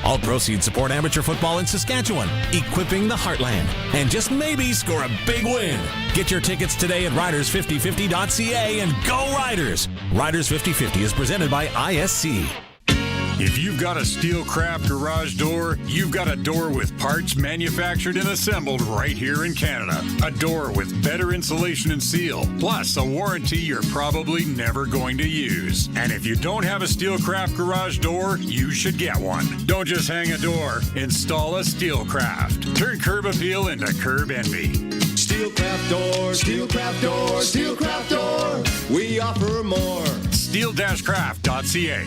All proceeds support amateur football in Saskatchewan, equipping the heartland, and just maybe score a big win. Get your tickets today at riders5050.ca and go Riders! Riders 5050 is presented by ISC. If you've got a Steelcraft garage door, you've got a door with parts manufactured and assembled right here in Canada. A door with better insulation and seal, plus a warranty you're probably never going to use. And if you don't have a Steelcraft garage door, you should get one. Don't just hang a door, install a Steelcraft. Turn curb appeal into curb envy. Steelcraft door, Steelcraft door, Steelcraft door. We offer more. Steel-craft.ca.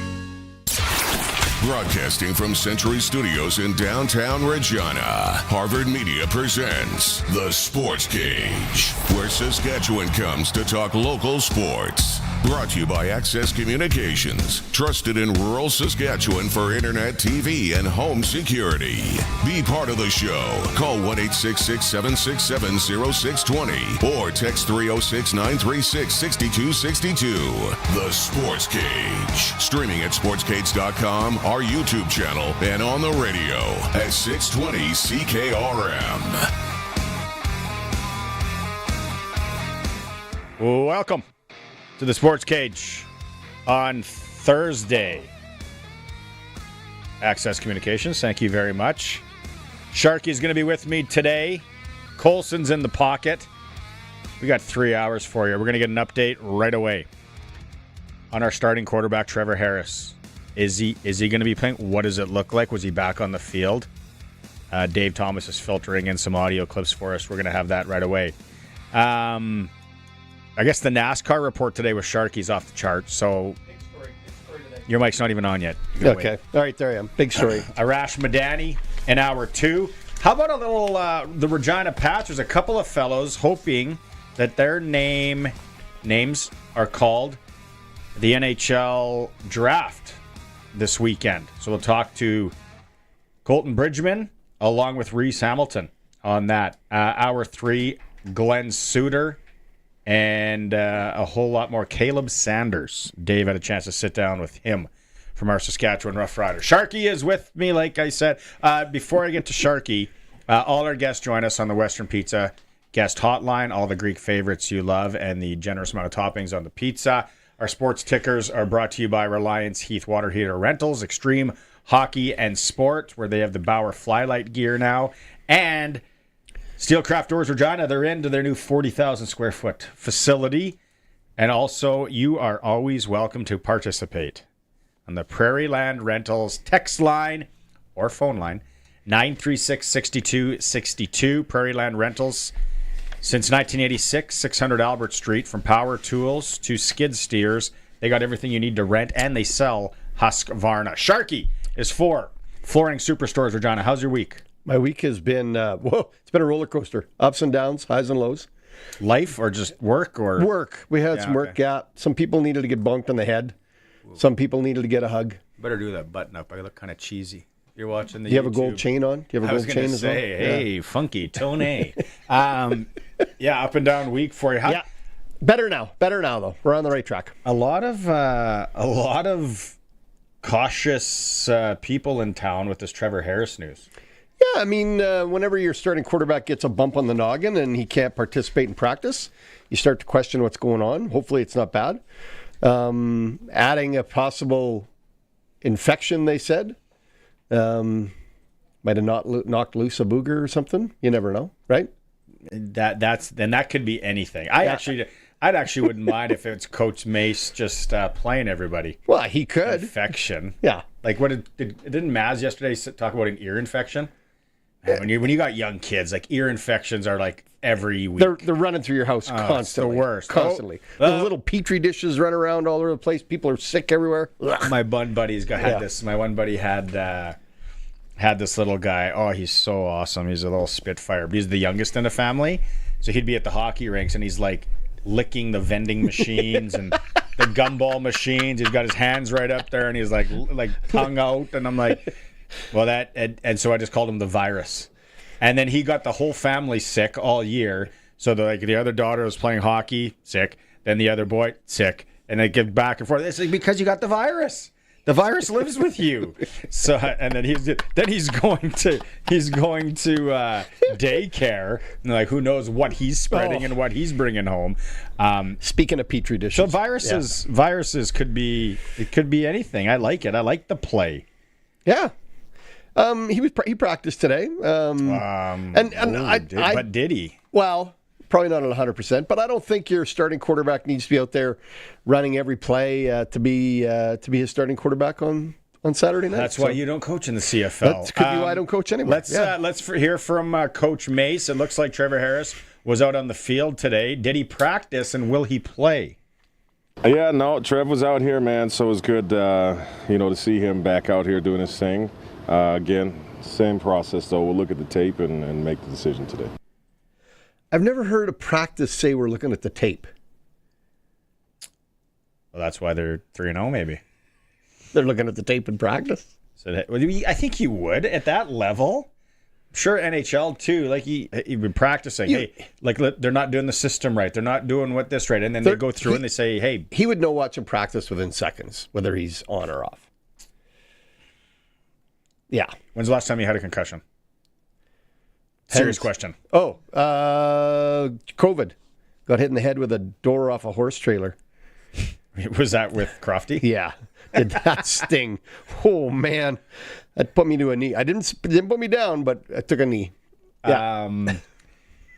Broadcasting from Century Studios in downtown Regina, Harvard Media presents The Sports Cage, where Saskatchewan comes to talk local sports. Brought to you by Access Communications, trusted in rural Saskatchewan for internet, TV, and home security. Be part of the show. Call 1-866-767-0620 or text 306-936-6262. The Sports Cage. Streaming at sportscage.com, our YouTube channel, and on the radio at 620 CKRM. Welcome to the Sports Cage on Thursday. Access Communications, thank you very much. Sharky's going to be with me today. Colson's in the pocket. We got 3 hours for you. We're going to get an update right away on our starting quarterback, Trevor Harris. Is he going to be playing? What does it look like? Was he back on the field? Dave Thomas is filtering in some audio clips for us. We're going to have that right away. I guess the NASCAR report today with Sharky's off the chart, so big story today. Your mic's not even on yet. Okay. All right, there I am. Big story. Arash Madani in hour 2. How about a little the Regina Pats? There's a couple of fellows hoping that their names are called the NHL draft this weekend. So we'll talk to Colton Bridgman along with Reese Hamilton on that. Hour 3, Glenn Suter. And a whole lot more. Caleb Sanders. Dave had a chance to sit down with him from our Saskatchewan Roughriders. Sharky is with me, like I said. Before I get to Sharky, all our guests join us on the Western Pizza guest hotline. All the Greek favorites you love and the generous amount of toppings on the pizza. Our sports tickers are brought to you by Reliance Heath Water Heater Rentals, Extreme Hockey and Sport, where they have the Bauer Flylight gear now. And Steelcraft Doors Regina, they're into their new 40,000 square foot facility. And also, you are always welcome to participate on the Prairie Land Rentals text line or phone line, 936-6262. Prairie Land Rentals, since 1986, 600 Albert Street. From power tools to skid steers, they got everything you need to rent, and they sell Husqvarna. Sharky is for Flooring Superstores Regina. How's your week? My week has been, it's been a roller coaster. Ups and downs, highs and lows. Life or just work? Or Work. We had some work, yeah. Some people needed to get bonked on the head. Some people needed to get a hug. Better do that button up. I look kind of cheesy. You're watching the Do you have YouTube. a gold chain on? Do you have a gold chain as well? Hey, funky, tone A. Up and down week for you. Yeah. Better now though. We're on the right track. A lot of cautious people in town with this Trevor Harris news. Yeah, I mean, whenever your starting quarterback gets a bump on the noggin and he can't participate in practice, you start to question what's going on. Hopefully it's not bad. Adding a possible infection, they said. Might have knocked loose a booger or something. You never know, right? That could be anything. I actually wouldn't mind if it's Coach Mace just playing everybody. Well, he could. Infection. Yeah. Like didn't Maz yesterday talk about an ear infection? When you got young kids, like ear infections are like every week. They're running through your house constantly. It's the worst. Constantly. The little petri dishes run around all over the place. People are sick everywhere. My buddy's had this. My one buddy had this little guy. Oh, he's so awesome. He's a little spitfire. But he's the youngest in the family. So he'd be at the hockey rinks and he's like licking the vending machines and the gumball machines. He's got his hands right up there and he's like tongue out. And I'm like, well, and so I just called him the virus. And then he got the whole family sick all year. So the other daughter was playing hockey, sick. Then the other boy, sick. And they give back and forth. It's like, because you got the virus. The virus lives with you. So, and then he's going to daycare. And like, who knows what he's spreading and what he's bringing home. Speaking of petri dishes, so viruses could be anything. I like it. I like the play. Yeah. He practiced today. But did he? Well, probably not at 100%, but I don't think your starting quarterback needs to be out there running every play to be his starting quarterback on Saturday night. That's why you don't coach in the CFL. That could be why I don't coach anymore. Let's hear from Coach Mace. It looks like Trevor Harris was out on the field today. Did he practice, and will he play? Yeah, no, Trev was out here, man, so it was good, to see him back out here doing his thing. Again, same process, though. We'll look at the tape and make the decision today. I've never heard a practice say we're looking at the tape. Well, that's why they're 3-0, maybe. They're looking at the tape in practice. So I think you would at that level. Sure, NHL too. Like he'd been practicing. They're not doing the system right. They're not doing what this right, and then they go through and they say, "Hey." He would know watching practice within seconds whether he's on or off. Yeah. When's the last time you had a concussion? Serious question. Oh, COVID. Got hit in the head with a door off a horse trailer. Was that with Crofty? Yeah. Did that sting? Oh, man. That put me to a knee. It didn't put me down, but I took a knee. Yeah.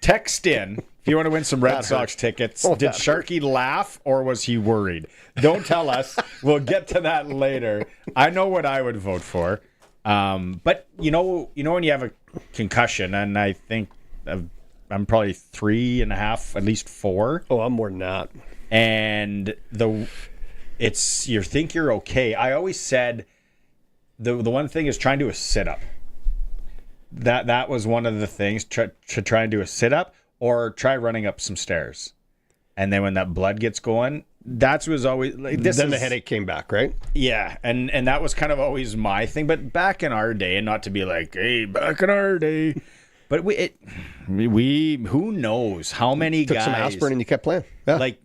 Text in if you want to win some Red Sox tickets. Did Sharky laugh or was he worried? Don't tell us. We'll get to that later. I know what I would vote for. But you know when you have a concussion, and I think I'm probably 3.5, at least 4. Oh, I'm more than that. And you think you're okay. I always said the one thing is try and do a sit up. That was one of the things. Try and do a sit up or try running up some stairs, and then when that blood gets going. That was always like this. Then the headache came back, right? Yeah, and that was kind of always my thing. But back in our day, and not to be like, hey, back in our day, but we who knows how many took guys some aspirin and you kept playing. Yeah. Like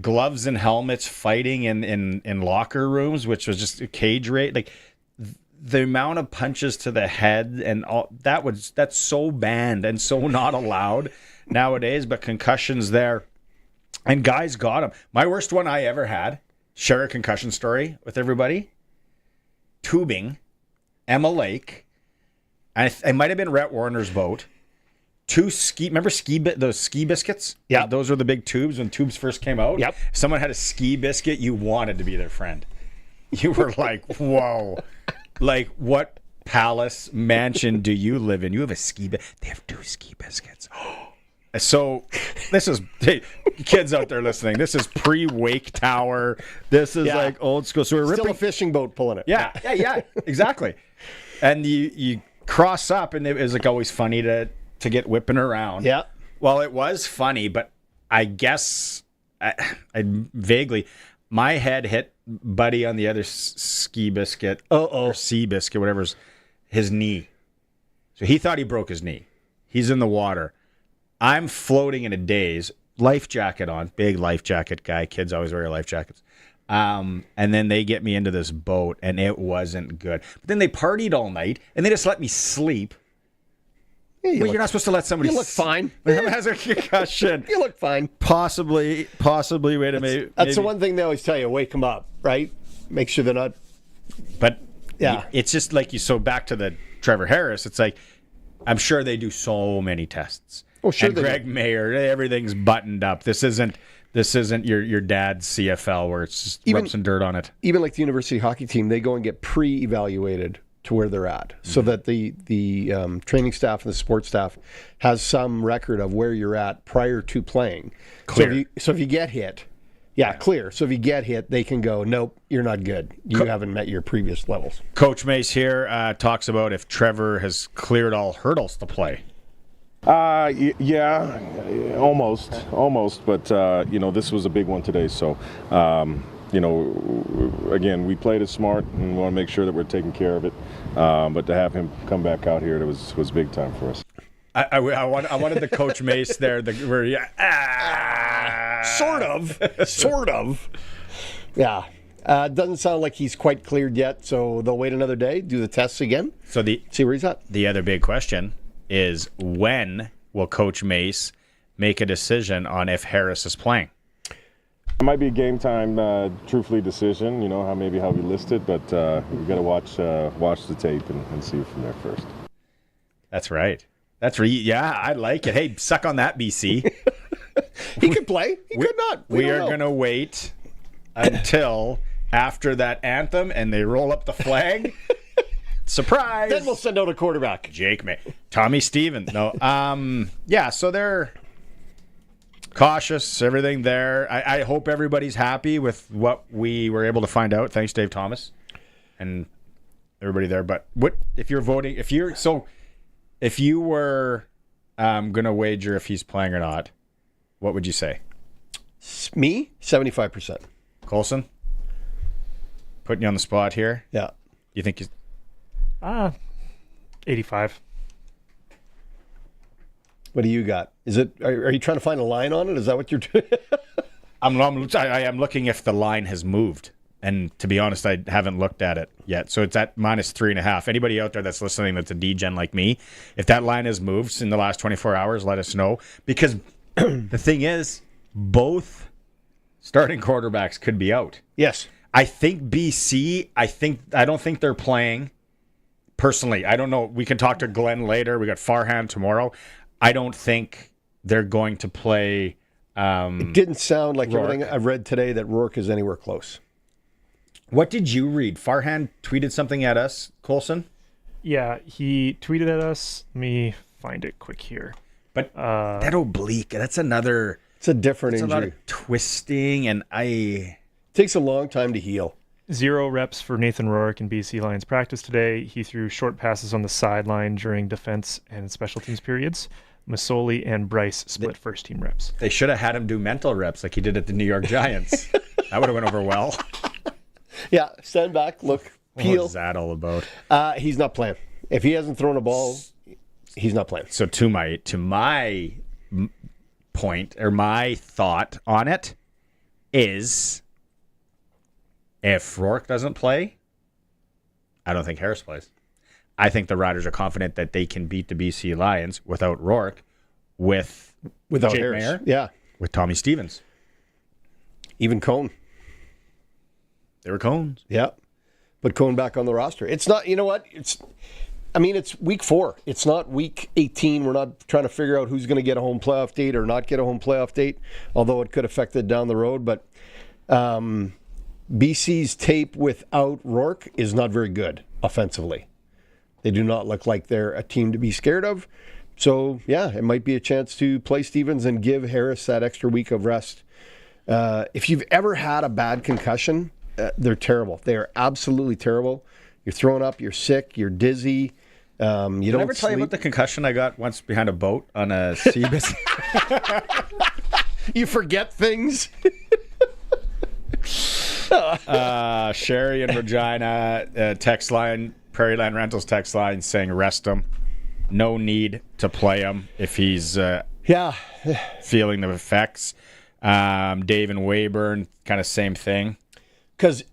gloves and helmets fighting in locker rooms, which was just a cage rate. Like the amount of punches to the head and all that's so banned and so not allowed nowadays. But concussions there. And guys got them. My worst one I ever had, share a concussion story with everybody. Tubing, Emma Lake, and it might have been Rhett Warner's boat. Those ski biscuits? Yeah. Those were the big tubes when tubes first came out. Yep. If someone had a ski biscuit, you wanted to be their friend. You were like, whoa. Like, what palace mansion do you live in? You have a ski biscuit. They have 2 ski biscuits. So this is kids out there listening. This is pre-Wake Tower. This is like old school. So we're still ripping a fishing boat pulling it. Yeah, exactly. And you cross up, and it was like always funny to get whipping around. Yeah. Well, it was funny, but I guess I vaguely my head hit Buddy on the other ski biscuit or sea biscuit, whatever's his knee. So he thought he broke his knee. He's in the water. I'm floating in a daze, life jacket on, big life jacket guy. Kids always wear life jackets. And then they get me into this boat, and it wasn't good. But then they partied all night, and they just let me sleep. Yeah, you're not supposed to let somebody. You look fine. Has a concussion. You look fine. Possibly. Wait a minute. That's the one thing they always tell you: wake them up, right? Make sure they're not. But yeah, it's just like you. So back to the Trevor Harris. It's like I'm sure they do so many tests. Oh, sure. And Greg Mayer, everything's buttoned up. This isn't your dad's CFL where it's just rub some dirt on it. Even like the university hockey team, they go and get pre-evaluated to where they're at, so that the training staff and the sports staff has some record of where you're at prior to playing. Clear. So if you get hit, clear. So if you get hit, they can go, nope, you're not good. You haven't met your previous levels. Coach Mace here talks about if Trevor has cleared all hurdles to play. Yeah, almost, but this was a big one today, so again, we played it smart and want to make sure that we're taking care of it, but to have him come back out here, it was big time for us. I wanted the Coach Mace there, sort of, yeah. Doesn't sound like he's quite cleared yet, so they'll wait another day, do the tests again, So see where he's at. the other big question is, when will Coach Mace make a decision on if Harris is playing? It might be a game time, truthfully decision. How we list it, but we got to watch the tape and see it from there first. That's right. Yeah, I like it. Hey, suck on that, BC. He could play. He could not. We are going to wait until after that anthem and they roll up the flag. Surprise! Then we'll send out a quarterback. Jake May. Tommy Stevens. No. Yeah, so they're cautious, everything there. I hope everybody's happy with what we were able to find out. Thanks, Dave Thomas, and everybody there. But what if you're voting? If you were going to wager if he's playing or not, what would you say? Me, 75%. Colson, putting you on the spot here. Yeah. You think he's 85. What do you got? Is it? Are you trying to find a line on it? Is that what you're doing? I am looking if the line has moved. And to be honest, I haven't looked at it yet. So it's at -3.5. Anybody out there that's listening that's a D-gen like me, if that line has moved in the last 24 hours, let us know. Because the thing is, both starting quarterbacks could be out. Yes. I think BC, I don't think they're playing. Personally, I don't know. We can talk to Glenn later. We got Farhan tomorrow. I don't think they're going to play. It didn't sound like Rourke. everything I've read today that Rourke is anywhere close. What did you read? Farhan tweeted something at us, Colson? Yeah, he tweeted at us. Let me find it quick here. But that oblique, that's another. It's a different It's a lot injury. of twisting, and Takes a long time to heal. 0 reps for Nathan Rourke in BC Lions practice today. He threw short passes on the sideline during defense and special teams periods. Masoli and Bryce split first team reps. they should have had him do mental reps like he did at the New York Giants. That would have went over well. Yeah, stand back, look, What peel. is that all about? He's not playing. If he hasn't thrown a ball, he's not playing. So to my point, or my thought on it is, if Rourke doesn't play, I don't think Harris plays. I think the Riders are confident that they can beat the BC Lions without Rourke, without Jake Harris. Mayer, Yeah, with Tommy Stevens. even Cone. They were Cones. Yeah, but Cone back on the roster. It's not. You know what? It's week 4. It's not week 18. We're not trying to figure out who's going to get a home playoff date or not get a home playoff date, although it could affect it down the road. But BC's tape without Rourke is not very good offensively. They do not look like they're a team to be scared of. So, yeah, it might be a chance to play Stevens and give Harris that extra week of rest. If you've ever had a bad concussion, they're terrible. They are absolutely terrible. You're throwing up, you're sick, you're dizzy. You Did I don't ever tell you sleep. about the concussion I got once behind a boat on a Seabis? You forget things. Sherry and Regina text line, Prairie Land Rentals text line saying rest him. No need to play him if he's Yeah. feeling the effects. Dave and Weyburn, kind of same thing. Because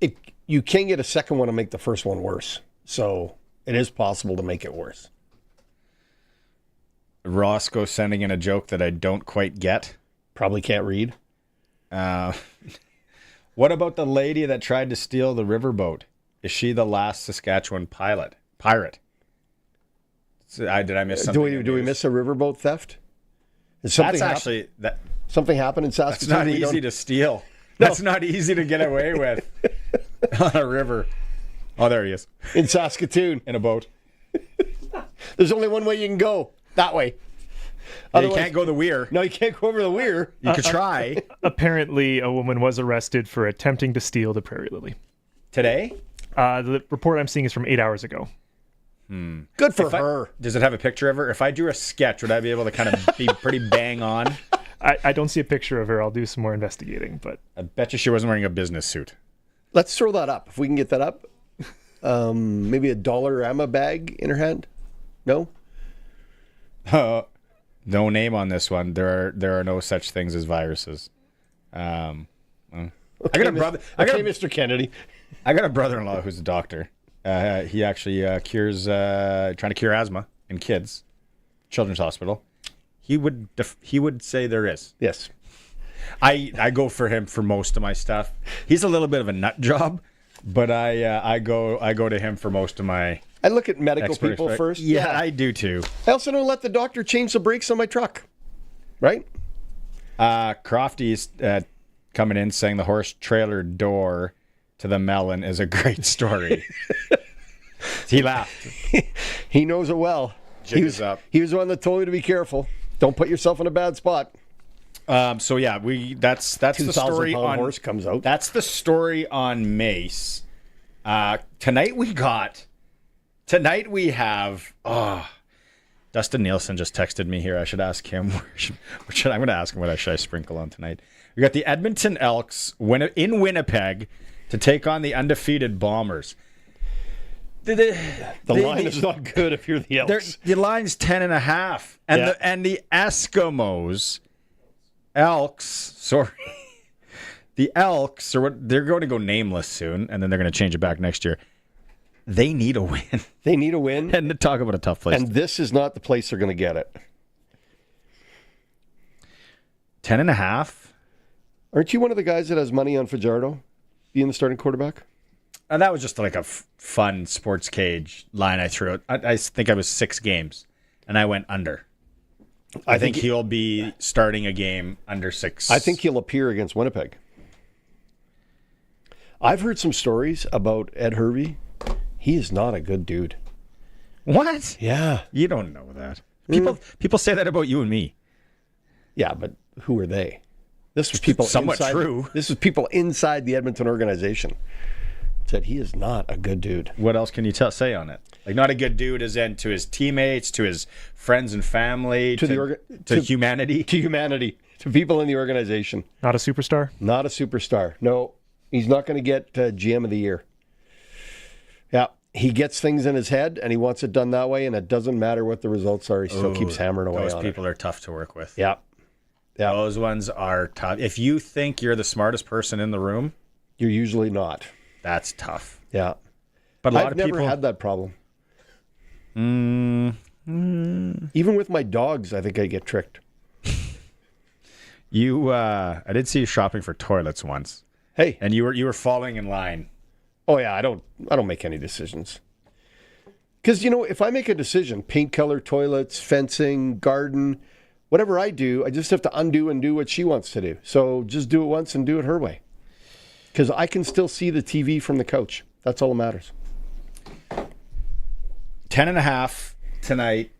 you can get a second one and make the first one worse. So it is possible to make it worse. Roscoe sending in a joke that I don't quite get. Probably can't read. What about the lady that tried to steal the riverboat? Is she the last Saskatchewan pirate? Did I miss something? Do we miss a riverboat theft? Is That's actually something happened in that's Saskatoon? not easy to steal. That's not easy to get away with on a river. Oh, there he is in Saskatoon. in a boat. There's only one way you can go. That way. Yeah, you can't go the weir. No, you can't go over the weir. You could try Apparently, a woman was arrested for attempting to steal the Prairie Lily. today. The report I'm seeing is from 8 hours ago. Good for her. Does it have a picture of her? If I drew a sketch, would I be able to kind of be pretty bang on? I don't see a picture of her. I'll do some more investigating, but I bet you she wasn't wearing a business suit. Let's throw that up. If we can get that up. Maybe a Dollarama bag in her hand. No? No name on this one. There are no such things as viruses. Okay, I got a brother. Mr. Kennedy. I got a brother-in-law who's a doctor. He actually trying to cure asthma in kids, Children's Hospital. He would say there is. Yes. I go for him for most of my stuff. He's a little bit of a nut job, but I go to him for most of my. I look at medical people first. Yeah, I do too. I also don't let the doctor change the brakes on my truck. Right? Crofty's coming in saying the horse trailer door to the melon is a great story. He laughed. He knows it well. He was the one that told you to be careful. Don't put yourself in a bad spot. So yeah, that's the story on horse comes out. That's the story on Mace. Tonight we have. Dustin Nielsen just texted me here. I should ask him. I'm going to ask him what should I sprinkle on tonight. We got the Edmonton Elks in Winnipeg to take on the undefeated Bombers. The line is not good if you're the Elks. The line's 10.5, and the Eskimos, the Elks they're going to go nameless soon, and then they're going to change it back next year. They need a win. They need a win. And to talk about a tough place. And this is not the place they're going to get it. 10.5. Aren't you one of the guys that has money on Fajardo being the starting quarterback? And that was just like a fun Sportscage line I threw out. I think I was 6 games, and I went under. I think he'll be starting a game under 6. I think he'll appear against Winnipeg. I've heard some stories about Ed Hervey. He is not a good dude. What? Yeah. You don't know that. People say that about you and me. Yeah, but who are they? This was people somewhat true. This was people inside the Edmonton organization. Said he is not a good dude. What else can you say on it? Like, not a good dude as in to his teammates, to his friends and family, to humanity. To humanity. To people in the organization. Not a superstar? Not a superstar. No, he's not going to get GM of the year. Yeah, he gets things in his head, and he wants it done that way, and it doesn't matter what the results are. He still keeps hammering away on it. Those people are tough to work with. Yeah. Those ones are tough. If you think you're the smartest person in the room, you're usually not. That's tough. Yeah. But I've never had that problem. Even with my dogs, I think I get tricked. I did see you shopping for toilets once. Hey. And you were falling in line. Oh yeah, I don't make any decisions. Because, if I make a decision, paint color toilets, fencing, garden, whatever I do, I just have to undo and do what she wants to do. So just do it once and do it her way. Because I can still see the TV from the couch. That's all that matters. 10.5 tonight.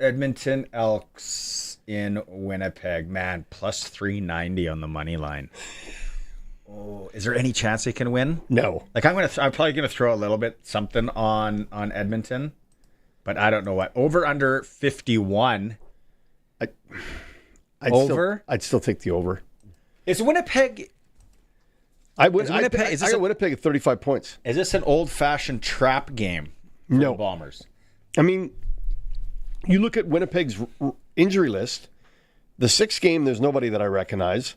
Edmonton Elks in Winnipeg. Man, plus 390 on the money line. Oh, is there any chance they can win? No. Like I'm probably gonna throw a little bit something on Edmonton, but I don't know what. Over under 51. I'd still take the over. Is Winnipeg? I got Winnipeg at 35 points. Is this an old-fashioned trap game for the Bombers? I mean, you look at Winnipeg's injury list. The 6th game, there's nobody that I recognize.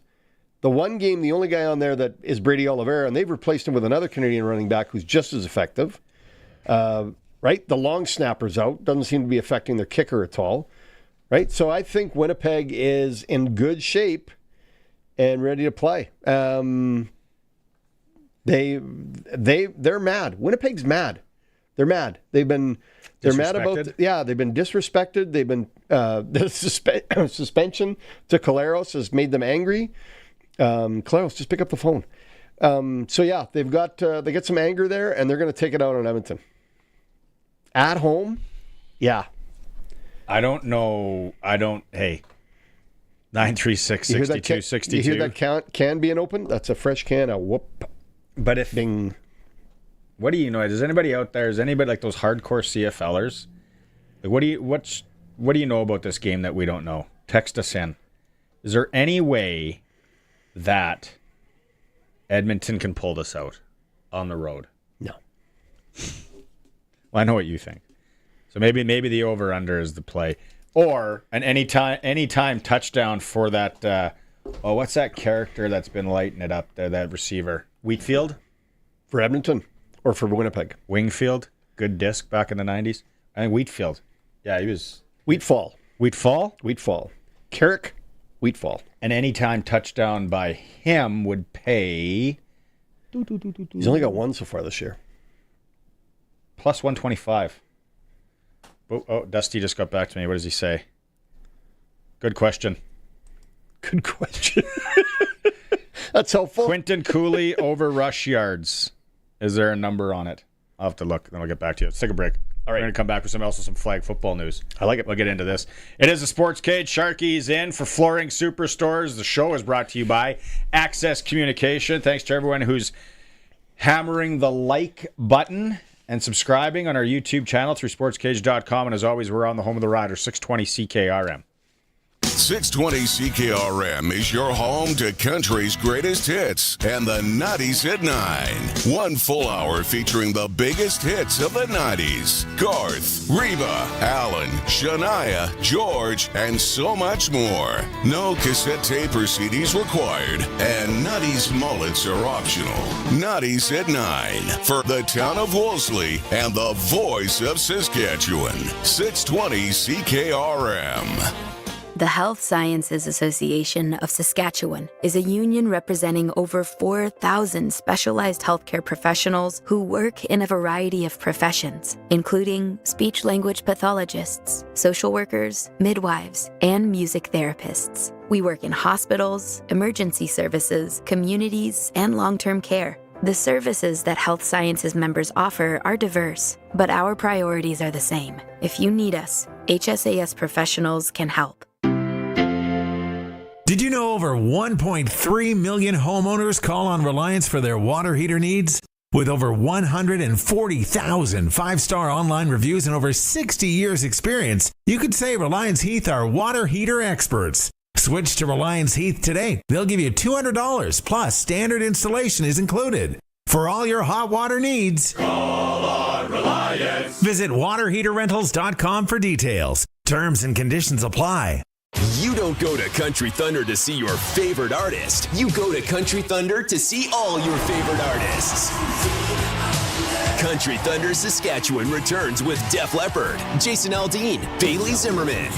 The 1 game, the only guy on there that is Brady Oliveira, and they've replaced him with another Canadian running back who's just as effective. Right? The long snapper's out. Doesn't seem to be affecting their kicker at all. Right? So I think Winnipeg is in good shape and ready to play. They're mad. Winnipeg's mad. They're mad. They're mad about they've been disrespected. They've been the suspension to Caleros has made them angry. Caleros, just pick up the phone. They get some anger there, and they're going to take it out on Edmonton. At home, yeah. I don't know. Hey, 936-6262. You hear that can being open? That's a fresh can. A whoop. But if Bing. What do you know? Is anybody out there? Is anybody like those hardcore CFLers? Like, what do you know about this game that we don't know? Text us in. Is there any way that Edmonton can pull this out on the road? No. Well, I know what you think. So maybe the over under is the play, or an anytime touchdown for that Oh, what's that character that's been lighting it up there, that receiver? Wheatfield? For Edmonton or for Winnipeg? Wingfield? Good disc back in the 90s? I think Wheatfield. Yeah, he was... Wheatfall. Wheatfall? Carrick Wheatfall. An anytime touchdown by him would pay... He's only got one so far this year. Plus 125. Oh, Dusty just got back to me. What does he say? Good question. Good question. That's helpful. Quinton Cooley over rush yards. Is there a number on it? I'll have to look, then I'll get back to you. Let's take a break. All right. We're going to come back with some flag football news. I like it. We'll get into this. It is a Sports Cage. Sharky's in for Flooring Superstores. The show is brought to you by Access Communication. Thanks to everyone who's hammering the like button and subscribing on our YouTube channel through sportscage.com. And as always, we're on the home of the Riders, 620 CKRM. 620 CKRM is your home to country's greatest hits and the 90s at 9. 1 full hour featuring the biggest hits of the 90s. Garth, Reba, Alan, Shania, George, and so much more. No cassette tape or CDs required, and 90s mullets are optional. 90s at 9 for the town of Wolseley and the voice of Saskatchewan. 620 CKRM. The Health Sciences Association of Saskatchewan is a union representing over 4,000 specialized healthcare professionals who work in a variety of professions, including speech-language pathologists, social workers, midwives, and music therapists. We work in hospitals, emergency services, communities, and long-term care. The services that Health Sciences members offer are diverse, but our priorities are the same. If you need us, HSAS professionals can help. Did you know over 1.3 million homeowners call on Reliance for their water heater needs? With over 140,000 five-star online reviews and over 60 years experience, you could say Reliance Heath are water heater experts. Switch to Reliance Heath today. They'll give you $200 plus standard installation is included. For all your hot water needs, Call on Reliance. Visit waterheaterrentals.com for details. Terms and conditions apply. You don't go to Country Thunder to see your favorite artist. You go to Country Thunder to see all your favorite artists. Country Thunder Saskatchewan returns with Def Leppard, Jason Aldean, Bailey Zimmerman,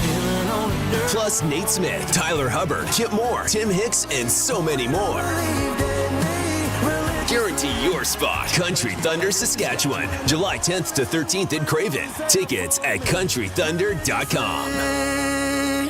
plus Nate Smith, Tyler Hubbard, Kip Moore, Tim Hicks, and so many more. Guarantee your spot. Country Thunder Saskatchewan, July 10th to 13th in Craven. Tickets at countrythunder.com.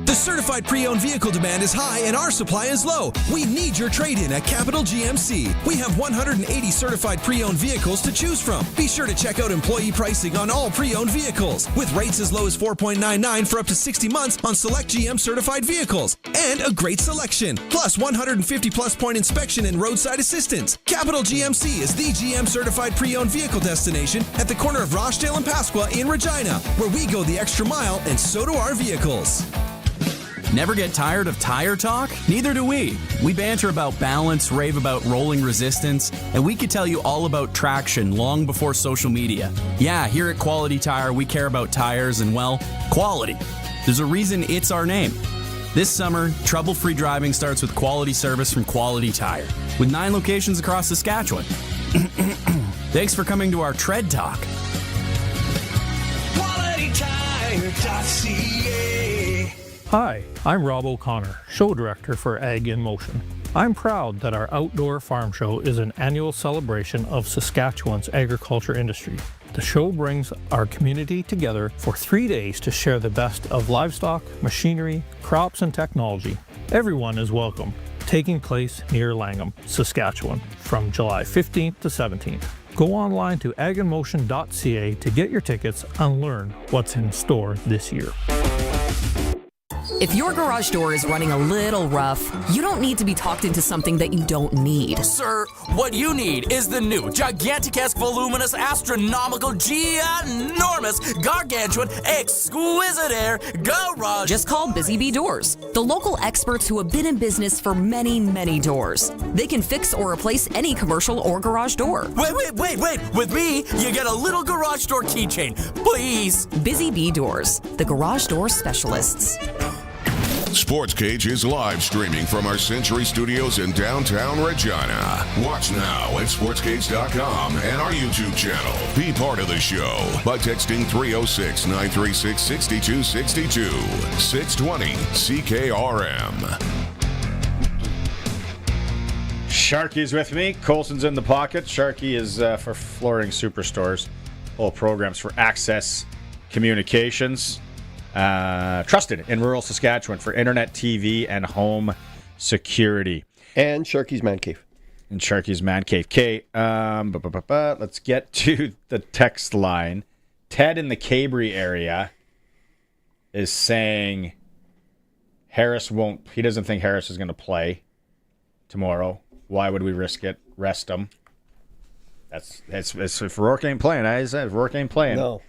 The certified pre-owned vehicle demand is high and our supply is low. We need your trade-in at Capital GMC. We have 180 certified pre-owned vehicles to choose from. Be sure to check out employee pricing on all pre-owned vehicles, with rates as low as 4.99 for up to 60 months on select GM certified vehicles. And a great selection, plus 150 plus point inspection and roadside assistance. Capital GMC is the GM certified pre-owned vehicle destination at the corner of Rochdale and Pasqua in Regina, where we go the extra mile and so do our vehicles. Never get tired of tire talk? Neither do we. We banter about balance, rave about rolling resistance, and we could tell you all about traction long before social media. Yeah, here at Quality Tire, we care about tires and, well, quality. There's a reason it's our name. This summer, trouble-free driving starts with quality service from Quality Tire, with 9 locations across Saskatchewan. Thanks for coming to our Tread Talk. QualityTire.ca. Hi, I'm Rob O'Connor, Show Director for Ag in Motion. I'm proud that our outdoor farm show is an annual celebration of Saskatchewan's agriculture industry. The show brings our community together for 3 days to share the best of livestock, machinery, crops, and technology. Everyone is welcome. Taking place near Langham, Saskatchewan, from July 15th to 17th. Go online to aginmotion.ca to get your tickets and learn what's in store this year. If your garage door is running a little rough, you don't need to be talked into something that you don't need. Sir, what you need is the new gigantic-esque, voluminous, astronomical, ginormous, gargantuan, exquisite air garage. Just call Busy Bee Doors, the local experts who have been in business for many, many doors. They can fix or replace any commercial or garage door. Wait. With me, you get a little garage door keychain, please. Busy Bee Doors, the garage door specialists. Sportscage is live streaming from our Century Studios in downtown Regina. Watch now at sportscage.com and our YouTube channel. Be part of the show by texting 306-936-6262. 620 CKRM. Sharky's with me. Colson's in the pocket. Sharky is for Flooring Superstores. All programs for access communications. Trusted in rural Saskatchewan for internet, TV, and home security. And Sharky's Man Cave. Okay, let's get to the text line. Ted in the Cabri area is saying he doesn't think Harris is going to play tomorrow. Why would we risk it? Rest him. It's if Rourke ain't playing. I said if Rourke ain't playing. No.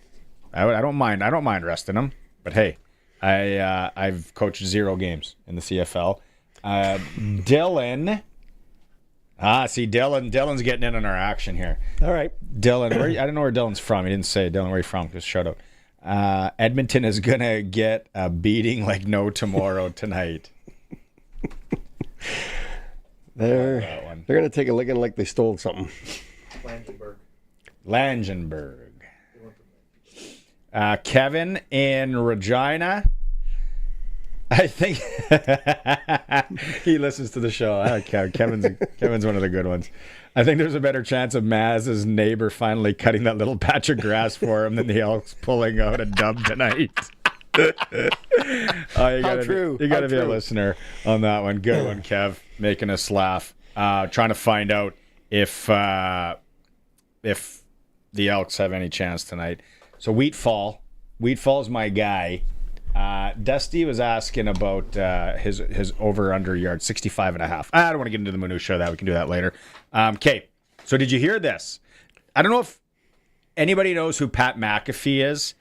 I don't mind resting him. But hey, I've coached 0 games in the CFL. Dylan. Dylan's getting in on our action here. All right. Dylan, I don't know where Dylan's from. He didn't say. Dylan, where are you from? Just shout out. Edmonton is going to get a beating like no tomorrow tonight. They're going to take a licking like they stole something. Langenberg. Kevin in Regina. I think he listens to the show. Kevin's one of the good ones. I think there's a better chance of Maz's neighbor finally cutting that little patch of grass for him than the Elks pulling out a dub tonight. You got to be a listener on that one. Good one, Kev. Making us laugh. Trying to find out if the Elks have any chance tonight. So Wheatfall's my guy. Dusty was asking about his over-under yard, 65.5. I don't want to get into the minutia of that. We can do that later. Okay, so did you hear this? I don't know if anybody knows who Pat McAfee is.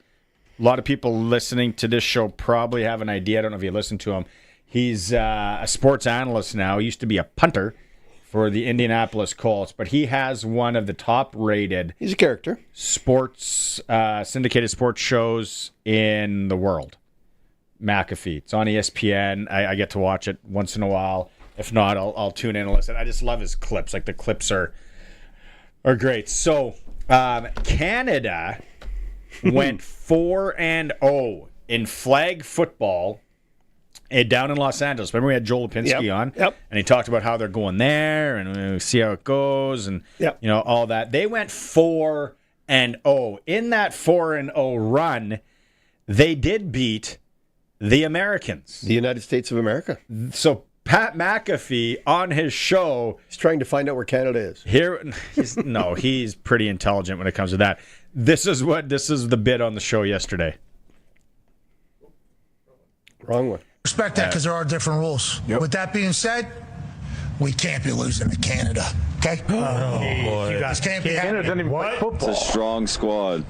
A lot of people listening to this show probably have an idea. I don't know if you listen to him. He's a sports analyst now. He used to be a punter for the Indianapolis Colts, but he has one of the top-rated He's a character. Sports syndicated sports shows in the world. McAfee. It's on ESPN. I get to watch it once in a while. If not, I'll tune in and listen. I just love his clips. Like, the clips are great. So, Canada went 4-0 in flag football down in Los Angeles. Remember we had Joel Lipinski on? Yep. And he talked about how they're going there and we see how it goes and all that. They went 4-0. In that 4-0 run, they did beat the Americans. The United States of America. So Pat McAfee on his show, he's trying to find out where Canada is. He's pretty intelligent when it comes to that. This is the bit on the show yesterday. Wrong one. Respect that because there are different rules. Yep. With that being said, we can't be losing to Canada. Okay? Boy. You guys can't be. Canada doesn't even play football. It's a strong squad.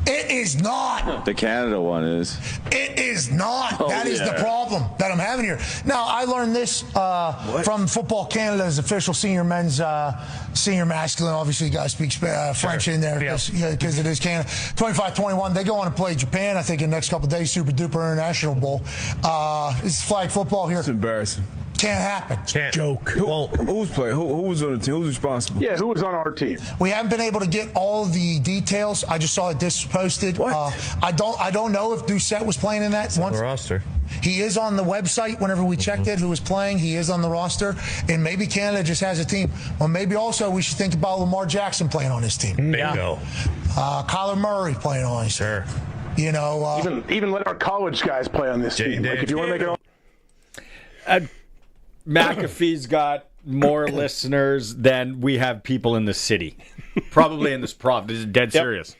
It is not. The Canada one is. It is not. That is the problem that I'm having here. Now, I learned this from Football Canada's official senior men's, senior masculine. Obviously, you guys speak French in there because it is Canada. 25-21. They go on to play Japan, I think, in the next couple of days. Super Duper International Bowl. It's flag football here. It's embarrassing. Can't happen. Can't. Joke. Who's playing? Who was on the team? Who's responsible? Yeah, who was on our team? We haven't been able to get all the details. I just saw this posted. What? I don't know if Doucette was playing in that on the roster. He is on the website whenever we checked it, who was playing. He is on the roster. And maybe Canada just has a team. Or maybe also we should think about Lamar Jackson playing on his team. Bingo. Kyler Murray playing on his team. You know, even let our college guys play on this team. Like if you want to make it all. McAfee's got more listeners than we have people in the city. Probably in this province. This is dead serious.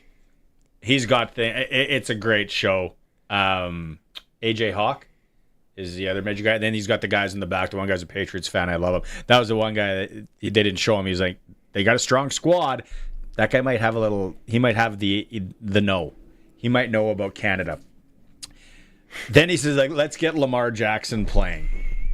He's got it's a great show. AJ Hawk is the other major guy. Then he's got the guys in the back. The one guy's a Patriots fan. I love him. That was the one guy that they didn't show him. He's like, they got a strong squad. That guy might have he might have the know. He might know about Canada. Then he says, like, let's get Lamar Jackson playing.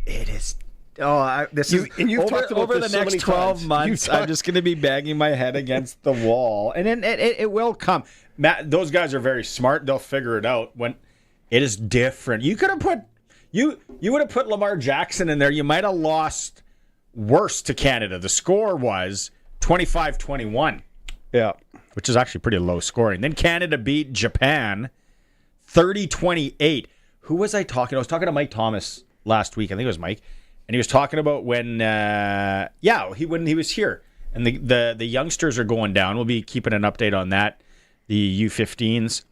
It is. You've talked about over the next 12 months. I'm just going to be banging my head against the wall, and then it will come. Matt, those guys are very smart. They'll figure it out when it is different. You could have You would have put Lamar Jackson in there. You might have lost worse to Canada. The score was 25-21. Yeah. Which is actually pretty low scoring. Then Canada beat Japan 30-28. Who was I talking to? I was talking to Mike Thomas last week. I think it was Mike. And he was talking about when he was here. And the youngsters are going down. We'll be keeping an update on that. The U15s.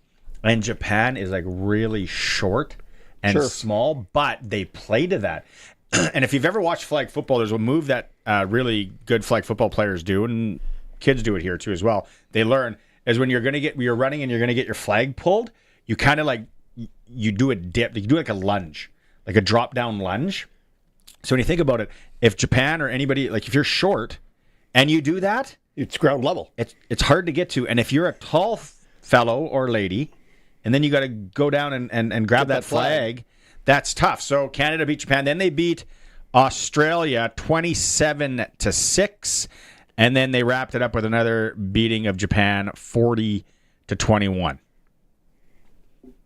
And Japan is like really short and small, but they play to that. And if you've ever watched flag football, there's a move that really good flag football players do, and kids do it here too as well. They learn is when you're running and you're going to get your flag pulled, you kind of like you do a dip, you do like a lunge, like a drop down lunge. So when you think about it, if Japan or anybody, like if you're short and you do that, it's ground level. It's hard to get to, and if you're a tall fellow or lady, and then you got to go down and grab that flag. That's tough. So Canada beat Japan. Then they beat Australia 27-6. And then they wrapped it up with another beating of Japan 40-21.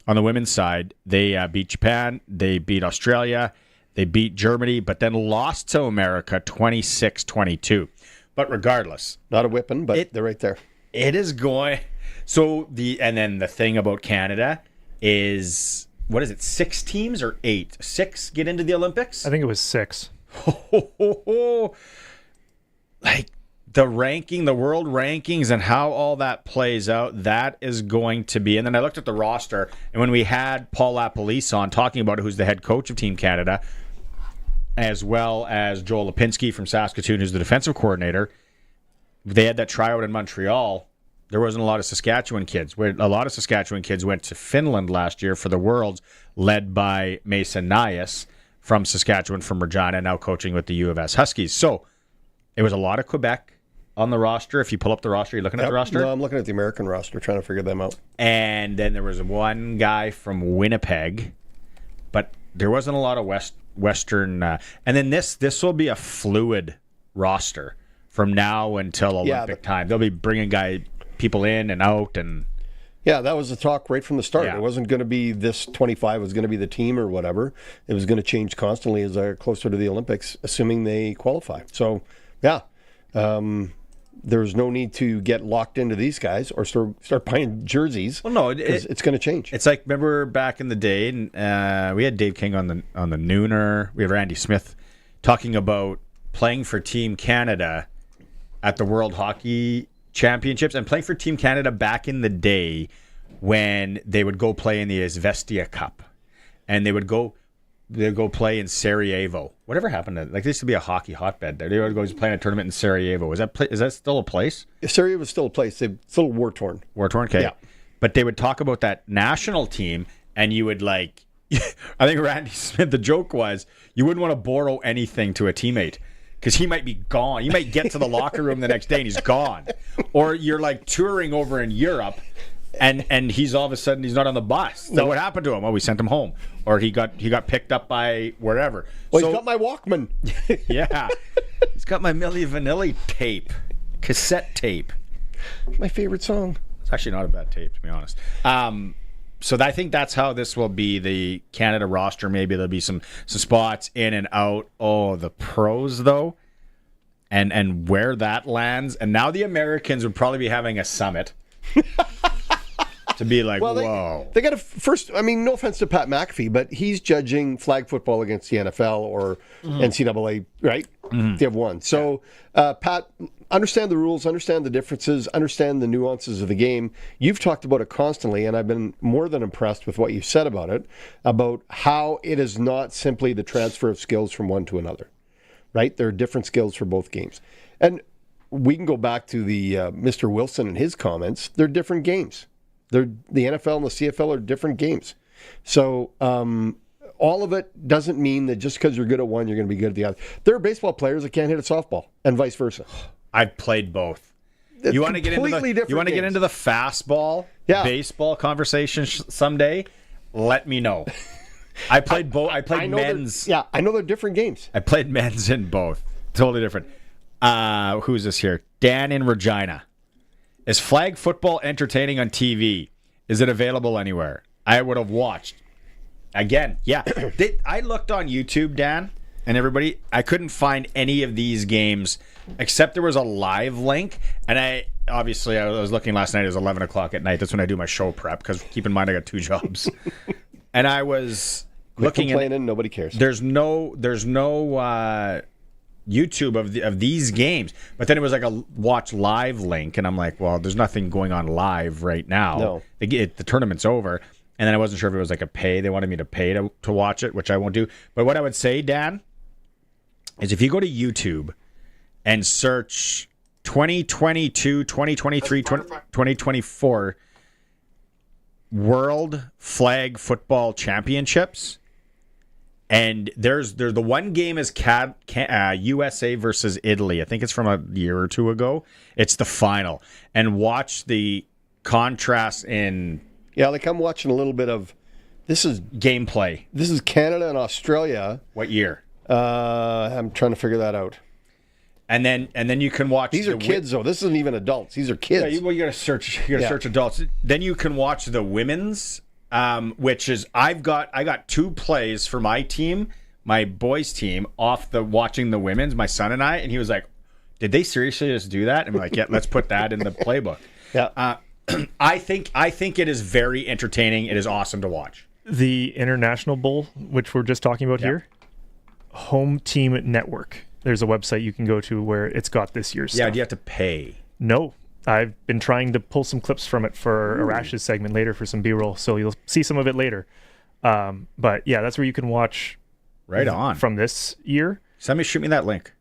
On the women's side, they beat Japan. They beat Australia. They beat Germany, but then lost to America 26-22. But regardless. Not a whipping, but they're right there. It is going... So and then the thing about Canada is, what is it, 6 teams or 8? 6 get into the Olympics? I think it was 6. Like the world rankings and how all that plays out, that is going to be. And then I looked at the roster, and when we had Paul LaPolice on talking about it, who's the head coach of Team Canada, as well as Joel Lipinski from Saskatoon, who's the defensive coordinator, they had that tryout in Montreal. There wasn't a lot of Saskatchewan kids. A lot of Saskatchewan kids went to Finland last year for the Worlds, led by Mace and Nias from Saskatchewan, from Regina, now coaching with the U of S Huskies. So it was a lot of Quebec on the roster. If you pull up the roster, you're looking at the roster? No, I'm looking at the American roster, trying to figure them out. And then there was one guy from Winnipeg, but there wasn't a lot of Western. And then this will be a fluid roster from now until Olympic time. They'll be bringing people in and out, and yeah, that was the talk right from the start. Yeah. It wasn't going to be this 25 was going to be the team or whatever. It was going to change constantly as they're closer to the Olympics, assuming they qualify. So, yeah, there's no need to get locked into these guys or start buying jerseys. Well, no, it's going to change. It's like, remember back in the day, and we had Dave King on the Nooner. We had Randy Smith talking about playing for Team Canada at the World Hockey Championships and playing for Team Canada back in the day when they would go play in the Izvestia Cup, and they'd go play in Sarajevo. Whatever happened to, like, there used to be a hockey hotbed there. They would go play in a tournament in Sarajevo. Is that still a place? Sarajevo is still a place. It's a little war torn. War torn, okay. Yeah. But they would talk about that national team, and you would like. I think Randy Smith. The joke was you wouldn't want to borrow anything to a teammate, because he might be gone. You might get to the locker room the next day and he's gone. Or you're like touring over in Europe and he's all of a sudden he's not on the bus. So what happened to him? Well, we sent him home. Or he got picked up by wherever. Well, he's got my Walkman. Yeah. He's got my Milli Vanilli tape. Cassette tape. My favorite song. It's actually not a bad tape, to be honest. So I think that's how this will be, the Canada roster. Maybe there'll be some spots in and out. Oh, the pros, though, and where that lands. And now the Americans would probably be having a summit to be like, whoa. They got to first, I mean, no offense to Pat McAfee, but he's judging flag football against the NFL or NCAA, right? They have one. So, Pat, understand the rules, understand the differences, understand the nuances of the game. You've talked about it constantly, and I've been more than impressed with what you've said about it, about how it is not simply the transfer of skills from one to another, right? There are different skills for both games. And we can go back to the Mr. Wilson and his comments. They're different games. The NFL and the CFL are different games. So all of it doesn't mean that just because you're good at one, you're going to be good at the other. There are baseball players that can't hit a softball, and vice versa. I've played both. You want to get into the fastball baseball conversation someday? Let me know. I played both. I played men's. I know they're different games. I played men's in both. Totally different. Who's this here? Dan in Regina. Is flag football entertaining on TV? Is it available anywhere? I would have watched. Again, yeah. I looked on YouTube, Dan, and everybody. I couldn't find any of these games except there was a live link. And I was looking last night. It was 11 o'clock at night. That's when I do my show prep because keep in mind I got 2 jobs. And I was looking. Complaining, nobody cares. There's no YouTube of these games, but then it was like a watch live link, and I'm like, well, there's nothing going on live right now. No, the tournament's over, and then I wasn't sure if it was like a pay. They wanted me to pay to watch it, which I won't do. But what I would say, Dan, is if you go to YouTube and search 2022, 2023, 2024 World Flag Football Championships. And there's the one game is USA versus Italy. I think it's from a year or two ago. It's the final. And watch the contrast in... Yeah, like I'm watching a little bit of... This is gameplay. This is Canada and Australia. What year? I'm trying to figure that out. And then you can watch... These are kids, though. This isn't even adults. These are kids. Yeah, you got to search. You got to search adults. Then you can watch the women's... which is I got 2 plays for my team, my boys team, off the watching the women's, my son and I, and he was like, "Did they seriously just do that?" And I'm like, "Yeah, let's put that in the playbook." Yeah, I think it is very entertaining. It is awesome to watch. The International Bowl, which we're just talking about here, Home Team Network. There's a website you can go to where it's got this year's stuff. Yeah, do you have to pay? No. I've been trying to pull some clips from it for Arash's segment later for some B-roll, so you'll see some of it later. But yeah, that's where you can watch. Right on. Shoot me that link.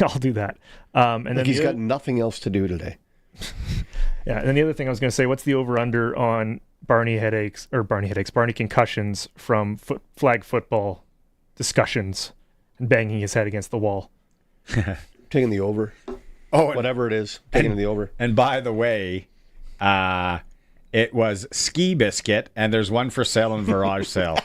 I'll do that. And then he's got nothing else to do today. Yeah, and then the other thing I was going to say, what's the over/under on Barney concussions from flag football discussions and banging his head against the wall? Taking the over. Oh, whatever it is, taking the over. And by the way, it was Ski Biscuit, and there's one for sale in Virage Sale.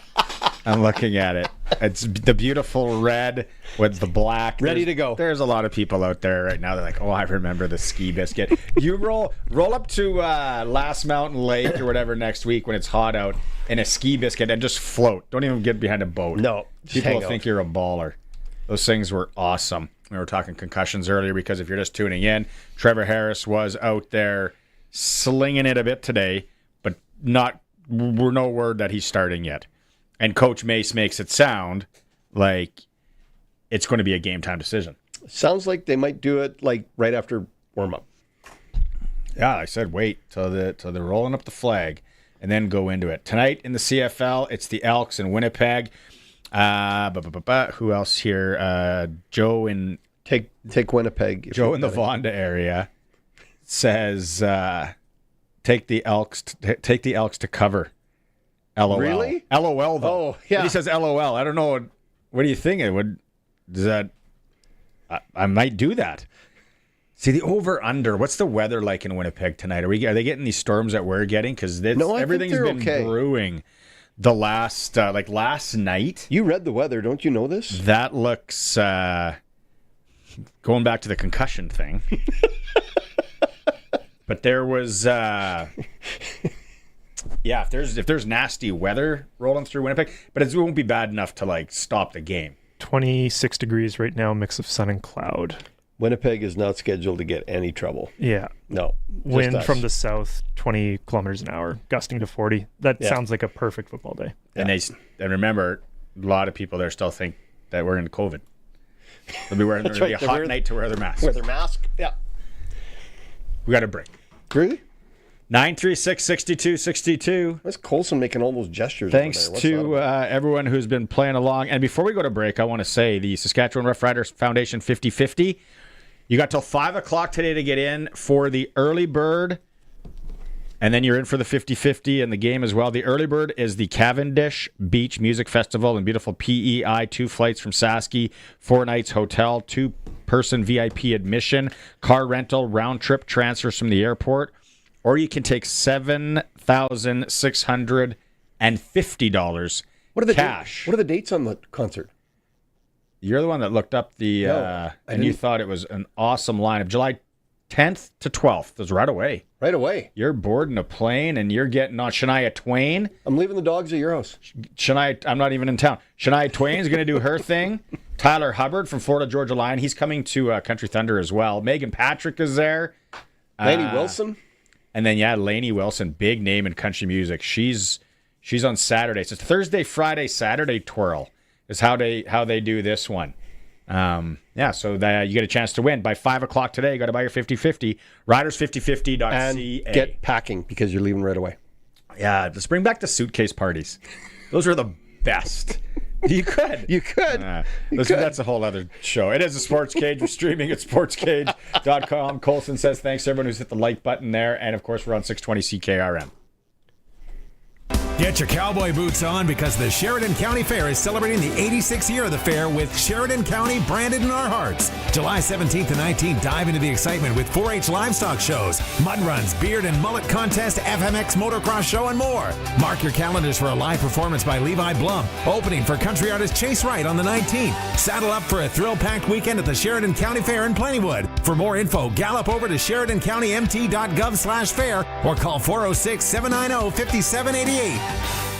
I'm looking at it. It's the beautiful red with the black. Ready to go. There's a lot of people out there right now. They're like, "Oh, I remember the Ski Biscuit." You roll up to Last Mountain Lake or whatever next week when it's hot out in a Ski Biscuit and just float. Don't even get behind a boat. No, people will think you're a baller. Those things were awesome. We were talking concussions earlier because if you're just tuning in, Trevor Harris was out there slinging it a bit today, but we're no word that he's starting yet. And Coach Mace makes it sound like it's going to be a game time decision. Sounds like they might do it like right after warm up. Yeah, I said wait till they're rolling up the flag and then go into it. Tonight in the CFL, it's the Elks in Winnipeg. Who else here? Joe in take Winnipeg. Joe in the Vonda area says take the Elks to cover. LOL. Really? LOL though. Oh yeah. But he says LOL. I don't know. What do you think? I might do that. See the over under. What's the weather like in Winnipeg tonight? Are they getting these storms that we're getting? Because everything's been brewing. The last night. You read the weather, don't you know this? That looks going back to the concussion thing. But there was if there's nasty weather rolling through Winnipeg, but it won't be bad enough to stop the game. 26 degrees right now, mix of sun and cloud. Winnipeg is not scheduled to get any trouble. Yeah. No. Wind from the south, 20 kilometers an hour, gusting to 40. That sounds like a perfect football day. Yeah. And remember, a lot of people there still think that we're in COVID. They'll be wearing a hot night to wear their mask. Wear their mask. Yeah. We got a break. Really? 936-6262. That's Colson making all those gestures. Thanks to everyone who's been playing along. And before we go to break, I want to say the Saskatchewan Roughriders Foundation 50-50. You got till 5 o'clock today to get in for the early bird. And then you're in for the 50-50 and the game as well. The early bird is the Cavendish Beach Music Festival in beautiful PEI. 2 flights from Sasky, 4 nights hotel, 2-person VIP admission, car rental, round-trip transfers from the airport. Or you can take $7,650 cash. What are the dates on the concert? You're the one that looked up and you thought it was an awesome lineup. July 10th to 12th. That's right away. Right away. You're boarding a plane and you're getting on Shania Twain. I'm leaving the dogs at your house. I'm not even in town. Shania Twain's going to do her thing. Tyler Hubbard from Florida Georgia Line. He's coming to Country Thunder as well. Megan Patrick is there. Lainey Wilson. And then, Lainey Wilson, big name in country music. She's on Saturday. So it's Thursday, Friday, Saturday twirl is how they do this one. So you get a chance to win. By 5 o'clock today, you got to buy your 50-50. Riders5050.ca. And get packing because you're leaving right away. Yeah, let's bring back the suitcase parties. Those are the best. You could. That's a whole other show. It is a Sports Cage. We're streaming at sportscage.com. Colson says thanks to everyone who's hit the like button there. And, of course, we're on 620 CKRM. Get your cowboy boots on because the Sheridan County Fair is celebrating the 86th year of the fair with Sheridan County branded in our hearts. July 17th and 19th, dive into the excitement with 4-H livestock shows, mud runs, beard and mullet contest, FMX motocross show, and more. Mark your calendars for a live performance by Levi Blum, opening for country artist Chase Wright on the 19th. Saddle up for a thrill-packed weekend at the Sheridan County Fair in Plentywood. For more info, gallop over to SheridanCountyMT.gov/fair or call 406-790-5788.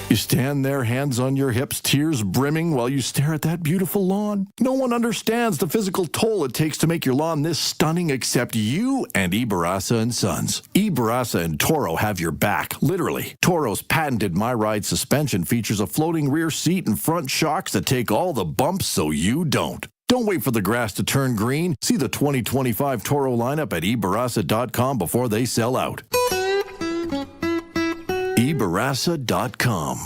You stand there, hands on your hips, tears brimming while you stare at that beautiful lawn. No one understands the physical toll it takes to make your lawn this stunning except you and Ibarasa & Sons. Ibarasa and Toro have your back, literally. Toro's patented My Ride suspension features a floating rear seat and front shocks that take all the bumps so you don't. Don't wait for the grass to turn green. See the 2025 Toro lineup at ebarasa.com before they sell out. ebarasa.com.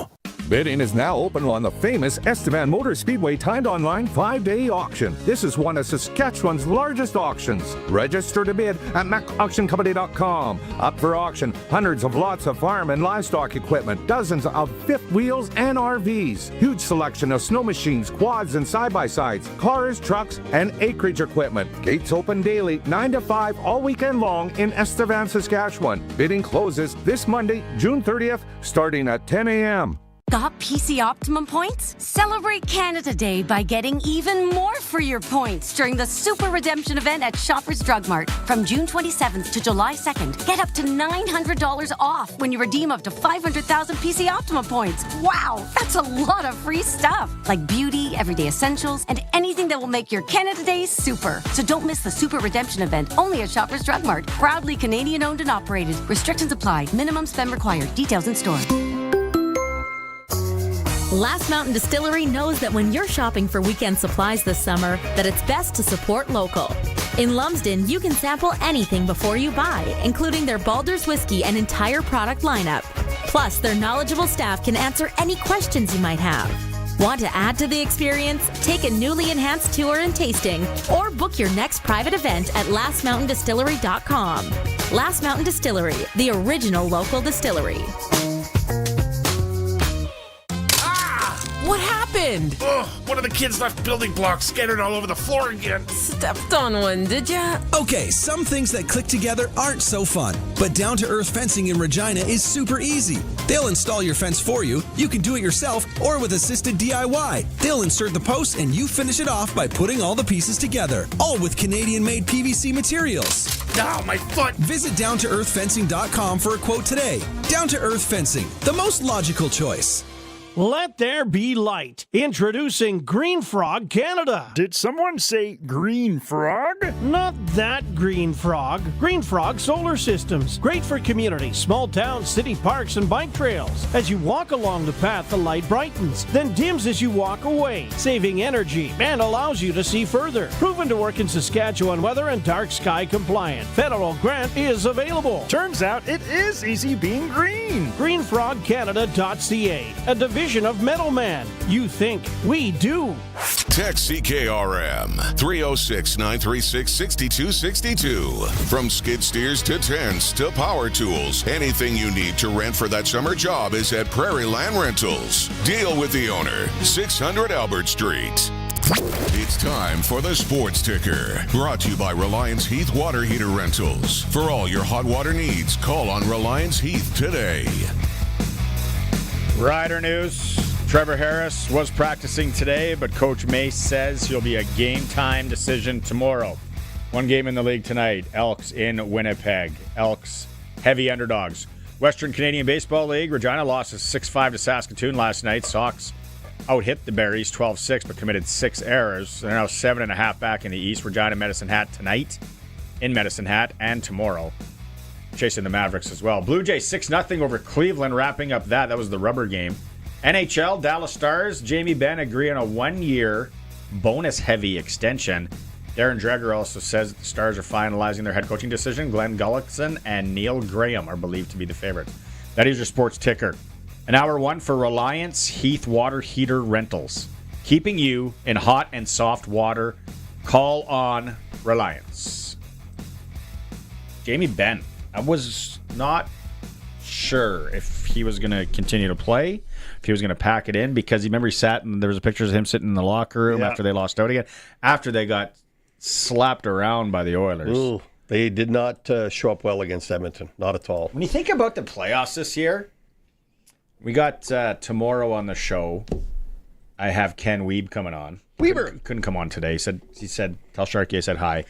Bidding is now open on the famous Estevan Motor Speedway timed online 5-day auction. This is one of Saskatchewan's largest auctions. Register to bid at macauctioncompany.com. Up for auction, hundreds of lots of farm and livestock equipment, dozens of fifth wheels and RVs, huge selection of snow machines, quads and side-by-sides, cars, trucks, and acreage equipment. Gates open daily, 9 to 5 all weekend long in Estevan, Saskatchewan. Bidding closes this Monday, June 30th, starting at 10 a.m. Got PC Optimum points? Celebrate Canada Day by getting even more for your points during the Super Redemption event at Shoppers Drug Mart from June 27th to July 2nd. Get up to $900 off when you redeem up to 500,000 PC Optimum points. Wow, that's a lot of free stuff, like beauty, everyday essentials, and anything that will make your Canada Day super. So don't miss the Super Redemption event only at Shoppers Drug Mart. Proudly Canadian owned and operated. Restrictions apply. Minimum spend required. Details in store. Last Mountain Distillery knows that when you're shopping for weekend supplies this summer, that it's best to support local. In Lumsden, you can sample anything before you buy, including their Baldur's Whiskey and entire product lineup. Plus, their knowledgeable staff can answer any questions you might have. Want to add to the experience? Take a newly enhanced tour and tasting, or book your next private event at lastmountaindistillery.com. Last Mountain Distillery, the original local distillery. What happened? One of the kids left building blocks scattered all over the floor again. Stepped on one, did ya? Okay, some things that click together aren't so fun, but Down to Earth Fencing in Regina is super easy. They'll install your fence for you. You can do it yourself or with assisted DIY. They'll insert the posts and you finish it off by putting all the pieces together, all with Canadian-made PVC materials. Ow, my foot! Visit downtoearthfencing.com for a quote today. Down to Earth Fencing, the most logical choice. Let there be light. Introducing Green Frog Canada. Did someone say Green Frog? Not that Green Frog. Green Frog Solar Systems. Great for communities, small towns, city parks, and bike trails. As you walk along the path, the light brightens, then dims as you walk away, saving energy and allows you to see further. Proven to work in Saskatchewan weather and dark sky compliant. Federal grant is available. Turns out it is easy being green. GreenFrogCanada.ca, a division of Metal Man. You think, we do. Text CKRM 306-936-6262. From skid steers to tents to power tools, anything you need to rent for that summer job is at Prairie Land Rentals. Deal with the owner, 600 Albert Street. It's time for the Sports Ticker, brought to you by Reliance Heath Water Heater Rentals. For all your hot water needs, call on Reliance Heath today. Rider news. Trevor Harris was practicing today, but Coach Mace says he'll be a game-time decision tomorrow. One game in the league tonight. Elks in Winnipeg. Elks heavy underdogs. Western Canadian Baseball League. Regina lost 6-5 to Saskatoon last night. Sox out-hit the Berries 12-6 but committed 6 errors. They're now 7.5 back in the East. Regina Medicine Hat tonight in Medicine Hat and tomorrow. Chasing the Mavericks as well. Blue Jays 6-0 over Cleveland, wrapping up that. That was the rubber game. NHL, Dallas Stars, Jamie Benn agree on a 1-year bonus-heavy extension. Darren Dreger also says that the Stars are finalizing their head coaching decision. Glenn Gullickson and Neil Graham are believed to be the favorites. That is your sports ticker. An hour one for Reliance Heath Water Heater Rentals. Keeping you in hot and soft water. Call on Reliance. Jamie Benn. I was not sure if he was going to continue to play, if he was going to pack it in, because remember he sat and there was a picture of him sitting in the locker room after they lost out again, after they got slapped around by the Oilers. Ooh, they did not show up well against Edmonton, not at all. When you think about the playoffs this year, we got tomorrow on the show. I have Ken Wiebe coming on. Weber couldn't come on today. He said tell Sharky I said hi.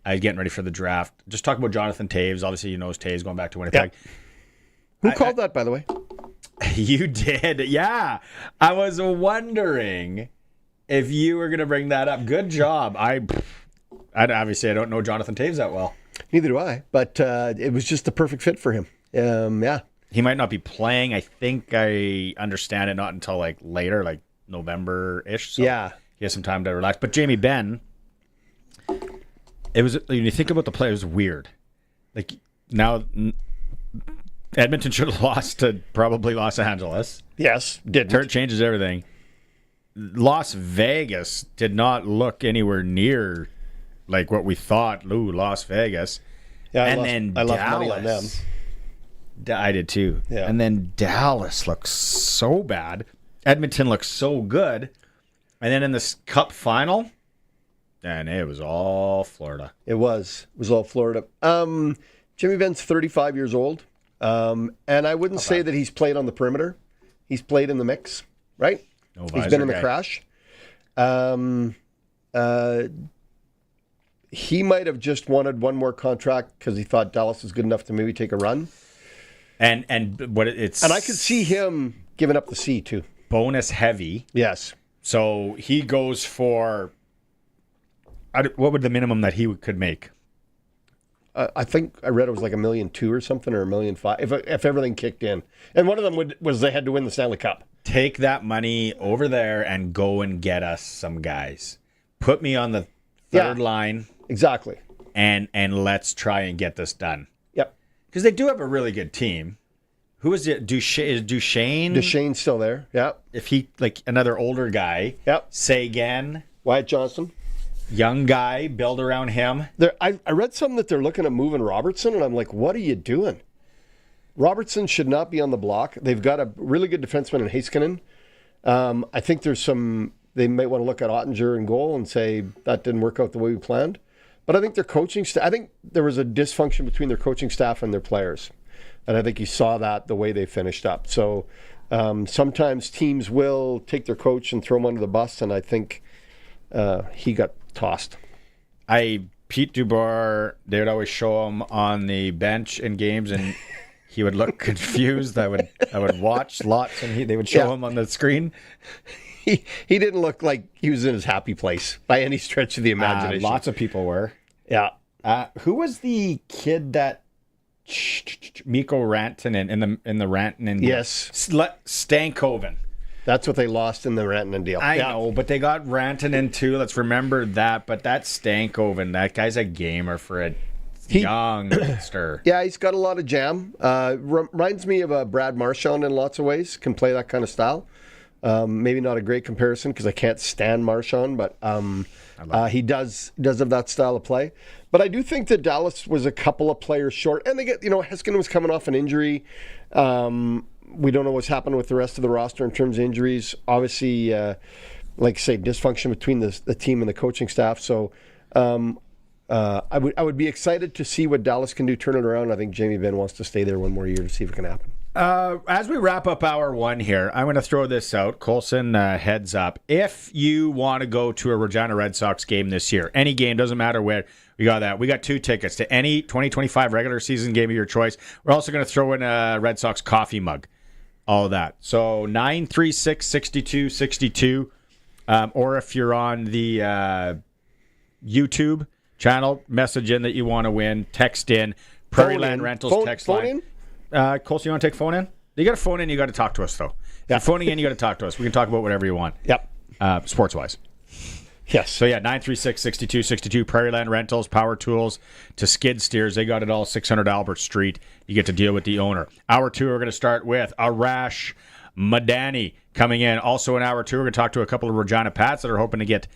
I was getting ready for the draft. Just talk about Jonathan Toews. Obviously, you know Toews going back to Winnipeg. Yeah. Who called that, by the way? You did. Yeah. I was wondering if you were going to bring that up. Good job. I obviously, I don't know Jonathan Toews that well. Neither do I, but it was just the perfect fit for him. Yeah. He might not be playing. I think I understand it not until like later, like November-ish. So yeah. He has some time to relax. But Jamie Benn, it was, when you think about the play, it was weird. Like, now Edmonton should have lost to probably Los Angeles. Yes, didn't. It changes everything. Las Vegas did not look anywhere near like what we thought. Ooh, Las Vegas. Yeah, I lost money on them. I did too. Yeah. And then Dallas looks so bad. Edmonton looks so good. And then in this Cup final, and it was all Florida. It was all Florida. Jimmy Benn's 35 years old. And I wouldn't say that he's played on the perimeter. He's played in the mix, right? No he's been in the crash. He might have just wanted one more contract because he thought Dallas was good enough to maybe take a run. And I could see him giving up the C too. Bonus heavy. Yes. So he goes for, what would the minimum that he could make? I think I read it was like $1.2 million or something, or $1.5 million if everything kicked in. And one of them was they had to win the Stanley Cup. Take that money over there and go and get us some guys. Put me on the third line. Exactly. And let's try and get this done. Yep. Because they do have a really good team. Who is it? Is Duchesne? Duchesne's still there. Yeah. If he, like another older guy. Yep. Sagan. Wyatt Johnston. Young guy, build around him. I read something that they're looking at moving Robertson, and I'm like, what are you doing? Robertson should not be on the block. They've got a really good defenseman in Heiskanen. I think they might want to look at Ottinger in goal and say that didn't work out the way we planned. But I think their coaching staff, I think there was a dysfunction between their coaching staff and their players. And I think you saw that the way they finished up. So sometimes teams will take their coach and throw him under the bus, and I think he got tossed. Pete Dubois, they would always show him on the bench in games, and he would look confused. I would watch lots, and they would show him on the screen. He didn't look like he was in his happy place by any stretch of the imagination. Lots of people were. Yeah. Who was the kid that Mikko Rantanen in the Rantanen? Yes. Stankoven. That's what they lost in the Rantanen deal. I know, but they got Rantanen too. Let's remember that. But that Stankoven, that guy's a gamer for a youngster. Yeah, he's got a lot of jam. Reminds me of Brad Marchand in lots of ways. Can play that kind of style. Maybe not a great comparison because I can't stand Marchand, but he does have that style of play. But I do think that Dallas was a couple of players short, and they get Heiskanen was coming off an injury. We don't know what's happened with the rest of the roster in terms of injuries. Obviously, like I say, dysfunction between the team and the coaching staff. So I would be excited to see what Dallas can do, turn it around. I think Jamie Benn wants to stay there one more year to see if it can happen. As we wrap up hour one here, I'm going to throw this out. Colson, heads up. If you want to go to a Regina Red Sox game this year, any game, doesn't matter where, we got that. We got 2 tickets to any 2025 regular season game of your choice. We're also going to throw in a Red Sox coffee mug. All of that. So 936-6262. Or if you're on the YouTube channel, message in that you want to win. Text in. Prairie Land Rentals text line. Colson, you want to take phone in? You got to phone in, you got to talk to us, though. Yeah. Phoning in, you got to talk to us. We can talk about whatever you want. Yep. Sports-wise. Yes. So, 936-6262, Prairie Land Rentals, power tools to skid steers. They got it all, 600 Albert Street. You get to deal with the owner. Hour 2, we're going to start with Arash Madani coming in. Also in hour 2, we're going to talk to a couple of Regina Pats that are hoping to get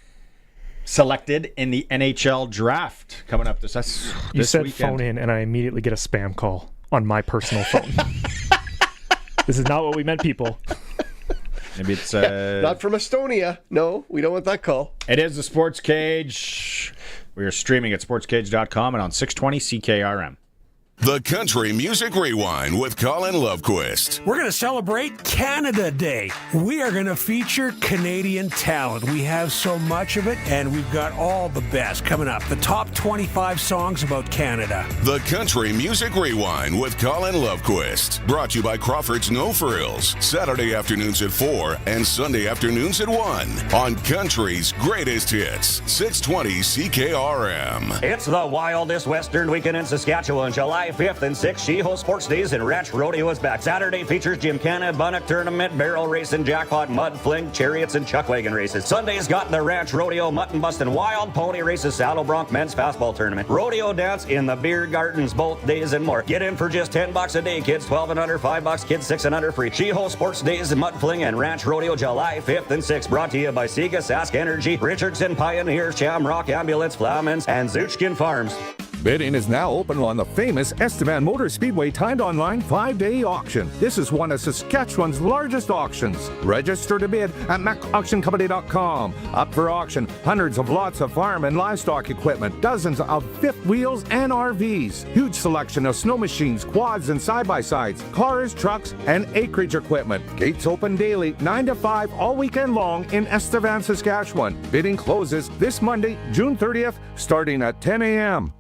selected in the NHL draft coming up this said weekend. Phone in, and I immediately get a spam call on my personal phone. This is not what we meant, people. Maybe it's not from Estonia. No, we don't want that call. It is the Sports Cage. We are streaming at sportscage.com and on 620 CKRM. The Country Music Rewind with Colin Lovequist. We're going to celebrate Canada Day. We are going to feature Canadian talent. We have so much of it, and we've got all the best coming up. The top 25 songs about Canada. The Country Music Rewind with Colin Lovequist. Brought to you by Crawford's No Frills. Saturday afternoons at 4 and Sunday afternoons at 1 on Country's Greatest Hits. 620 CKRM. It's the wildest Western weekend in Saskatchewan. July 5th and 6th, She-Ho Sports Days and Ranch Rodeo is back. Saturday features Gymkhana, Bunnock Tournament, Barrel Racing, Jackpot, Mud Fling, Chariots, and Chuck Wagon races. Sunday's got the Ranch Rodeo, Mutton Bustin', Wild Pony Races, Saddle Bronc Men's Fastball Tournament, Rodeo Dance in the Beer Gardens both days and more. Get in for just $10 a day. Kids 12 and under, $5. Kids 6 and under free. She-Ho Sports Days and Mud Fling and Ranch Rodeo July 5th and 6th. Brought to you by Sega, Sask Energy, Richardson Pioneer, Shamrock Ambulance, Flamens, and Zuchkin Farms. Bidding is now open on the famous Estevan Motor Speedway timed online 5-day auction. This is one of Saskatchewan's largest auctions. Register to bid at macauctioncompany.com. Up for auction, hundreds of lots of farm and livestock equipment, dozens of fifth wheels and RVs, huge selection of snow machines, quads and side-by-sides, cars, trucks, and acreage equipment. Gates open daily, 9 to 5 all weekend long in Estevan, Saskatchewan. Bidding closes this Monday, June 30th, starting at 10 a.m.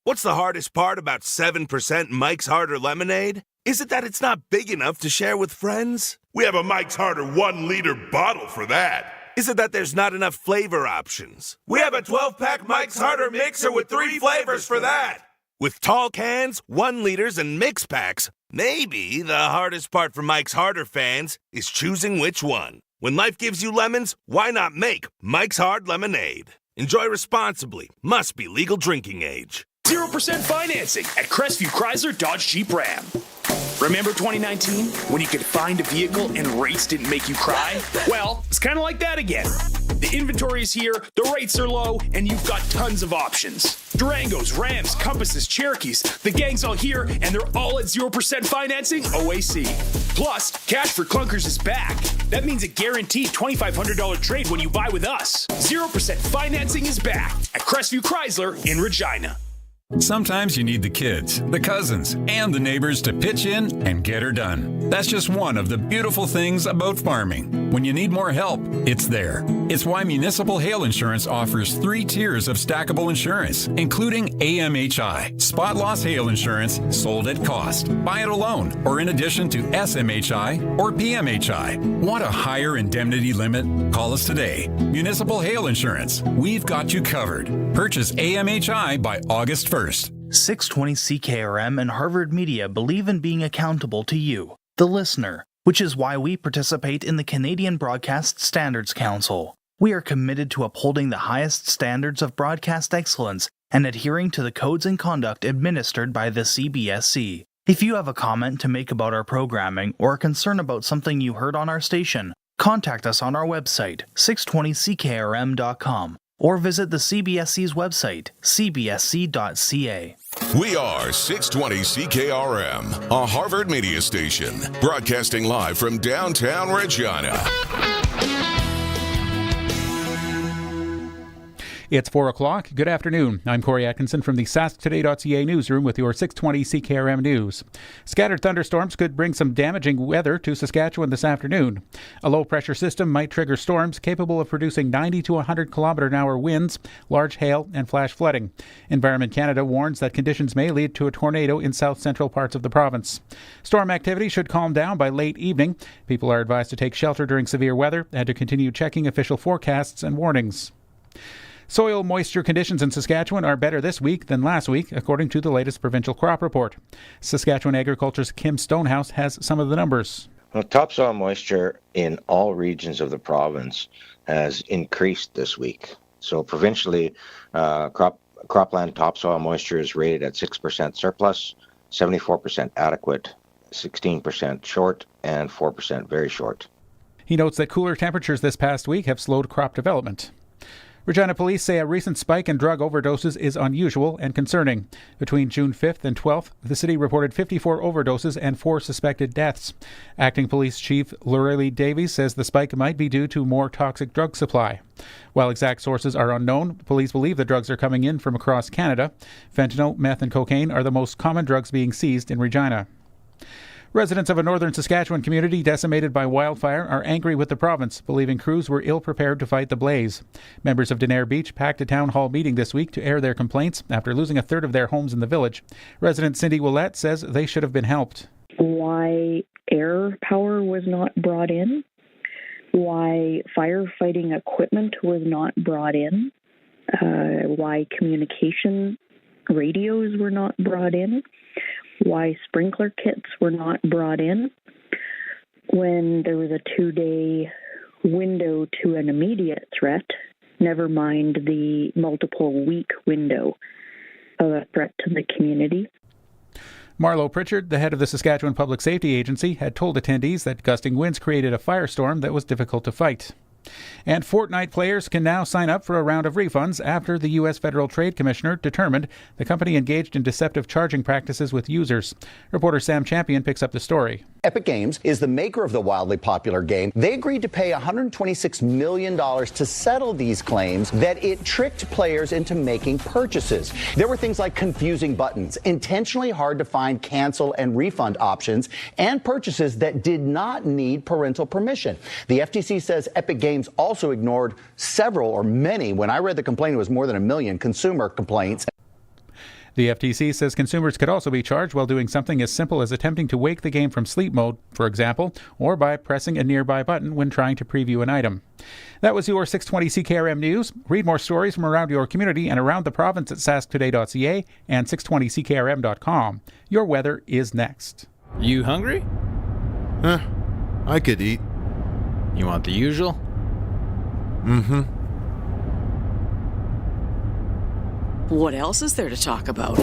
What's the hardest part about 7% Mike's Harder lemonade? Is it that it's not big enough to share with friends? We have a Mike's Harder 1-liter bottle for that. Is it that there's not enough flavor options? We have a 12-pack Mike's Harder mixer with 3 flavors for that. With tall cans, 1 liters, and mix packs, maybe the hardest part for Mike's Harder fans is choosing which one. When life gives you lemons, why not make Mike's Hard Lemonade? Enjoy responsibly. Must be legal drinking age. 0% financing at Crestview Chrysler Dodge Jeep Ram. Remember 2019 when you could find a vehicle and rates didn't make you cry? Well, it's kind of like that again. The inventory is here, the rates are low, and you've got tons of options. Durangos, Rams, Compasses, Cherokees, the gang's all here, and they're all at 0% financing OAC. Plus, Cash for Clunkers is back. That means a guaranteed $2,500 trade when you buy with us. 0% financing is back at Crestview Chrysler in Regina. Sometimes you need the kids, the cousins, and the neighbors to pitch in and get her done. That's just one of the beautiful things about farming. When you need more help, it's there. It's why Municipal Hail Insurance offers 3 tiers of stackable insurance, including AMHI, Spot Loss Hail Insurance, sold at cost. Buy it alone or in addition to SMHI or PMHI. Want a higher indemnity limit? Call us today. Municipal Hail Insurance. We've got you covered. Purchase AMHI by August 1st. 620 CKRM and Harvard Media believe in being accountable to you, the listener, which is why we participate in the Canadian Broadcast Standards Council. We are committed to upholding the highest standards of broadcast excellence and adhering to the codes and conduct administered by the CBSC. If you have a comment to make about our programming or a concern about something you heard on our station, contact us on our website, 620ckrm.com. or visit the CBSC's website, cbsc.ca. We are 620 CKRM, a Harvard media station, broadcasting live from downtown Regina. It's 4 o'clock. Good afternoon. I'm Corey Atkinson from the SaskToday.ca newsroom with your 620 CKRM News. Scattered thunderstorms could bring some damaging weather to Saskatchewan this afternoon. A low-pressure system might trigger storms capable of producing 90 to 100 km/h winds, large hail, and flash flooding. Environment Canada warns that conditions may lead to a tornado in south-central parts of the province. Storm activity should calm down by late evening. People are advised to take shelter during severe weather and to continue checking official forecasts and warnings. Soil moisture conditions in Saskatchewan are better this week than last week, according to the latest provincial crop report. Saskatchewan Agriculture's Kim Stonehouse has some of the numbers. Well, topsoil moisture in all regions of the province has increased this week. So provincially, cropland topsoil moisture is rated at 6% surplus, 74% adequate, 16% short, and 4% very short. He notes that cooler temperatures this past week have slowed crop development. Regina police say a recent spike in drug overdoses is unusual and concerning. Between June 5th and 12th, the city reported 54 overdoses and 4 suspected deaths. Acting Police Chief Lorelei Davies says the spike might be due to more toxic drug supply. While exact sources are unknown, police believe the drugs are coming in from across Canada. Fentanyl, meth, and cocaine are the most common drugs being seized in Regina. Residents of a northern Saskatchewan community decimated by wildfire are angry with the province, believing crews were ill-prepared to fight the blaze. Members of Denair Beach packed a town hall meeting this week to air their complaints after losing a third of their homes in the village. Resident Cindy Willette says they should have been helped. Why air power was not brought in, why firefighting equipment was not brought in, why communication radios were not brought in, why sprinkler kits were not brought in when there was a 2-day window to an immediate threat, never mind the multiple week window of a threat to the community. Marlo Pritchard, the head of the Saskatchewan Public Safety Agency, had told attendees that gusting winds created a firestorm that was difficult to fight. And Fortnite players can now sign up for a round of refunds after the U.S. Federal Trade Commissioner determined the company engaged in deceptive charging practices with users. Reporter Sam Champion picks up the story. Epic Games is the maker of the wildly popular game. They agreed to pay $126 million to settle these claims that it tricked players into making purchases. There were things like confusing buttons, intentionally hard to find cancel and refund options, and purchases that did not need parental permission. The FTC says Epic Games also ignored several or many, when I read the complaint, it was more than 1 million consumer complaints. The FTC says consumers could also be charged while doing something as simple as attempting to wake the game from sleep mode, for example, or by pressing a nearby button when trying to preview an item. That was your 620 CKRM News. Read more stories from around your community and around the province at sasktoday.ca and 620ckrm.com. Your weather is next. You hungry? I could eat. You want the usual? Mm-hmm. What else is there to talk about?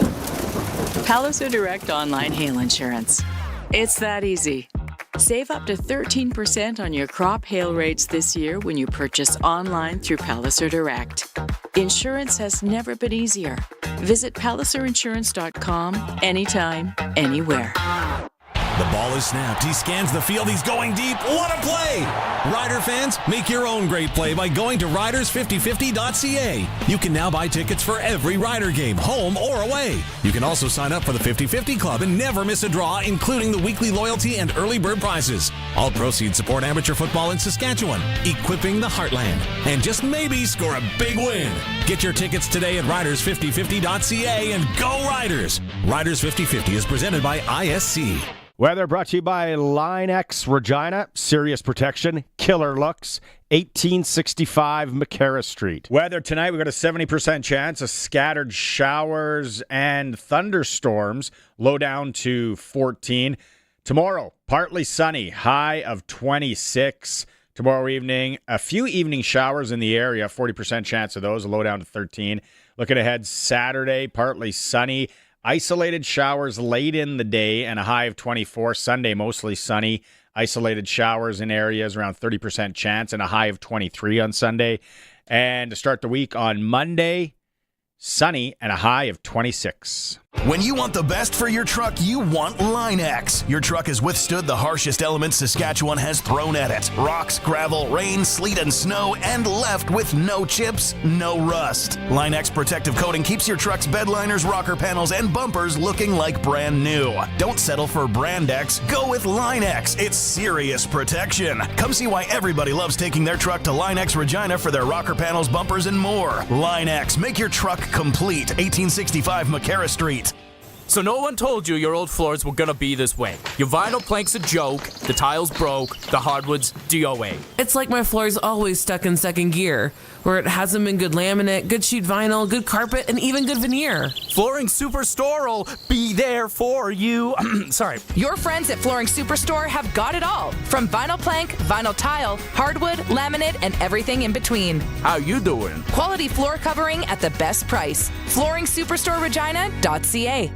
Palliser Direct Online Hail Insurance. It's that easy. Save up to 13% on your crop hail rates this year when you purchase online through Palliser Direct. Insurance has never been easier. Visit palliserinsurance.com anytime, anywhere. The ball is snapped. He scans the field. He's going deep. What a play! Rider fans, make your own great play by going to riders5050.ca. You can now buy tickets for every Rider game, home or away. You can also sign up for the 50-50 Club and never miss a draw, including the weekly loyalty and early bird prizes. All proceeds support amateur football in Saskatchewan, equipping the heartland, and just maybe score a big win. Get your tickets today at riders5050.ca and go Riders! Riders 5050 is presented by ISC. Weather brought to you by Line X Regina. Serious protection, killer looks. 1865 McCarra Street. Weather tonight, we've got a 70% chance of scattered showers and thunderstorms. Low down to 14. Tomorrow, partly sunny, high of 26. Tomorrow evening, a few evening showers in the area, 40% chance of those, a low down to 13. Looking ahead, Saturday, partly sunny. Isolated showers late in the day and a high of 24. Sunday, mostly sunny. Isolated showers in areas around 30% chance and a high of 23 on Sunday. And to start the week on Monday, sunny and a high of 26. When you want the best for your truck, you want Line-X. Your truck has withstood the harshest elements Saskatchewan has thrown at it. Rocks, gravel, rain, sleet, and snow, and left with no chips, no rust. Line-X protective coating keeps your truck's bed liners, rocker panels, and bumpers looking like brand new. Don't settle for Brand X. Go with Line-X. It's serious protection. Come see why everybody loves taking their truck to Line-X Regina for their rocker panels, bumpers, and more. Line-X. Make your truck complete. 1865 McCarra Street. So no one told you your old floors were gonna be this way. Your vinyl plank's a joke, the tiles broke, the hardwood's DOA. It's like my floor's always stuck in second gear, where it hasn't been good laminate, good sheet vinyl, good carpet, and even good veneer. Flooring Superstore will be there for you. Sorry. Your friends at Flooring Superstore have got it all. From vinyl plank, vinyl tile, hardwood, laminate, and everything in between. How you doing? Quality floor covering at the best price. FlooringSuperstoreRegina.ca.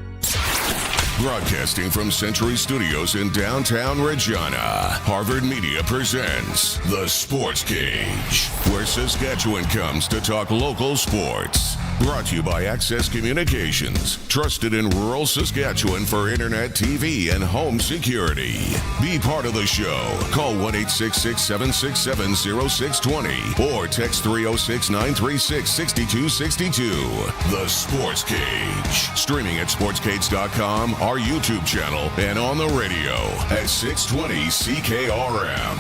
Broadcasting from Century Studios in downtown Regina, Harvard Media presents The Sports Cage, where Saskatchewan comes to talk local sports. Brought to you by Access Communications, trusted in rural Saskatchewan for internet, TV, and home security. Be part of the show. Call 1-866-767-0620 or text 306-936-6262. The Sports Cage. Streaming at sportscage.com, our YouTube channel, and on the radio at 620 CKRM.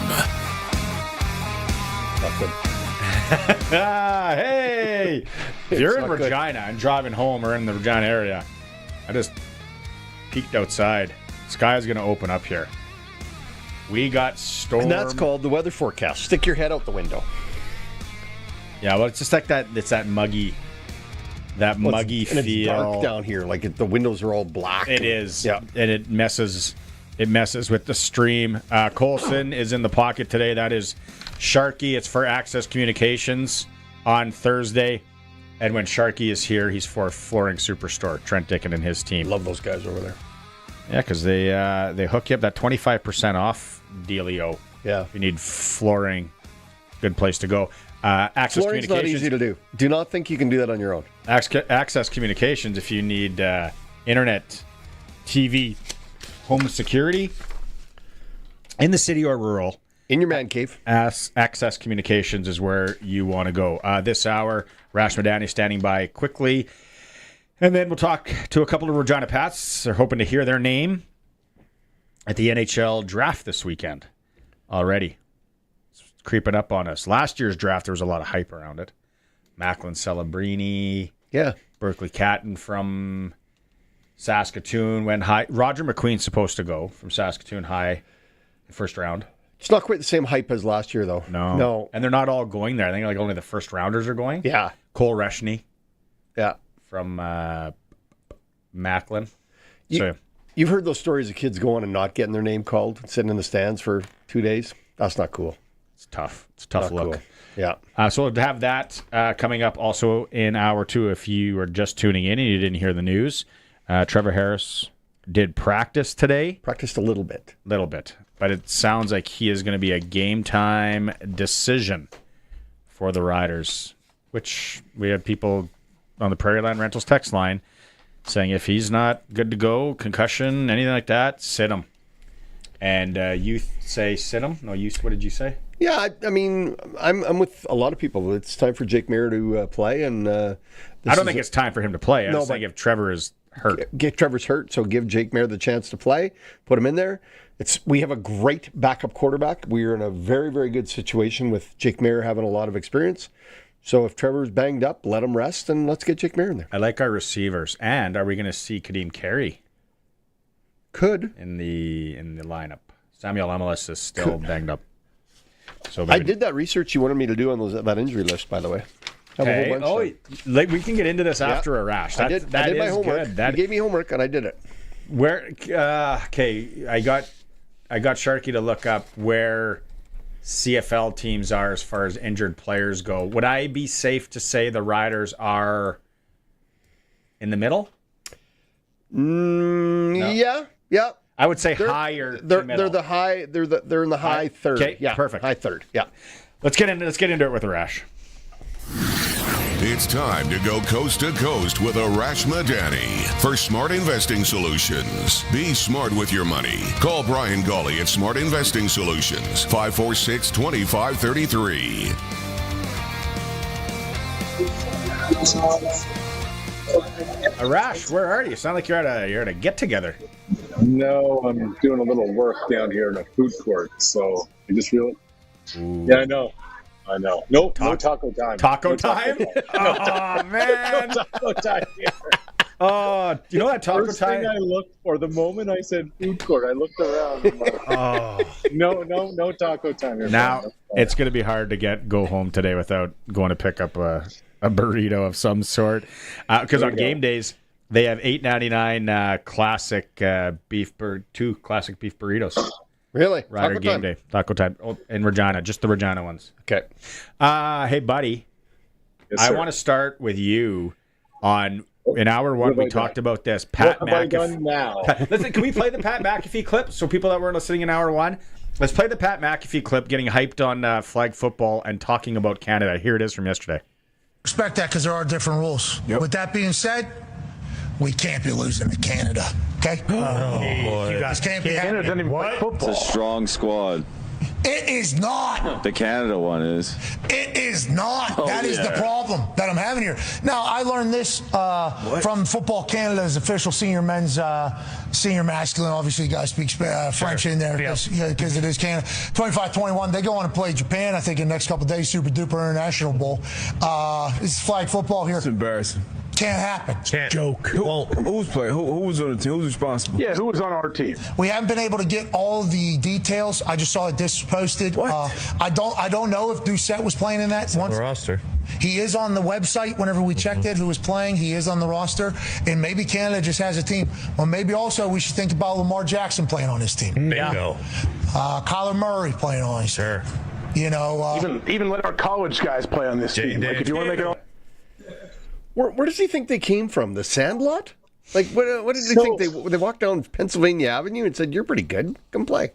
Hey! If you're in Regina and driving home or in the Regina area, I just peeked outside. Sky's going to open up here. We got storm. And that's called the weather forecast. Stick your head out the window. Yeah, well, it's just like that. It's that muggy muggy feel. It's dark down here. Like the windows are all black. It is. Yeah. And it messes with the stream. Colson is in the pocket today. That is Sharky. It's for Access Communications on Thursday. And when Sharky is here, he's for Flooring Superstore. Trent Dickin and his team. Love those guys over there. Yeah, because they hook you up that 25% off dealio. Yeah. If you need flooring, good place to go. Access Flooring's Communications. not easy to do. Do not think you can do that on your own. Access Communications, if you need internet, TV, home security, in the city or rural. In your man cave. Access Communications is where you want to go. This hour, Rash Madani standing by quickly. And then we'll talk to a couple of Regina Pats. They're hoping to hear their name at the NHL draft this weekend already. It's creeping up on us. Last year's draft, there was a lot of hype around it. Macklin Celebrini. Yeah. Berkeley Catton from Saskatoon went high. Roger McQueen's supposed to go from Saskatoon High the first round. It's not quite the same hype as last year, though. No. And they're not all going there. I think like only the first rounders are going. Yeah. Cole Reshney. Yeah. From Macklin. You've heard those stories of kids going and not getting their name called, sitting in the stands for 2 days. That's not cool. It's tough. It's a tough look. Cool. Yeah. So we'll have that coming up also in hour 2 if you are just tuning in and you didn't hear the news. Trevor Harris did practice today. Practiced a little bit. But it sounds like he is going to be a game time decision for the Riders, which we have people on the Prairie Land Rentals text line saying if he's not good to go, concussion, anything like that, sit him. And you say sit him? No, what did you say? Yeah, I mean, I'm with a lot of people. It's time for Jake Mayer to play, and I don't think it's time for him to play. I was saying if Trevor is hurt. Trevor's hurt, so give Jake Mayer the chance to play. Put him in there. We have a great backup quarterback. We are in a very, very good situation with Jake Mayer having a lot of experience. So if Trevor's banged up, let him rest, and let's get Jake Mayer in there. I like our receivers. And are we going to see Kadeem Carey? Could. In the lineup. Samuel MLS is still banged up. So I did that research you wanted me to do on that injury list, by the way. Okay. We can get into this after a rash. I did my homework. You gave me homework, and I did it. I got Sharky to look up where CFL teams are as far as injured players go. Would I be safe to say the Riders are in the middle? No. Yeah. I would say higher. They're in the high third. Okay, perfect. High third. Yeah. Let's get into it with the Rash. It's time to go coast to coast with Arash Madani for Smart Investing Solutions. Be smart with your money. Call Brian Gawley at Smart Investing Solutions, 546-2533. Arash, where are you? Sound like you're at a get together. No, I'm doing a little work down here in a food court, so I just realized. Yeah, I know. No taco time. Taco time? Oh, man. No taco time here. Oh, do you know that taco First time? thing I looked for, the moment I said food court, I looked around. I'm like, no taco time here. Now, it's going to be hard to go home today without going to pick up a burrito of some sort. Because on game days, they have $8.99 classic two classic beef burritos. Really? Rider Taco game time. day. Taco time. Oh, in Regina. Just the Regina ones. Okay. Hey, buddy. Yes, I sir. want to start with you on... In hour one, we talked about this. Pat What have I McAfee. done now? Listen, can we play the Pat McAfee clip? So people that were listening in hour one, let's play the Pat McAfee clip getting hyped on flag football and talking about Canada. Here it is from yesterday. Respect that because there are different rules. With that being said, we can't be losing to Canada. Okay? You guys can't be Canada doesn't even play football. It's a strong squad. It is not. The Canada one is. It is not. Oh, That is the problem that I'm having here. Now, I learned this from Football Canada's official senior men's, senior masculine. Obviously, you guys speak French in there because it is Canada. 25-21. They go on to play Japan, I think, in the next couple of days, Super Duper International Bowl. It's flag football here. It's embarrassing. Can't happen. Joke. Who's playing? Who was on the team? Who's responsible? Yeah, who was on our team? We haven't been able to get all the details. I just saw that this was posted. I don't know if Doucette was playing in that. On the roster. He is on the website whenever we checked it, who was playing. He is on the roster. And maybe Canada just has a team. Well, maybe also we should think about Lamar Jackson playing on this team. Bingo. Kyler Murray playing on it. Sure. You know. Even let our college guys play on this team. Like, if you want to make it all. Where does he think they came from? The Sandlot? Like, what did they think? They walked down Pennsylvania Avenue and said, "You're pretty good. Come play."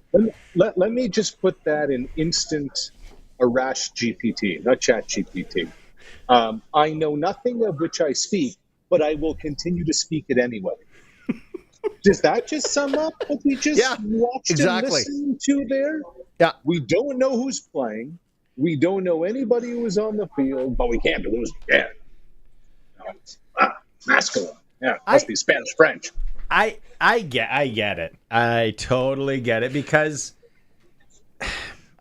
Let me just put that in instant Arash GPT, not Chat GPT. I know nothing of which I speak, but I will continue to speak it anyway. Does that just sum up what we just watched and listened to there? Yeah. We don't know who's playing. We don't know anybody who was on the field, but we can't be losing again. Masculine. Yeah, must be Spanish French. I get it. I totally get it because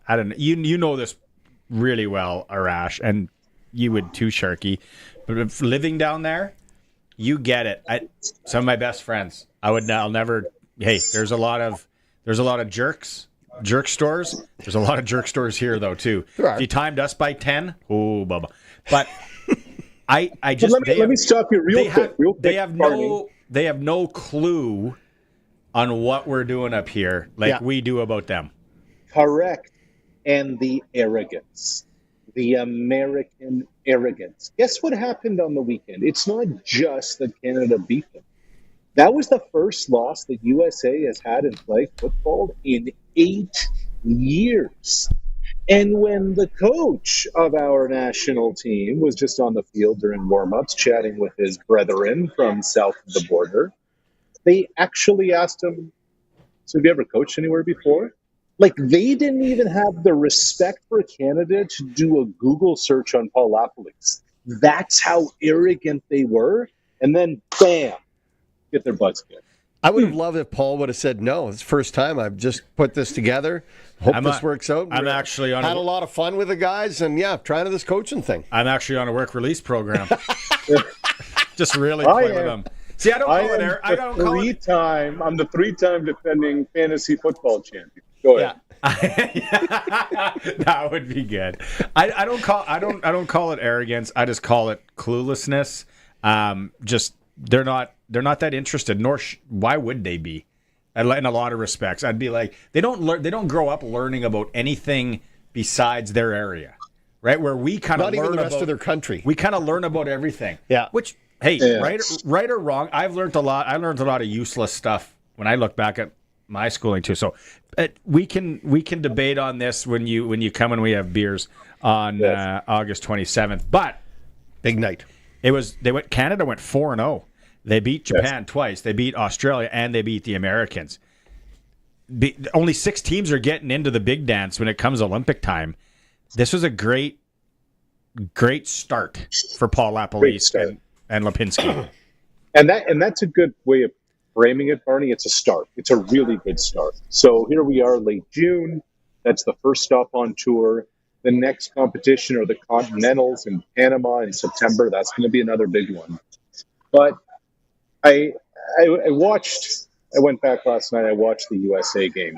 I don't know. You know this really well, Arash, and you would too, Sharky. But if living down there, you get it. Some of my best friends. I'll never. Hey, there's a lot of jerk stores. There's a lot of jerk stores here though too. If you timed us by 10, oh, Bubba. But I just let me stop you real quick. They have no clue on what we're doing up here like we do about them. Correct. And the arrogance. The American arrogance. Guess what happened on the weekend? It's not just that Canada beat them. That was the first loss that USA has had in flag football in 8 years. And when the coach of our national team was just on the field during warm-ups chatting with his brethren from south of the border, they actually asked him, "So have you ever coached anywhere before?" Like, they didn't even have the respect for Canada to do a Google search on Paul Lapolis. That's how arrogant they were. And then, bam, get their butts kicked. I would have loved if Paul would have said, "No, it's the first time I've just put this together. Hope this works out." I'm actually on had a lot of fun with the guys, and trying this coaching thing. I'm actually on a work release program. Just really play with them. See, I don't call it air. I don't call it. I'm the 3-time defending fantasy football champion. Go ahead. That would be good. I don't call it arrogance. I just call it cluelessness. Just they're not that interested. Nor why would they be? In a lot of respects, I'd be like they don't grow up learning about anything besides their area, right? Where we kind of not even the rest of their country. We kind of learn about everything. Yeah. Which right or wrong, I've learned a lot. I learned a lot of useless stuff when I look back at my schooling too. So we can debate on this when you come and we have beers on August 27th. But Big night. Canada went 4-0. They beat Japan twice. They beat Australia, and they beat the Americans. Only 6 teams are getting into the big dance when it comes Olympic time. This was a great start for Paul LaPolice and Lipinski. And that's a good way of framing it, Barney. It's a start. It's a really good start. So here we are, late June. That's the first stop on tour. The next competition are the Continentals in Panama in September. That's going to be another big one. But I went back last night. I watched the USA game.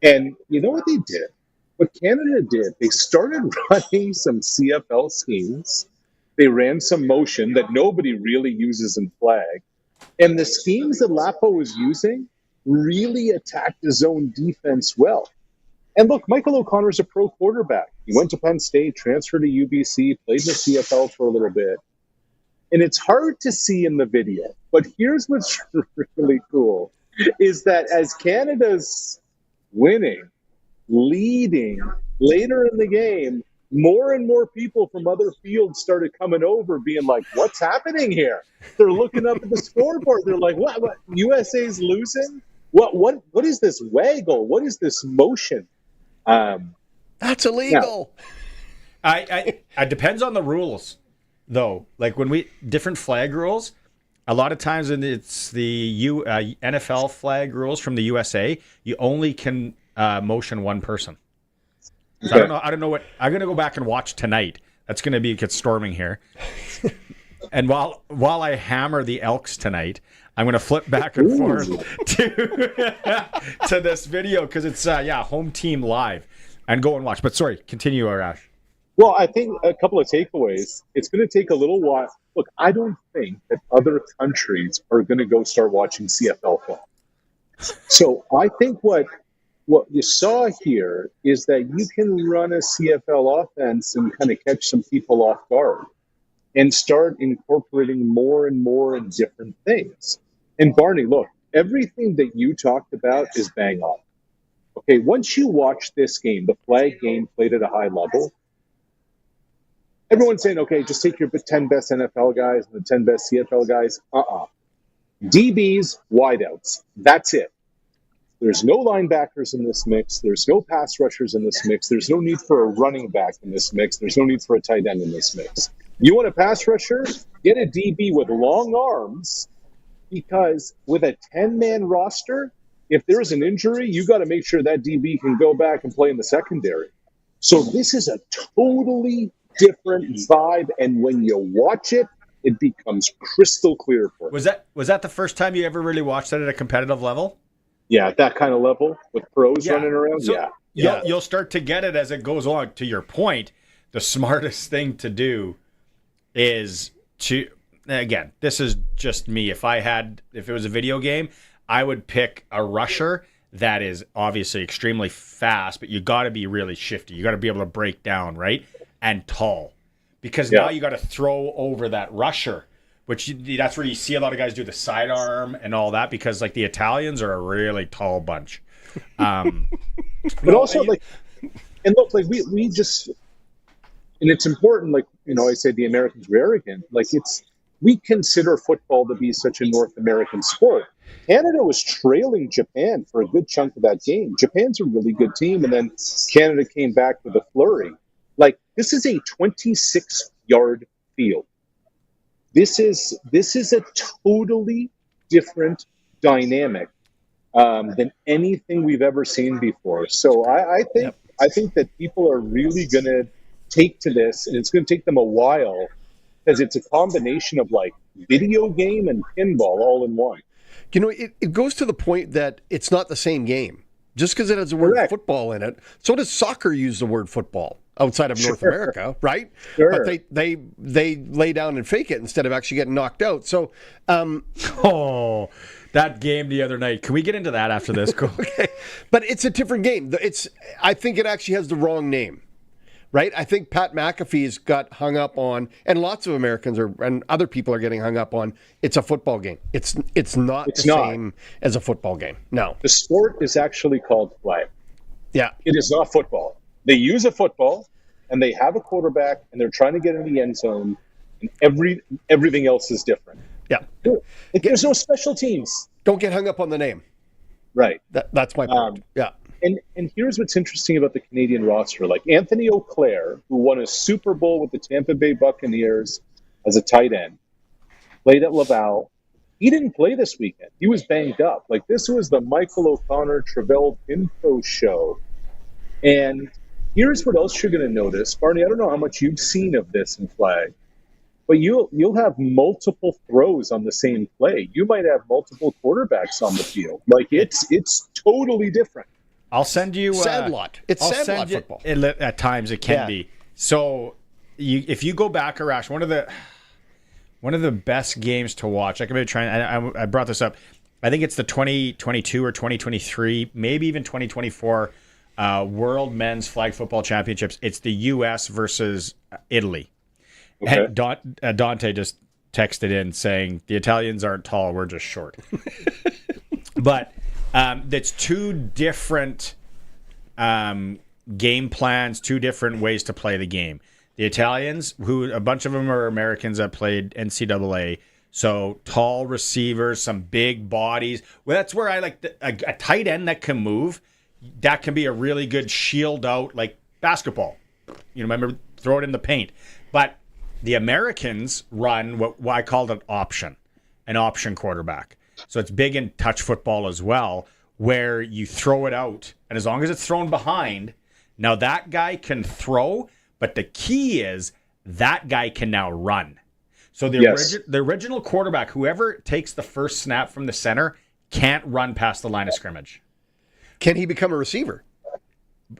And you know what they did? What Canada did, they started running some CFL schemes. They ran some motion that nobody really uses in flag. And the schemes that Lapo was using really attacked his own defense well. And look, Michael O'Connor's a pro quarterback. He went to Penn State, transferred to UBC, played in the CFL for a little bit. And it's hard to see in the video, but here's what's really cool, is that as Canada's winning, leading later in the game, more and more people from other fields started coming over being like, what's happening here? They're looking up at the scoreboard. They're like, what? USA's losing? What is this waggle? What is this motion? That's illegal. It depends on the rules, though. Like different flag rules, a lot of times when it's the NFL flag rules from the USA, you only can motion one person. So I don't know what I'm gonna go back and watch tonight. That's gonna get storming here. And while I hammer the Elks tonight, I'm gonna flip back and forth to this video because it's home team live, and go and watch. But sorry, continue, Arash. Well, I think a couple of takeaways. It's going to take a little while. Look, I don't think that other countries are going to go start watching CFL film. So I think what you saw here is that you can run a CFL offense and kind of catch some people off guard and start incorporating more and more in different things. And Barney, look, everything that you talked about is bang on. Okay, once you watch this game, the flag game played at a high level, everyone's saying, okay, just take your 10 best NFL guys and the 10 best CFL guys. DBs, wideouts. That's it. There's no linebackers in this mix. There's no pass rushers in this mix. There's no need for a running back in this mix. There's no need for a tight end in this mix. You want a pass rusher? Get a DB with long arms, because with a 10-man roster, if there's an injury, you got to make sure that DB can go back and play in the secondary. So this is a totally different vibe, and when you watch it, it becomes crystal clear for you. Was that the first time you ever really watched that at a competitive level? Yeah, at that kind of level with pros running around. So you'll start to get it as it goes on. To your point, the smartest thing to do is to, again, this is just me. If it was a video game, I would pick a rusher that is obviously extremely fast, but you got to be really shifty. You got to be able to break down, right? And tall, because now you got to throw over that rusher, that's where you see a lot of guys do the sidearm and all that, because like the Italians are a really tall bunch. But also and look, like we just, and it's important, like, I say the Americans are arrogant. Like we consider football to be such a North American sport. Canada was trailing Japan for a good chunk of that game. Japan's a really good team, and then Canada came back with a flurry. Like, this is a 26-yard field. This is a totally different dynamic than anything we've ever seen before. So I think that people are really going to take to this, and it's going to take them a while, because it's a combination of like video game and pinball all in one. It goes to the point that it's not the same game. Just because it has the word football in it, so does soccer use the word football outside of North America, right? Sure. But they lay down and fake it instead of actually getting knocked out. So, that game the other night. Can we get into that after this? Okay, but it's a different game. I think it actually has the wrong name. Right? I think Pat McAfee's got hung up on, and lots of Americans and other people are getting hung up on, it's a football game. It's not the same as a football game. No. The sport is actually called flag. Yeah. It is not football. They use a football, and they have a quarterback, and they're trying to get in the end zone, and everything else is different. Yeah. Like, there's no special teams. Don't get hung up on the name. Right. That's my point. Yeah. And here's what's interesting about the Canadian roster. Like Anthony Auclair, who won a Super Bowl with the Tampa Bay Buccaneers as a tight end, played at Laval. He didn't play this weekend. He was banged up. Like, this was the Michael O'Connor Travell Pinto show. And here's what else you're going to notice. Barney, I don't know how much you've seen of this in flag, but you'll have multiple throws on the same play. You might have multiple quarterbacks on the field. Like, it's totally different. I'll send you Sandlot. It's Sandlot football. At times it can be. So if you go back, Arash, one of the best games to watch. I can maybe try. I brought this up. I think it's the 2022 or 2023, maybe even 2024 World Men's Flag Football Championships. It's the U.S. versus Italy. Okay. And Dante just texted in saying the Italians aren't tall, we're just short. But that's two different game plans, two different ways to play the game. The Italians, who a bunch of them are Americans that played NCAA, so tall receivers, some big bodies. Well, that's where I like a tight end that can move. That can be a really good shield out, like basketball. You remember, throw it in the paint. But the Americans run what I called an option quarterback. So it's big in touch football as well, where you throw it out, and as long as it's thrown behind, now that guy can throw, but the key is that guy can now run. So the original quarterback, whoever takes the first snap from the center, can't run past the line of scrimmage. Can he become a receiver?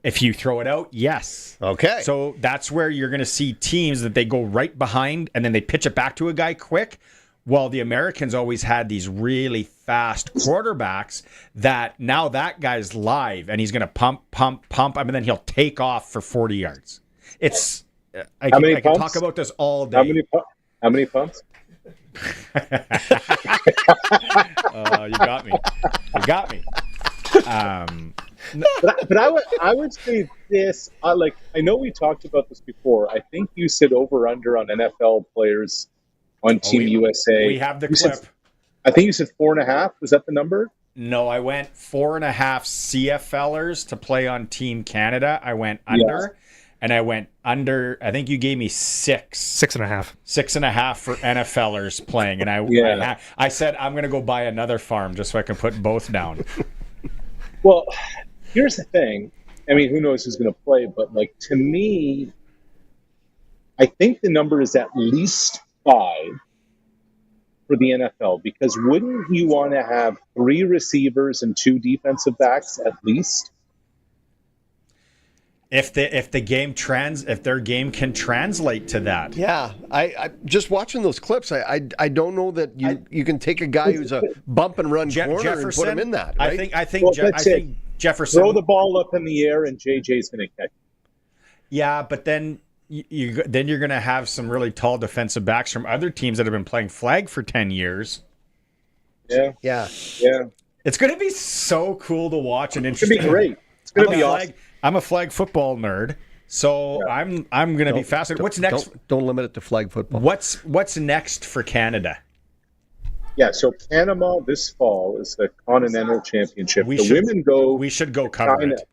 If you throw it out, yes. Okay. So that's where you're going to see teams that they go right behind and then they pitch it back to a guy quick. Well, the Americans always had these really fast quarterbacks that now that guy's live and he's going to pump, and then he'll take off for 40 yards. It's I can talk about this all day. How many pumps? You got me. But I would say this. I know we talked about this before. I think you said over under on NFL players on Team USA. We have the clip. I think you said 4.5. Was that the number? No, I went 4.5 CFLers to play on Team Canada. I went under. And I went under. I think you gave me 6. 6.5. 6.5 for NFLers playing. And I said I'm going to go buy another farm just so I can put both down. Well, here's the thing. I mean, who knows who's going to play? But to me, I think the number is at least 5 for the NFL, because wouldn't you want to have 3 receivers and 2 defensive backs at least? If their game can translate to that. Yeah, I just watching those clips. I don't know that you can take a guy who's a bump and run corner Jefferson, and put him in that. Right? I think Jefferson. Throw the ball up in the air and JJ's going to catch it. Yeah, but then you're going to have some really tall defensive backs from other teams that have been playing flag for 10 years. Yeah. It's going to be so cool to watch and interesting. It's going to be great. It's going to be awesome. I'm a flag football nerd, so I'm going to be fascinated. What's next? Don't limit it to flag football. What's next for Canada? Yeah, so Panama this fall is the Continental Championship. Women go. We should go cover China. it.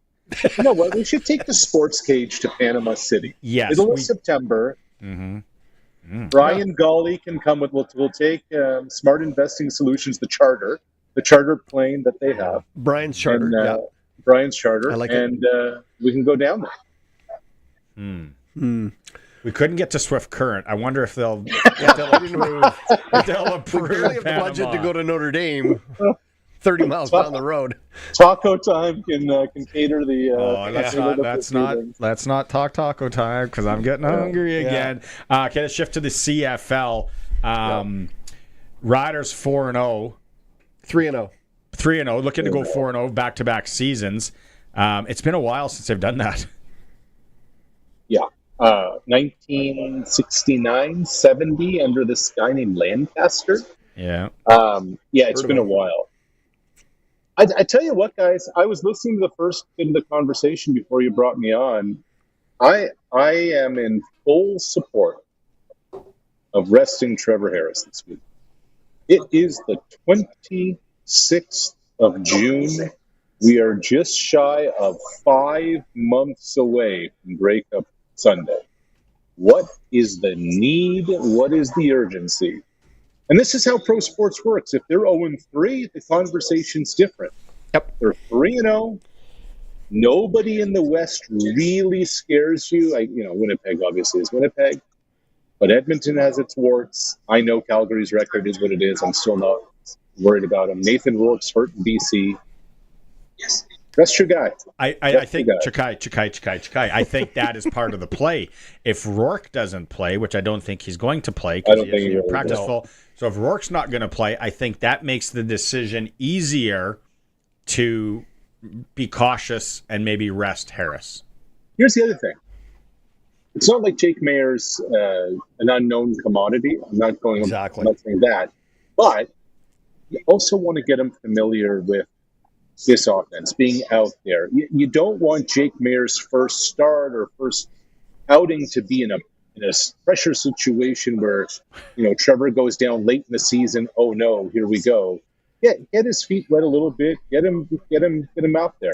You know what? We should take the Sportscage to Panama City. Yes, middle of September. Mm-hmm. Brian Gawley can come with. We'll take Smart Investing Solutions, the charter plane that they have. Brian's charter. Brian's charter, I like and we can go down there. We couldn't get to Swift Current. I wonder if they'll approve. We barely have the budget to go to Notre Dame, 30 miles down the road. Taco time can cater the. Let's not talk taco time because I'm getting hungry again. Okay, let's shift to the CFL. Riders 4-0, 3-0. 3-0, looking to go 4-0 back-to-back seasons. It's been a while since they've done that. Yeah. 1969, 70 under this guy named Lancaster. Yeah. It's been a while. I tell you what, guys, I was listening to the first bit of the conversation before you brought me on. I am in full support of resting Trevor Harris this week. It is the 26th of June. We are just shy of 5 months away from Grey Cup Sunday. What is the need? What is the urgency? And this is how pro sports works. If they're 0-3, the conversation's different. Yep. They're 3-0. Nobody in the West really scares you. Winnipeg obviously is Winnipeg, but Edmonton has its warts. I know Calgary's record is what it is. I'm still not worried about him. Nathan Rourke's hurt in BC. That's your guy. I think Chakai. I think that is part of the play. If Rourke doesn't play, which I don't think he's going to play because he is practice full. So if Rourke's not going to play, I think that makes the decision easier to be cautious and maybe rest Harris. Here's the other thing. It's not like Jake Mayer's an unknown commodity. I'm not saying that. But you also want to get him familiar with this offense, being out there. You don't want Jake Mayer's first start or first outing to be in a pressure situation where, Trevor goes down late in the season. Oh no, here we go. Get his feet wet a little bit. Get him out there.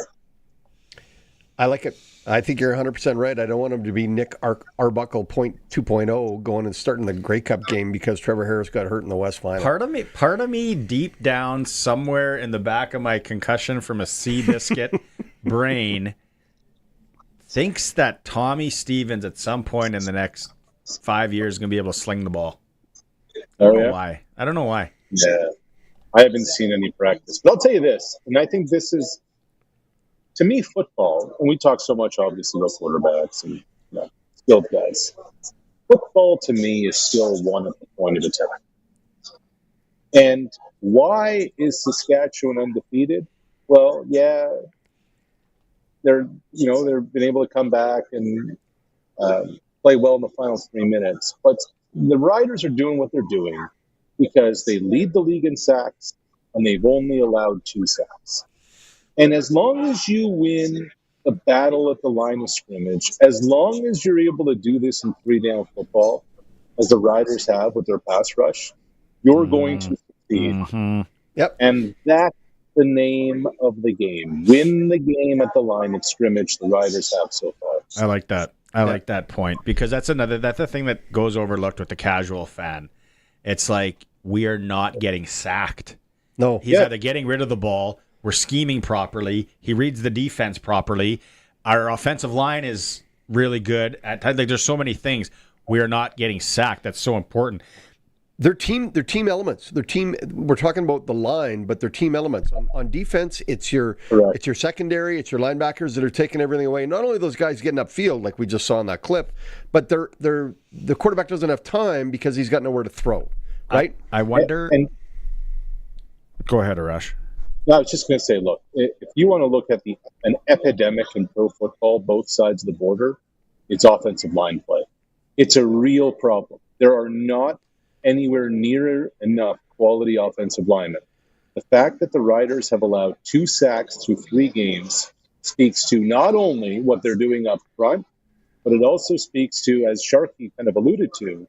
I like it. I think you're 100% right. I don't want him to be Nick Arbuckle 2.0 going and starting the Grey Cup game because Trevor Harris got hurt in the West Final. Part of me, deep down somewhere in the back of my concussion from a Seabiscuit brain, thinks that Tommy Stevens at some point in the next 5 years is going to be able to sling the ball. I don't know why. Yeah. I haven't seen any practice. But I'll tell you this, and I think this is, to me, football, and we talk so much, obviously, about quarterbacks and skilled guys. Football, to me, is still one at the point of attack. And why is Saskatchewan undefeated? Well, yeah, they've been able to come back and play well in the final 3 minutes. But the Riders are doing what they're doing because they lead the league in sacks, and they've only allowed 2 sacks. And as long as you win the battle at the line of scrimmage, as long as you're able to do this in 3-down football, as the Riders have with their pass rush, you're going to succeed. Mm-hmm. Yep. And that's the name of the game. Win the game at the line of scrimmage the Riders have so far. I like that. I like that point because that's the thing that goes overlooked with the casual fan. It's like we are not getting sacked. No. He's either getting rid of the ball, we're scheming properly, he reads the defense properly, our offensive line is really good. There's so many things. We are not getting sacked. That's so important. Their team elements. We're talking about the line, but their team elements. On defense, it's your secondary, it's your linebackers that are taking everything away. Not only those guys getting upfield like we just saw in that clip, but the quarterback doesn't have time because he's got nowhere to throw. Right? I wonder. Go ahead, Arash. No, I was just going to say, look, if you want to look at an epidemic in pro football, both sides of the border, it's offensive line play. It's a real problem. There are not anywhere near enough quality offensive linemen. The fact that the Riders have allowed 2 sacks through 3 games speaks to not only what they're doing up front, but it also speaks to, as Sharkey kind of alluded to,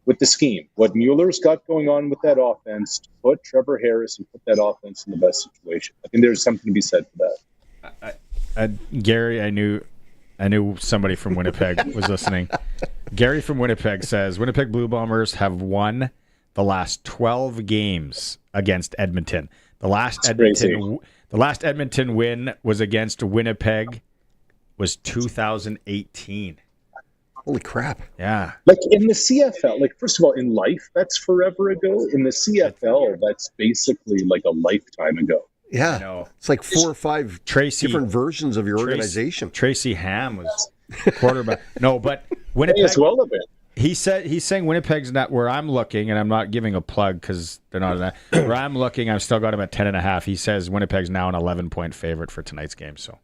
with the scheme, what Mueller's got going on with that offense to put Trevor Harris and put that offense in the best situation. I think there's something to be said for that. Gary, I knew somebody from Winnipeg was listening. Gary from Winnipeg says Winnipeg Blue Bombers have won the last 12 games against Edmonton. The last Edmonton win was against Winnipeg was 2018. Holy crap. Yeah. Like in the CFL, first of all, in life, that's forever ago. In the CFL, that's basically like a lifetime ago. Yeah. It's like 4 or 5 different versions of your organization. Tracy Ham was quarterback. No, but Winnipeg. As well a bit. He's saying Winnipeg's not where I'm looking, and I'm not giving a plug because they're not in that. Where I'm looking, I've still got him at 10.5. He says Winnipeg's now an 11-point favorite for tonight's game. So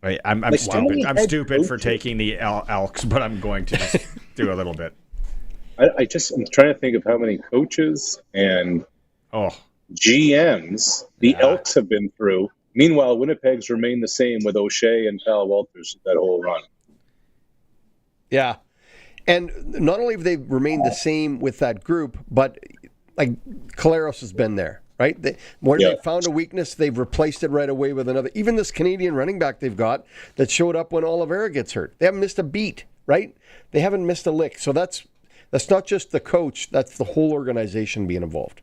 I'm stupid. I'm stupid for taking the Elks, but I'm going to just do a little bit. I'm trying to think of how many coaches and GMs the Elks have been through. Meanwhile, Winnipeg's remained the same with O'Shea and Pal Walters that whole run. Yeah. And not only have they remained the same with that group, but like Collaros has been there, right? They found a weakness, they've replaced it right away with another. Even this Canadian running back they've got that showed up when Oliveira gets hurt. They haven't missed a beat, right? They haven't missed a lick. So that's not just the coach, that's the whole organization being involved.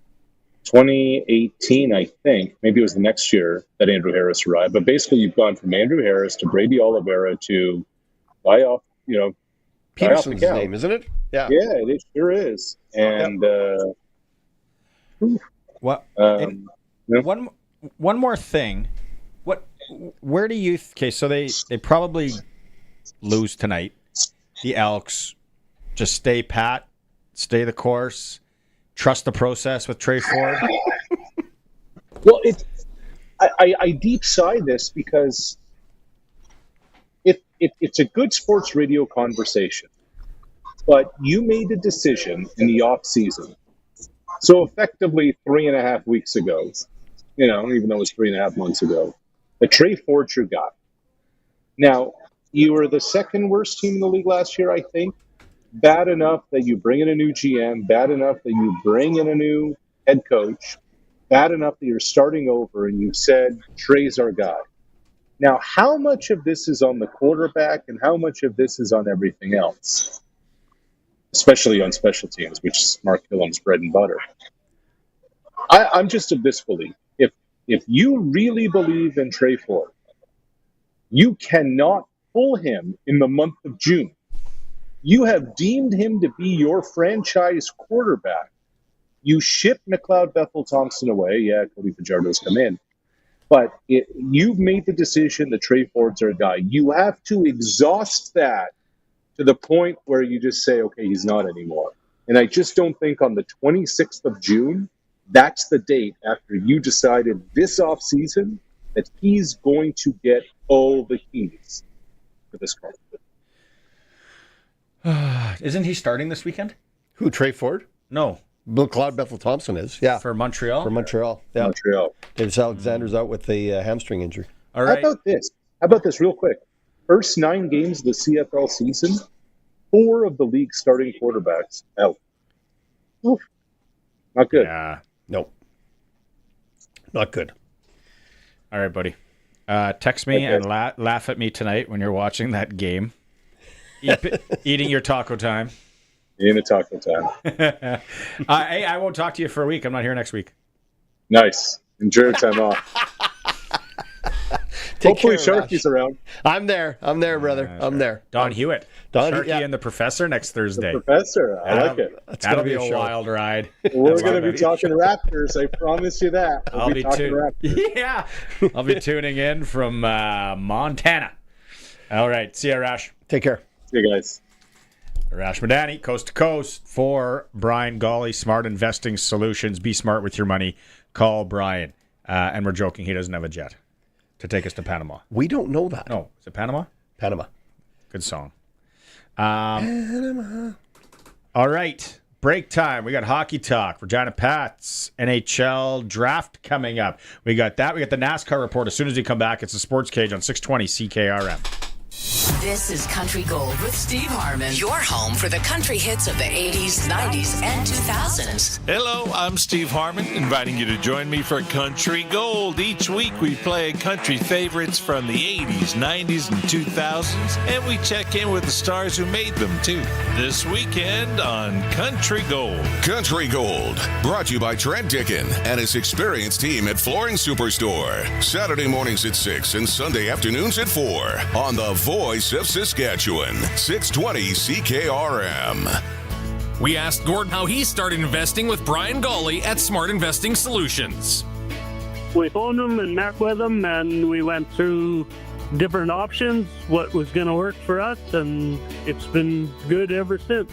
2018, I think, maybe it was the next year that Andrew Harris arrived. But basically, you've gone from Andrew Harris to Brady Oliveira to Peterson's his name, isn't it? Yeah, it sure is. And one more thing. Where do you? Okay, so they probably lose tonight. The Elks just stay pat, stay the course. Trust the process with Trey Ford? Well, I deep sigh this because it's a good sports radio conversation, but you made a decision in the off season. So effectively 3.5 weeks ago, even though it was 3.5 months ago, that Trey Ford's your guy. Now, you were the second worst team in the league last year, I think. Bad enough that you bring in a new GM, bad enough that you bring in a new head coach, bad enough that you're starting over and you've said, Trey's our guy. Now, how much of this is on the quarterback and how much of this is on everything else? Especially on special teams, which is Mark Killam's bread and butter. I'm just of this belief. If you really believe in Trey Ford, you cannot pull him in the month of June. You have deemed him to be your franchise quarterback. You ship McLeod Bethel-Thompson away. Yeah, Cody Fajardo's come in. But you've made the decision that Trey Ford's our guy. You have to exhaust that to the point where you just say, okay, he's not anymore. And I just don't think on the 26th of June, that's the date after you decided this offseason that he's going to get all the keys for this call. Isn't he starting this weekend? Who, Trey Ford? No. McLeod Bethel-Thompson is, yeah. For Montreal? For Montreal, yeah. Montreal. Davis Alexander's out with the hamstring injury. All right. How about this real quick? First 9 games of the CFL season, 4 of the league's starting quarterbacks out. Oof. Not good. Yeah. Nope. Not good. All right, buddy. Text me and laugh at me tonight when you're watching that game. Eating your taco time. Eating the taco time. Hey, I won't talk to you for a week. I'm not here next week. Nice. Enjoy your time off. Hopefully Sharky's around. I'm there, brother. I'm there. Don Hewitt. Sharky and the Professor next Thursday. The Professor. I like it. That'll be a wild ride. We're going to be talking Raptors. I promise you that. I'll be tuning in from Montana. All right. See ya, Rash. Take care. See you guys. Rash Madani, coast to coast for Brian Golly, Smart Investing Solutions. Be smart with your money. Call Brian. And we're joking. He doesn't have a jet to take us to Panama. We don't know that. No. Is it Panama? Panama. Good song. Panama. All right. Break time. We got hockey talk. Regina Pats, NHL draft coming up. We got that. We got the NASCAR report. As soon as we come back, it's the Sports Cage on 620 CKRM. This is Country Gold with Steve Harmon, your home for the country hits of the 80s, 90s, and 2000s. Hello, I'm Steve Harmon, inviting you to join me for Country Gold. Each week we play country favorites from the 80s, 90s, and 2000s, and we check in with the stars who made them, too. This weekend on Country Gold. Country Gold, brought to you by Trent Dickin and his experienced team at Flooring Superstore. Saturday mornings at 6 and Sunday afternoons at 4 on the Voice of Saskatchewan, 620 CKRM. We asked Gordon how he started investing with Brian Golly at Smart Investing Solutions. We phoned him and met with him, and we went through different options, what was going to work for us, and it's been good ever since.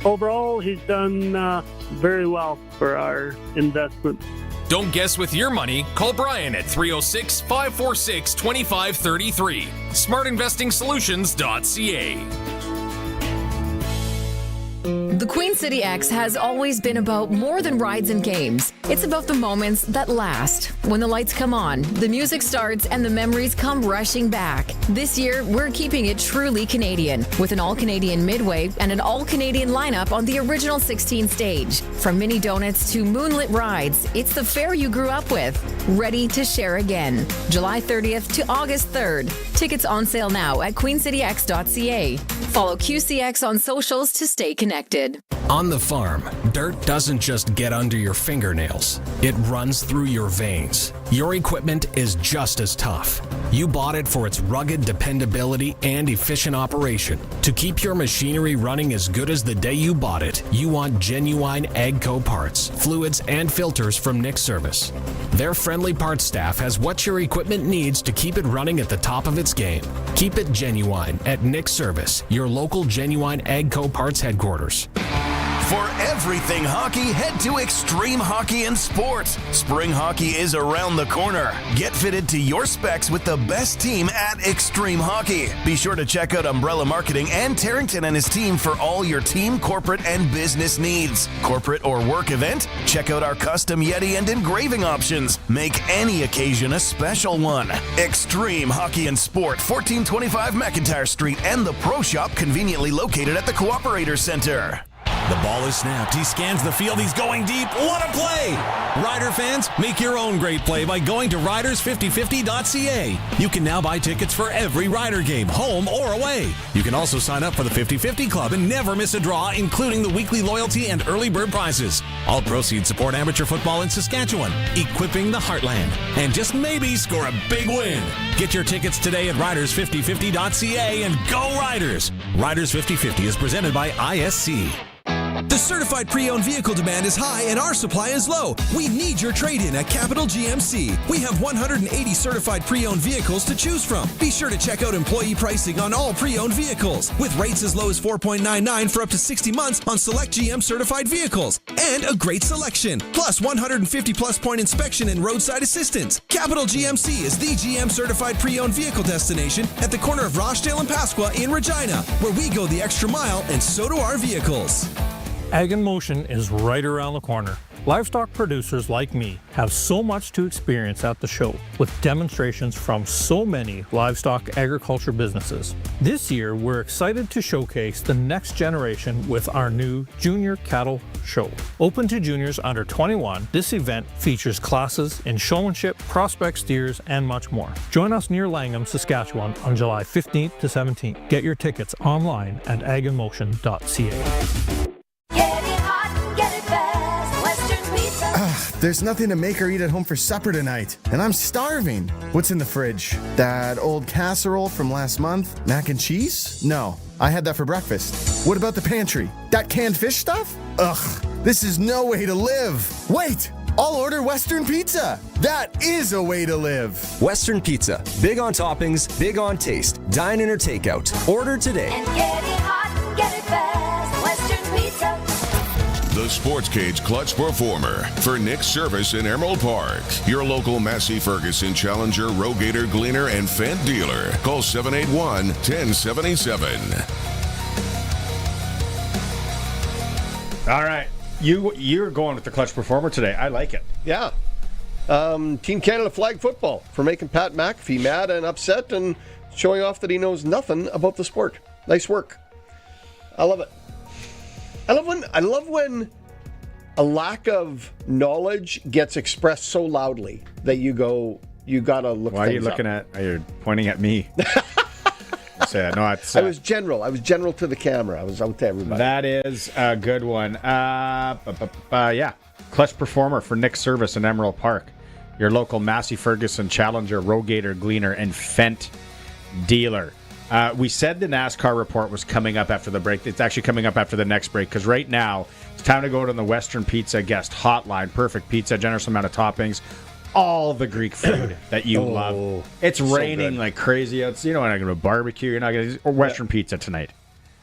Overall, he's done very well for our investments. Don't guess with your money. Call Brian at 306-546-2533. SmartInvestingSolutions.ca. The Queen City X has always been about more than rides and games. It's about the moments that last. When the lights come on, the music starts, and the memories come rushing back. This year, we're keeping it truly Canadian, with an all-Canadian midway and an all-Canadian lineup on the original 16 stage. From mini donuts to moonlit rides, it's the fair you grew up with. Ready to share again. July 30th to August 3rd. Tickets on sale now at queencityx.ca. Follow QCX on socials to stay connected. On the farm, dirt doesn't just get under your fingernails. It runs through your veins. Your equipment is just as tough. You bought it for its rugged dependability and efficient operation. To keep your machinery running as good as the day you bought it, you want genuine AGCO parts, fluids, and filters from Nick Service. Their friendly parts staff has what your equipment needs to keep it running at the top of its game. Keep it genuine at Nick Service, your local genuine AGCO parts headquarters. For everything hockey, head to Extreme Hockey and Sports. Spring hockey is around the corner. Get fitted to your specs with the best team at Extreme Hockey. Be sure to check out Umbrella Marketing and Tarrington and his team for all your team, corporate, and business needs. Corporate or work event? Check out our custom Yeti and engraving options. Make any occasion a special one. Extreme Hockey and Sport, 1425 McIntyre Street, and the Pro Shop conveniently located at the Cooperator Center. The ball is snapped. He scans the field. He's going deep. What a play! Rider fans, make your own great play by going to riders5050.ca. You can now buy tickets for every Rider game, home or away. You can also sign up for the 50-50 Club and never miss a draw, including the weekly loyalty and early bird prizes. All proceeds support amateur football in Saskatchewan, equipping the heartland, and just maybe score a big win. Get your tickets today at riders5050.ca and go Riders! Riders 50-50 is presented by ISC. The certified pre-owned vehicle demand is high and our supply is low. We need your trade-in at Capital GMC. We have 180 certified pre-owned vehicles to choose from. Be sure to check out employee pricing on all pre-owned vehicles, with rates as low as 4.99 for up to 60 months on select GM certified vehicles. And a great selection, plus 150 plus point inspection and roadside assistance. Capital GMC is the GM certified pre-owned vehicle destination at the corner of Rochdale and Pasqua in Regina, where we go the extra mile and so do our vehicles. Ag in Motion is right around the corner. Livestock producers like me have so much to experience at the show, with demonstrations from so many livestock agriculture businesses. This year, we're excited to showcase the next generation with our new Junior Cattle Show. Open to juniors under 21, this event features classes in showmanship, prospect steers, and much more. Join us near Langham, Saskatchewan on July 15th to 17th. Get your tickets online at aginmotion.ca. There's nothing to make or eat at home for supper tonight, and I'm starving. What's in the fridge? That old casserole from last month? Mac and cheese? No, I had that for breakfast. What about the pantry? That canned fish stuff? Ugh, this is no way to live. Wait, I'll order Western Pizza. That is a way to live. Western Pizza, big on toppings, big on taste. Dine in or takeout. Order today. And get it hot, get it fast. Western Pizza. The Sportscage Clutch Performer for Nick's Service in Emerald Park. Your local Massey Ferguson Challenger, Rogator, Gleaner, and Fendt dealer. Call 781-1077. All right. You're going with the Clutch Performer today. I like it. Yeah. Team Canada flag football for making Pat McAfee mad and upset and showing off that he knows nothing about the sport. Nice work. I love it. I love when a lack of knowledge gets expressed so loudly that you gotta look. Why are you looking at? Are you pointing at me? No, it's, I was general to the camera. I was out to everybody. That is a good one. Yeah, Clutch Performer for Nick's Service in Emerald Park. Your local Massey Ferguson Challenger, Rogator, Gleaner, and Fendt dealer. We said the NASCAR report was coming up after the break. It's actually coming up after the next break, because right now it's time to go to the Western Pizza guest hotline. Perfect pizza, generous amount of toppings, all the Greek food that you love. It's raining like crazy. It's, you're not going to barbecue. You're not going to Western Pizza tonight.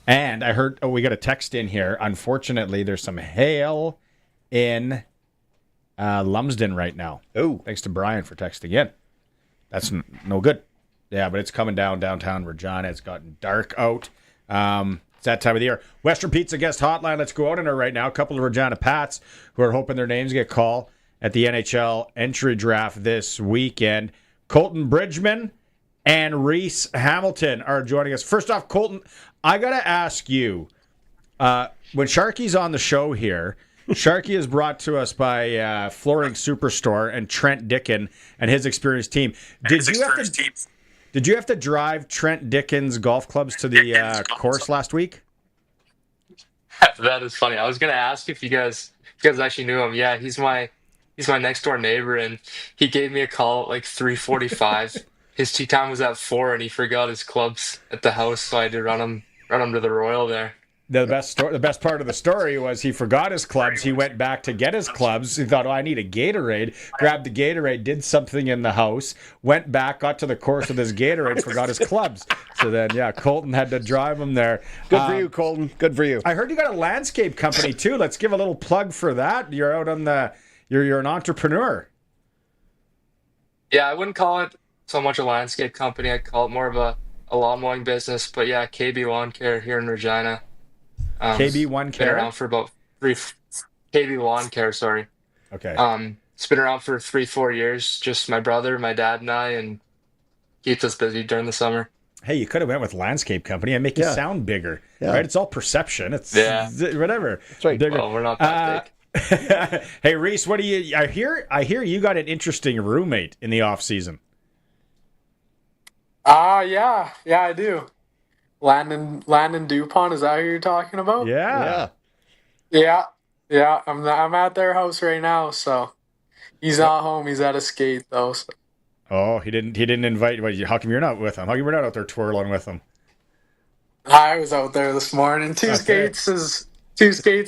And I heard, we got a text in here. Unfortunately, there's some hail in Lumsden right now. Oh, thanks to Brian for texting in. That's no good. Yeah, but it's coming downtown Regina. It's gotten dark out. It's that time of the year. Western Pizza guest hotline. Let's go out in her right now. A couple of Regina Pats who are hoping their names get called. at the NHL entry draft this weekend. Colton Bridgman and Reese Hamilton are joining us. First off, Colton, I got to ask you, when Sharky's on the show here, Sharky is brought to us by Flooring Superstore and Trent Dickin and his experienced team. Did you have to drive Trent Dickin's golf clubs to the course last week? That is funny. I was going to ask if you guys actually knew him. Yeah, he's my next door neighbor, and he gave me a call at like 3:45. His tee time was at 4, and he forgot his clubs at the house, so I had to run him to the Royal there. The best part of the story was he forgot his clubs. He went back to get his clubs. He thought, I need a Gatorade. Grabbed the Gatorade, did something in the house, went back, got to the course with his Gatorade, forgot his clubs. So then, Colton had to drive him there. Good for you, Colton. Good for you. I heard you got a landscape company, too. Let's give a little plug for that. You're out on you're an entrepreneur. Yeah, I wouldn't call it so much a landscape company. I'd call it more of a lawn mowing business. But yeah, KB Lawn Care here in Regina. KB1 Care? Been around for about KB Lawn Care, sorry. Okay. It's been around for 3-4 years. Just my brother, my dad, and I, and keeps us busy during the summer. Hey, you could have went with landscape company and make it sound bigger, right? It's all perception. It's whatever. That's right. Bigger. Well, we're not that big. Hey, Reese, what do you? I hear you got an interesting roommate in the off season. Yeah, I do. Landon Dupont, is that who you're talking about? Yeah. I'm at their house right now, so he's not home. He's at a skate though. So. Oh, he didn't invite you. How come you're not with him? How come you're not out there twirling with him? I was out there this morning. Two skates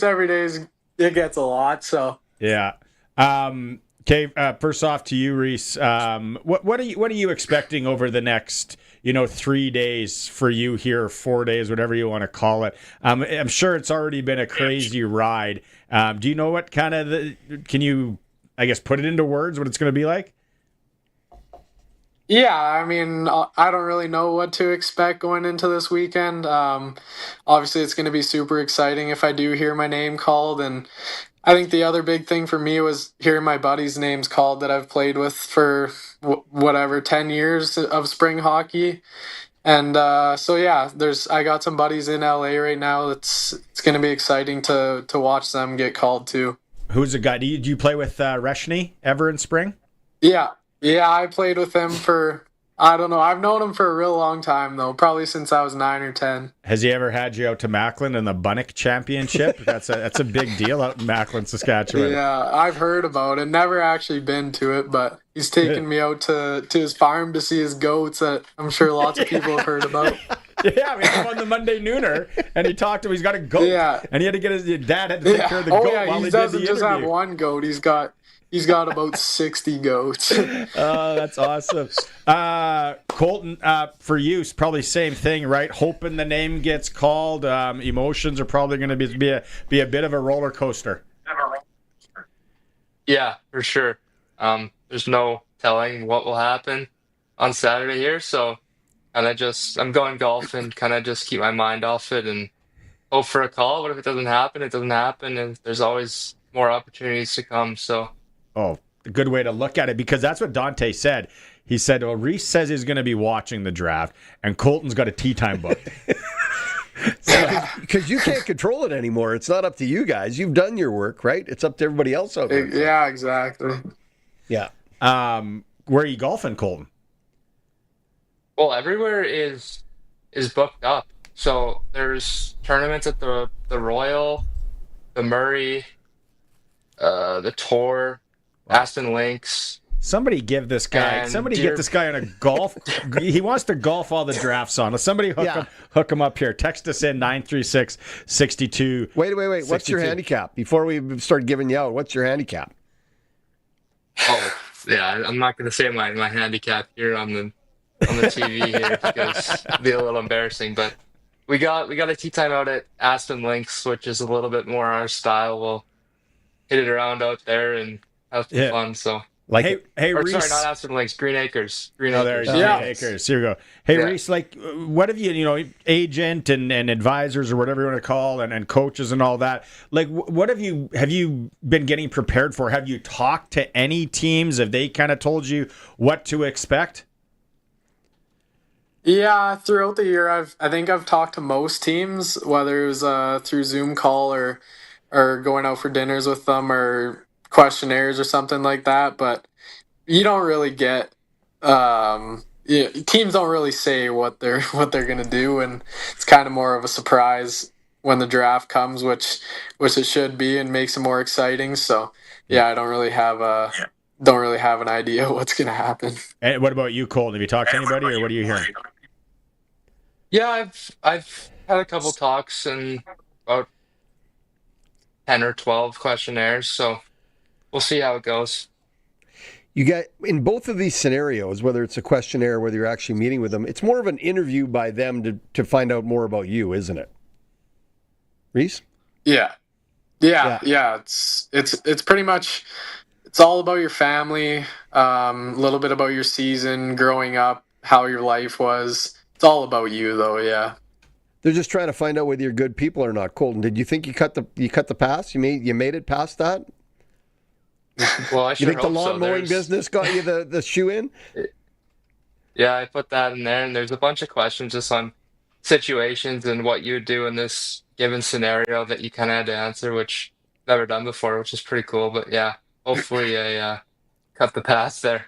every day. It gets a lot. So yeah. Okay. First off, to you, Reese. What are you expecting over the next 3 days for you here, 4 days, whatever you want to call it? I'm sure it's already been a crazy ride. Do you know what kind of can you, I guess, put it into words what it's going to be like? Yeah, I mean, I don't really know what to expect going into this weekend. Obviously, it's going to be super exciting if I do hear my name called. And I think the other big thing for me was hearing my buddies' names called that I've played with for 10 years of spring hockey. And I got some buddies in LA right now. It's going to be exciting to watch them get called too. Who's the guy? Do you play with Reshny ever in spring? Yeah, I played with him for, I don't know, I've known him for a real long time, though, probably since I was 9 or 10. Has he ever had you out to Macklin in the Bunnock Championship? That's a big deal out in Macklin, Saskatchewan. Yeah, I've heard about it. Never actually been to it, but he's taken me out to his farm to see his goats that I'm sure lots of people have heard about. Yeah, we had him on the Monday Nooner, and he talked to him. He's got a goat, and he had to get his dad had to take care of the goat while he did the interview. He doesn't just have one goat. He's got about 60 goats. Oh, that's awesome. Colton, for you, probably same thing, right? Hoping the name gets called. Emotions are probably going to be a bit of a roller coaster. Yeah, for sure. There's no telling what will happen on Saturday here, so I'm going golfing, kind of just keep my mind off it and hope for a call. But if it doesn't happen, it doesn't happen, and there's always more opportunities to come. So. Oh, a good way to look at it, because that's what Dante said. He said, well, Reese says he's going to be watching the draft, and Colton's got a tee time booked. Because you can't control it anymore. It's not up to you guys. You've done your work, right? It's up to everybody else out there. Yeah, exactly. Yeah. Where are you golfing, Colton? Well, everywhere is booked up. So there's tournaments at the Royal, the Murray, the Tour, Aston Links. Somebody get this guy on a golf. He wants to golf all the drafts on. Somebody hook him up here. Text us in 936-62. Wait. What's your handicap? Before we start giving you out, what's your handicap? Oh, yeah. I'm not going to say my handicap here on the TV here because it'd be a little embarrassing. But we got a tee time out at Aston Links, which is a little bit more our style. We'll hit it around out there and have some fun. So Hey, or, Reese. sorry, not Aspen Lakes, Green Acres. Green Oh, Acres. there's Green Acres. Here we go. Hey, Reese, like, what have you, agent and advisors or whatever you want to call, and coaches and all that. Like, what have you been getting prepared for? Have you talked to any teams? Have they kind of told you what to expect? Yeah, throughout the year, I think I've talked to most teams, whether it was through Zoom call or going out for dinners with them or questionnaires or something like that. But you don't really get teams don't really say what they're gonna do, and it's kind of more of a surprise when the draft comes, which it should be, and makes it more exciting. So yeah, I don't really have an idea what's gonna happen. And what about you, Colton? Have you talked to anybody, or what are you hearing? Yeah, I've had a couple talks and about 10 or 12 questionnaires, so we'll see how it goes. You get in both of these scenarios, whether it's a questionnaire or whether you're actually meeting with them, it's more of an interview by them to find out more about you, isn't it? Reese? Yeah. It's pretty much, it's all about your family, a little bit about your season, growing up, how your life was. It's all about you, though. Yeah. They're just trying to find out whether you're good people or not. Colton, did you think you cut the pass? You made it past that? Well, I sure You think the hope lawn so. mowing business got you the shoe in? Yeah, I put that in there, and there's a bunch of questions just on situations and what you would do in this given scenario that you kind of had to answer, which I've never done before, which is pretty cool. But yeah, hopefully I cut the pass there.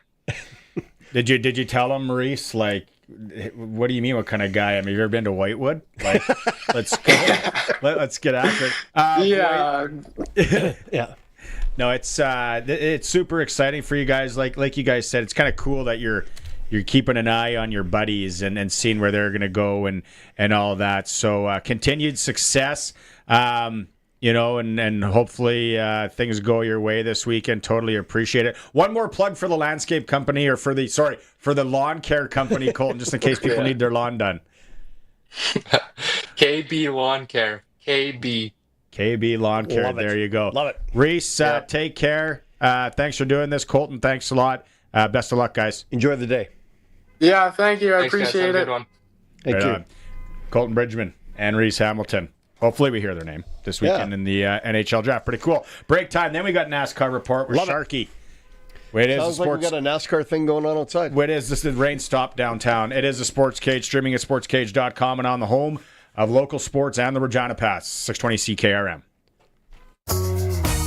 Did you tell them, Maurice, like, what do you mean, what kind of guy? I mean, have you ever been to Whitewood? Like, let's go. Let's get after it. Yeah. No, it's super exciting for you guys. Like you guys said, it's kind of cool that you're keeping an eye on your buddies and seeing where they're going to go and all that. So continued success, and hopefully things go your way this weekend. Totally appreciate it. One more plug for the landscape company, or for the lawn care company, Colton, just in case people need their lawn done. KB Lawn Care. KB Lawn Care. Love it. There you go. Love it. Reese, take care. Thanks for doing this. Colton, thanks a lot. Best of luck, guys. Enjoy the day. Yeah, thank you. I Thanks, guys. appreciate Have a it. good one. Thank Right you. on. Colton Bridgman and Reese Hamilton. Hopefully we hear their name this weekend in the NHL draft. Pretty cool. Break time. Then we got NASCAR report with Sharky. Sounds like we got a NASCAR thing going on outside. This is rain stop downtown. It is the Sports Cage, streaming at sportscage.com and on the home of local sports and the Regina Pats, 620 CKRM.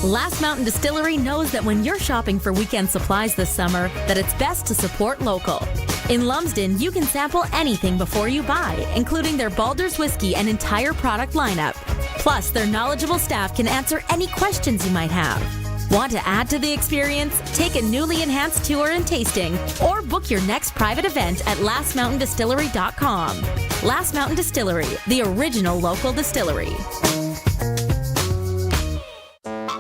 Last Mountain Distillery knows that when you're shopping for weekend supplies this summer, that it's best to support local. In Lumsden, you can sample anything before you buy, including their Baldur's whiskey and entire product lineup. Plus, their knowledgeable staff can answer any questions you might have. Want to add to the experience? Take a newly enhanced tour and tasting, or book your next private event at lastmountaindistillery.com. Last Mountain Distillery, the original local distillery.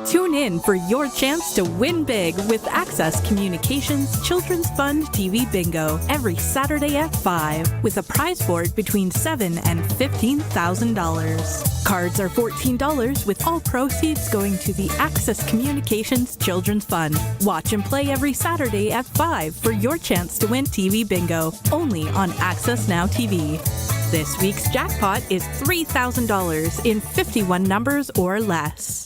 Tune in for your chance to win big with Access Communications Children's Fund TV Bingo every Saturday at 5 with a prize board between $7,000 and $15,000. Cards are $14 with all proceeds going to the Access Communications Children's Fund. Watch and play every Saturday at 5 for your chance to win TV Bingo only on Access Now TV. This week's jackpot is $3,000 in 51 numbers or less.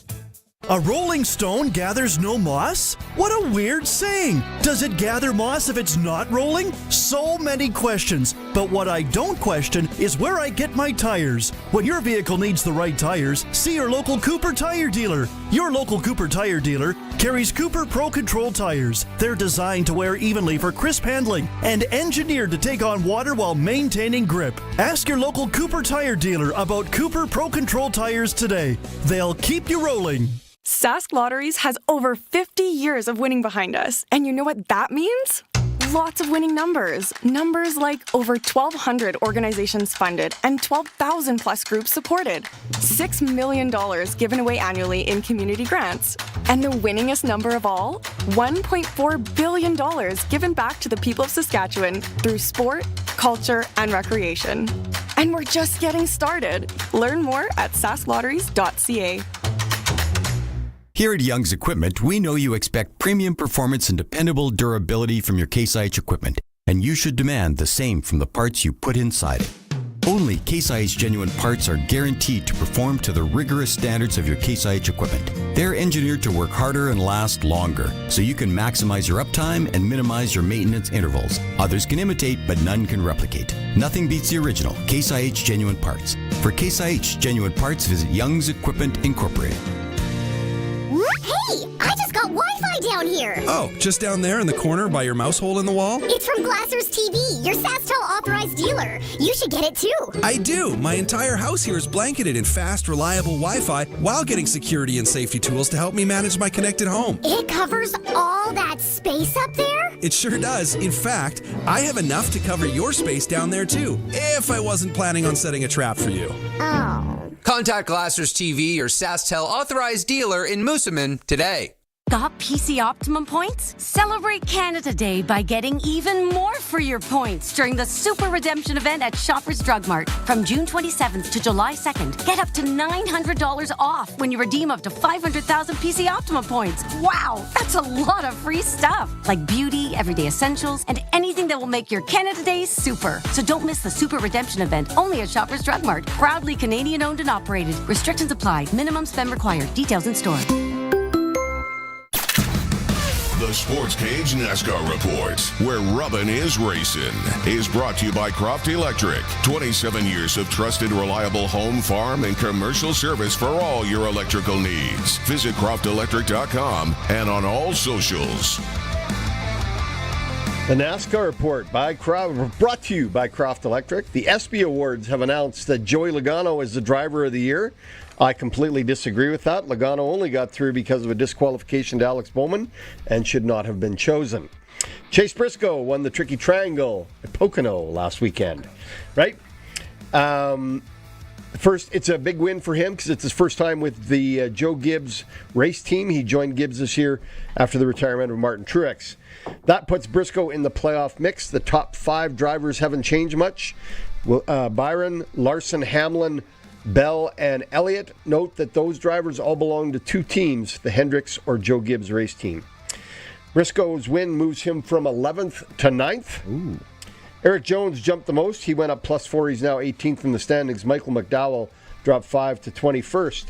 A rolling stone gathers no moss? What a weird saying! Does it gather moss if it's not rolling? So many questions. But what I don't question is where I get my tires. When your vehicle needs the right tires, see your local Cooper tire dealer. Your local Cooper tire dealer carries Cooper Pro Control tires. They're designed to wear evenly for crisp handling and engineered to take on water while maintaining grip. Ask your local Cooper tire dealer about Cooper Pro Control tires today. They'll keep you rolling. Sask Lotteries has over 50 years of winning behind us. And you know what that means? Lots of winning numbers. Numbers like over 1,200 organizations funded and 12,000 plus groups supported. $6 million given away annually in community grants. And the winningest number of all? $1.4 billion given back to the people of Saskatchewan through sport, culture, and recreation. And we're just getting started. Learn more at sasklotteries.ca. Here at Young's Equipment, we know you expect premium performance and dependable durability from your Case IH equipment, and you should demand the same from the parts you put inside it. Only Case IH genuine parts are guaranteed to perform to the rigorous standards of your Case IH equipment. They're engineered to work harder and last longer, so you can maximize your uptime and minimize your maintenance intervals. Others can imitate, but none can replicate. Nothing beats the original Case IH genuine parts. For Case IH genuine parts, visit Young's Equipment Incorporated. Hey, I just got Wi-Fi down here. Oh, just down there in the corner by your mouse hole in the wall? It's from Glasser's TV, your SaskTel authorized dealer. You should get it too. I do. My entire house here is blanketed in fast, reliable Wi-Fi while getting security and safety tools to help me manage my connected home. It covers all that space up there? It sure does. In fact, I have enough to cover your space down there too, if I wasn't planning on setting a trap for you. Oh. Contact Glasser's TV, your SaskTel authorized dealer in Moosomin today. Got PC Optimum points? Celebrate Canada Day by getting even more for your points during the Super Redemption event at Shoppers Drug Mart from June 27th to July 2nd. Get up to $900 off when you redeem up to 500,000 PC Optimum points. Wow, that's a lot of free stuff, like beauty, everyday essentials, and anything that will make your Canada Day super. So don't miss the Super Redemption event only at Shoppers Drug Mart. Proudly Canadian owned and operated. Restrictions apply. Minimum spend required. Details in store. The Sportscage NASCAR Report, where rubbin' is racing, is brought to you by Croft Electric. 27 years of trusted, reliable home, farm, and commercial service for all your electrical needs. Visit croftelectric.com and on all socials. The NASCAR Report brought to you by Croft Electric. The ESPY Awards have announced that Joey Logano is the driver of the year. I completely disagree with that. Logano only got through because of a disqualification to Alex Bowman and should not have been chosen. Chase Briscoe won the Tricky Triangle at Pocono last weekend, right? First, it's a big win for him because it's his first time with the Joe Gibbs race team. He joined Gibbs this year after the retirement of Martin Truex. That puts Briscoe in the playoff mix. The top 5 drivers haven't changed much. Byron, Larson, Hamlin, Bell, and Elliott. Note that those drivers all belong to 2 teams, the Hendricks or Joe Gibbs race team. Briscoe's win moves him from 11th to 9th. Ooh. Eric Jones jumped the most. He went up +4. He's now 18th in the standings. Michael McDowell dropped 5 to 21st.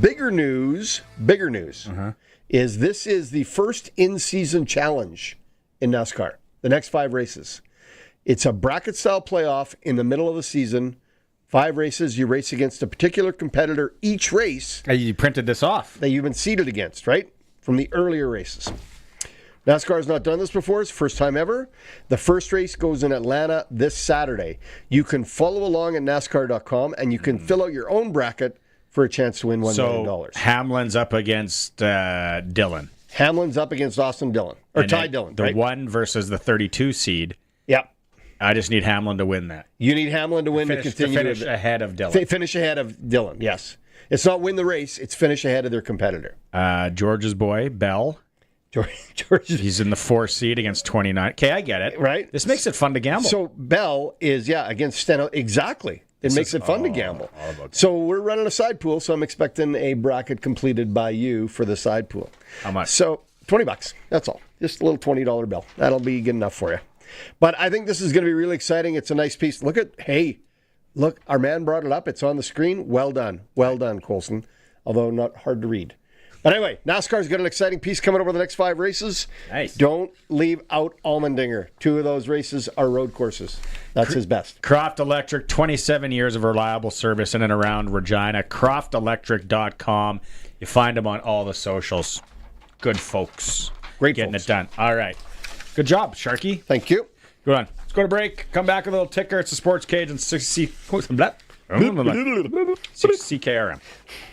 Bigger news is this is the first in-season challenge in NASCAR. The next 5 races. It's a bracket-style playoff in the middle of the season. 5 races. You race against a particular competitor each race. You printed this off. That you've been seeded against, right? From the earlier races. NASCAR has not done this before. It's the first time ever. The first race goes in Atlanta this Saturday. You can follow along at NASCAR.com, and you can fill out your own bracket for a chance to win $1 million. So Hamlin's up against Dillon. Hamlin's up against Austin Dillon. Or Ty Dillon, The 1 versus the 32 seed. Yep. I just need Hamlin to win that. You need Hamlin to win to continue. To finish ahead of Dillon. Finish ahead of Dillon, yes. It's not win the race, it's finish ahead of their competitor. George's boy, Bell. George. He's in the 4 seed against 29. Okay, I get it. Right. This makes it fun to gamble. So Bell is, against Steno. Exactly. It makes it fun to gamble. So we're running a side pool, so I'm expecting a bracket completed by you for the side pool. How much? So $20. That's all. Just a little $20 bill. That'll be good enough for you. But I think this is going to be really exciting. It's a nice piece. Look, our man brought it up. It's on the screen. Well done. Well done, Colson. Although not hard to read. But anyway, NASCAR's got an exciting piece coming over the next 5 races. Nice. Don't leave out Allmendinger. 2 of those races are road courses. That's his best. Croft Electric, 27 years of reliable service in and around Regina. CroftElectric.com. You find them on all the socials. Good folks. Great Getting folks. it done. All right. Good job, Sharky. Thank you. Good on. Let's go to break. Come back with a little ticker. It's the Sports Cage and 60 CKRM.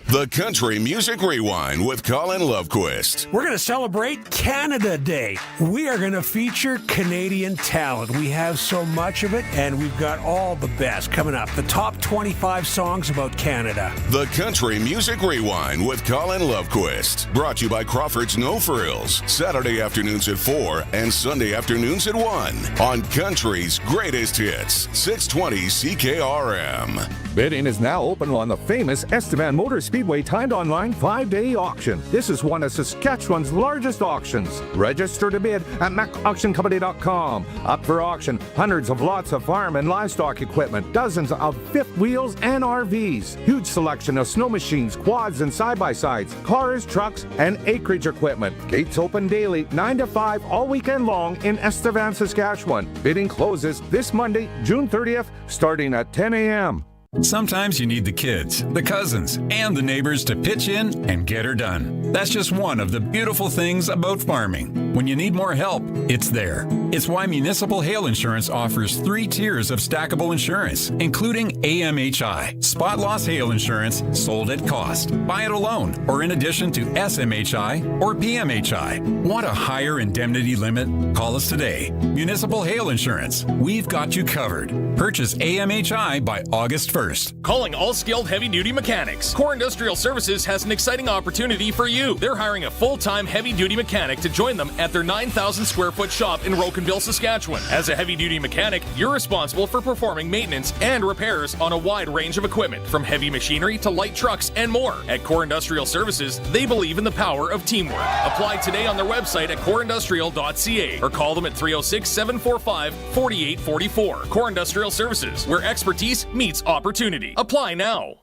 The Country Music Rewind with Colin Lovequist. We're going to celebrate Canada Day. We are going to feature Canadian talent. We have so much of it, and we've got all the best coming up. The top 25 songs about Canada. The Country Music Rewind with Colin Lovequist. Brought to you by Crawford's No Frills. Saturday afternoons at 4 and Sunday afternoons at 1. On Country's Greatest Hits. 620 CKRM. Bidding is now open on the famous Estevan Motor Speedway timed online 5-day auction. This is one of Saskatchewan's largest auctions. Register to bid at macauctioncompany.com. Up for auction, hundreds of lots of farm and livestock equipment, dozens of fifth wheels and RVs, huge selection of snow machines, quads and side-by-sides, cars, trucks, and acreage equipment. Gates open daily, 9 to 5 all weekend long in Estevan, Saskatchewan. Bidding closes this Monday, June 30th, starting at 10 a.m. Sometimes you need the kids, the cousins, and the neighbors to pitch in and get her done. That's just one of the beautiful things about farming. When you need more help, it's there. It's why Municipal Hail Insurance offers 3 tiers of stackable insurance, including AMHI, Spot Loss Hail Insurance, sold at cost. Buy it alone or in addition to SMHI or PMHI. Want a higher indemnity limit? Call us today. Municipal Hail Insurance. We've got you covered. Purchase AMHI by August 1st. Calling all skilled heavy-duty mechanics. Core Industrial Services has an exciting opportunity for you. They're hiring a full-time heavy-duty mechanic to join them at their 9,000-square-foot shop in Rocanville, Saskatchewan. As a heavy-duty mechanic, you're responsible for performing maintenance and repairs on a wide range of equipment, from heavy machinery to light trucks and more. At Core Industrial Services, they believe in the power of teamwork. Apply today on their website at coreindustrial.ca or call them at 306-745-4844. Core Industrial Services, where expertise meets opportunity. Apply now.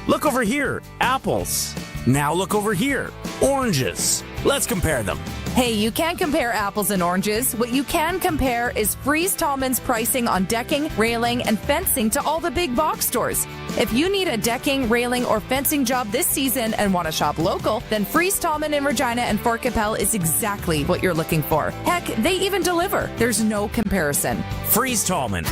Look over here, apples. Now look over here, oranges. Let's compare them. Hey, you can't compare apples and oranges. What you can compare is Freeze Tallman's pricing on decking, railing, and fencing to all the big box stores. If you need a decking, railing, or fencing job this season and want to shop local, then Freeze Tallman in Regina and Fort Capel is exactly what you're looking for. Heck, they even deliver. There's no comparison. Freeze Tallman.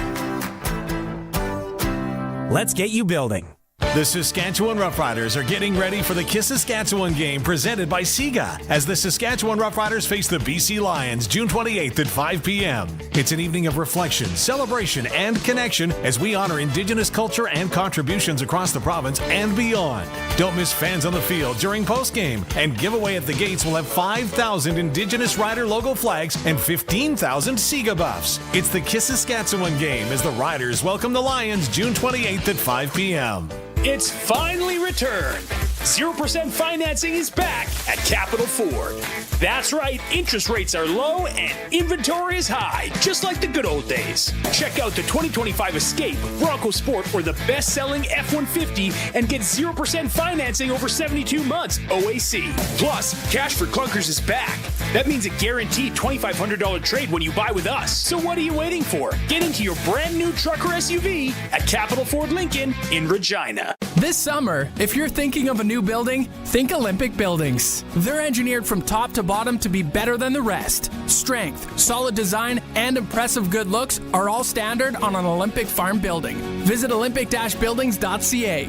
Let's get you building. The Saskatchewan Roughriders are getting ready for the Kiss Saskatchewan game presented by Sega as the Saskatchewan Roughriders face the BC Lions June 28th at 5 p.m. It's an evening of reflection, celebration, and connection as we honor Indigenous culture and contributions across the province and beyond. Don't miss fans on the field during postgame, and giveaway at the gates will have 5,000 Indigenous Rider logo flags and 15,000 Sega buffs. It's the Kiss Saskatchewan game as the Riders welcome the Lions June 28th at 5 p.m. It's finally returned. 0% financing is back at Capital Ford. That's right, interest rates are low and inventory is high, just like the good old days. Check out the 2025 Escape, Bronco Sport, or the best-selling F-150 and get 0% financing over 72 months, OAC. Plus, Cash for Clunkers is back. That means a guaranteed $2,500 trade when you buy with us. So what are you waiting for? Get into your brand new truck or SUV at Capital Ford Lincoln in Regina. This summer, if you're thinking of a new building, think Olympic Buildings. They're engineered from top to bottom to be better than the rest. Strength, solid design, and impressive good looks are all standard on an Olympic farm building. Visit olympic-buildings.ca.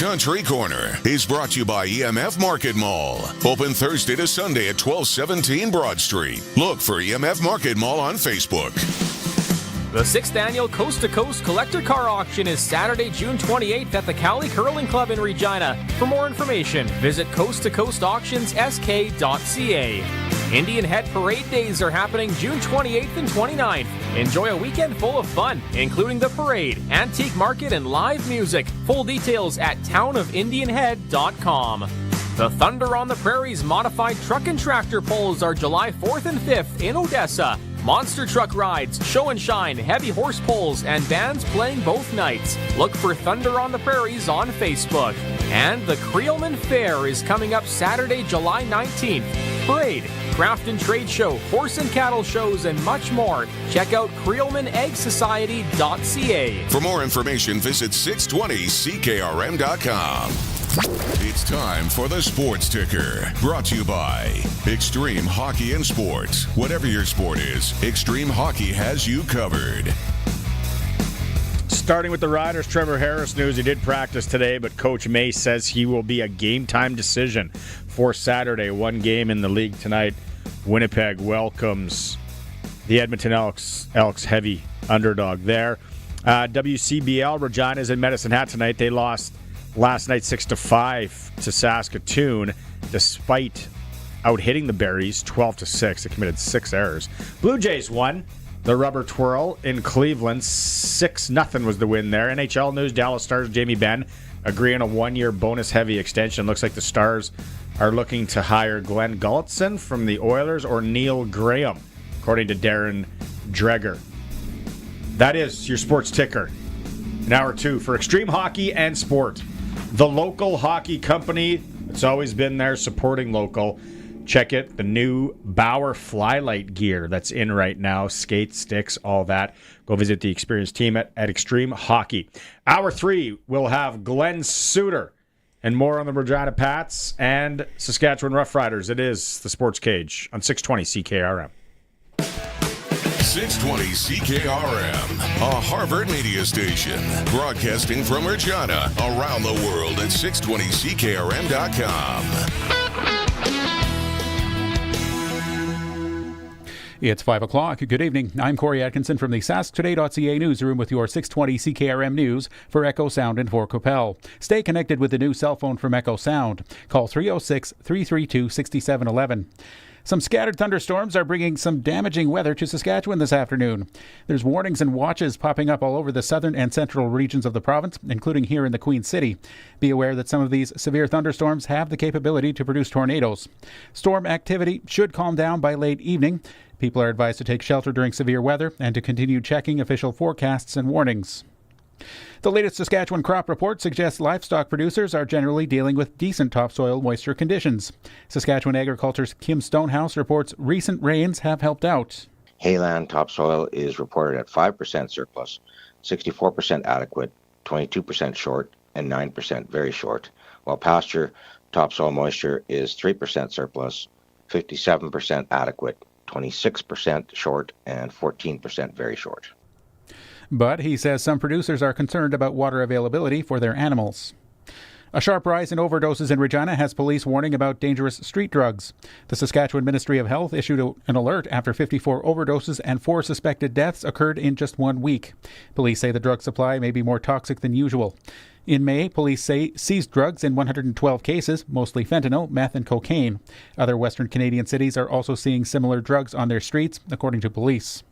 Country Corner is brought to you by EMF Market Mall. Open Thursday to Sunday at 1217 Broad Street. Look for EMF Market Mall on Facebook. The 6th annual Coast to Coast Collector Car Auction is Saturday, June 28th at the Cowley Curling Club in Regina. For more information, visit coasttocoastauctionssk.ca. Indian Head Parade Days are happening June 28th and 29th. Enjoy a weekend full of fun, including the parade, antique market, and live music. Full details at townofindianhead.com. The Thunder on the Prairie's modified truck and tractor polls are July 4th and 5th in Odessa. Monster truck rides, show and shine, heavy horse pulls, and bands playing both nights. Look for Thunder on the Prairies on Facebook. And the Creelman Fair is coming up Saturday, July 19th. Parade, craft and trade show, horse and cattle shows, and much more. Check out CreelmanEggSociety.ca. For more information, visit 620ckrm.com. It's time for the Sports Ticker, brought to you by Extreme Hockey and Sports. Whatever your sport is, Extreme Hockey has you covered. Starting with the Riders, Trevor Harris news. He did practice today, but Coach Mace says he will be a game-time decision for Saturday. One game in the league tonight. Winnipeg welcomes the Edmonton Elks. Elks heavy underdog there. WCBL, Regina's in Medicine Hat tonight. They lost last night 6-5 to Saskatoon, despite out-hitting the Berries 12-6. They committed 6 errors. Blue Jays won. the Rubber Twirl in Cleveland. 6-0 was the win there. NHL news, Dallas Stars Jamie Benn agreeing on a 1-year bonus heavy extension. Looks like the Stars are looking to hire Glenn Gulletson from the Oilers or Neil Graham, according to Darren Dreger. That is your sports ticker. In hour 2 for extreme hockey and sport. The local hockey company, it's always been there supporting local. Check it, the new Bauer Flylight gear that's in right now. Skates, sticks, all that. Go visit the experienced team at Extreme Hockey. Hour 3, we'll have Glenn Suter and more on the Regina Pats and Saskatchewan Roughriders. It is the Sports Cage on 620 CKRM. 620 CKRM, a Harvard media station. Broadcasting from Regina, around the world at 620CKRM.com. It's 5 o'clock. Good evening. I'm Corey Atkinson from the SaskToday.ca newsroom with your 620 CKRM news for Echo Sound in Fort Qu'Appelle. Stay connected with the new cell phone from Echo Sound. Call 306-332-6711. Some scattered thunderstorms are bringing some damaging weather to Saskatchewan this afternoon. There's warnings and watches popping up all over the southern and central regions of the province, including here in the Queen City. Be aware that some of these severe thunderstorms have the capability to produce tornadoes. Storm activity should calm down by late evening. People are advised to take shelter during severe weather and to continue checking official forecasts and warnings. The latest Saskatchewan crop report suggests livestock producers are generally dealing with decent topsoil moisture conditions. Saskatchewan Agriculture's Kim Stonehouse reports recent rains have helped out. Hayland topsoil is reported at 5% surplus, 64% adequate, 22% short, and 9% very short, while pasture topsoil moisture is 3% surplus, 57% adequate, 26% short, and 14% very short. But he says some producers are concerned about water availability for their animals. A sharp rise in overdoses in Regina has police warning about dangerous street drugs. The Saskatchewan Ministry of Health issued an alert after 54 overdoses and 4 suspected deaths occurred in just 1 week. Police say the drug supply may be more toxic than usual. In May, police say seized drugs in 112 cases, mostly fentanyl, meth, and cocaine. Other Western Canadian cities are also seeing similar drugs on their streets, according to police.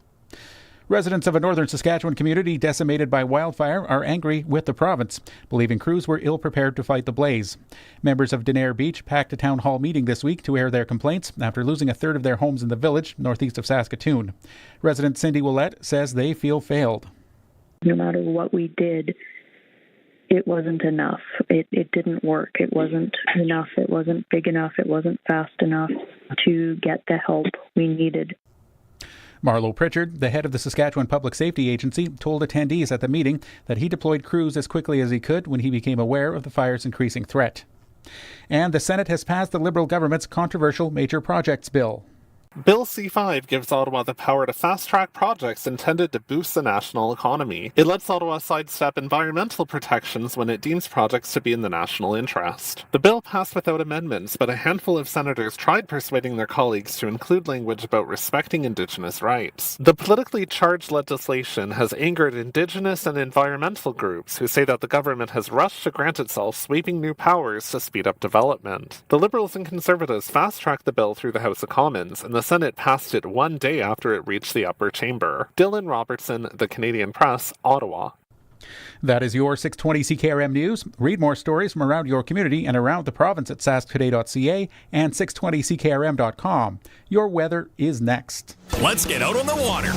Residents of a northern Saskatchewan community decimated by wildfire are angry with the province, believing crews were ill-prepared to fight the blaze. Members of Denair Beach packed a town hall meeting this week to air their complaints after losing a third of their homes in the village northeast of Saskatoon. Resident Cindy Willette says they feel failed. No matter what we did, it wasn't enough. It didn't work. It wasn't enough. It wasn't big enough. It wasn't fast enough to get the help we needed. Marlo Pritchard, the head of the Saskatchewan Public Safety Agency, told attendees at the meeting that he deployed crews as quickly as he could when he became aware of the fire's increasing threat. And the Senate has passed the Liberal government's controversial Major Projects Bill. Bill C-5 gives Ottawa the power to fast-track projects intended to boost the national economy. It lets Ottawa sidestep environmental protections when it deems projects to be in the national interest. The bill passed without amendments, but a handful of senators tried persuading their colleagues to include language about respecting Indigenous rights. The politically charged legislation has angered Indigenous and environmental groups who say that the government has rushed to grant itself sweeping new powers to speed up development. The Liberals and Conservatives fast-tracked the bill through the House of Commons, and the Senate passed it 1 day after it reached the upper chamber. Dylan Robertson, The Canadian Press, Ottawa. That is your 620 CKRM News. Read more stories from around your community and around the province at sasktoday.ca and 620CKRM.com. Your weather is next. Let's get out on the water.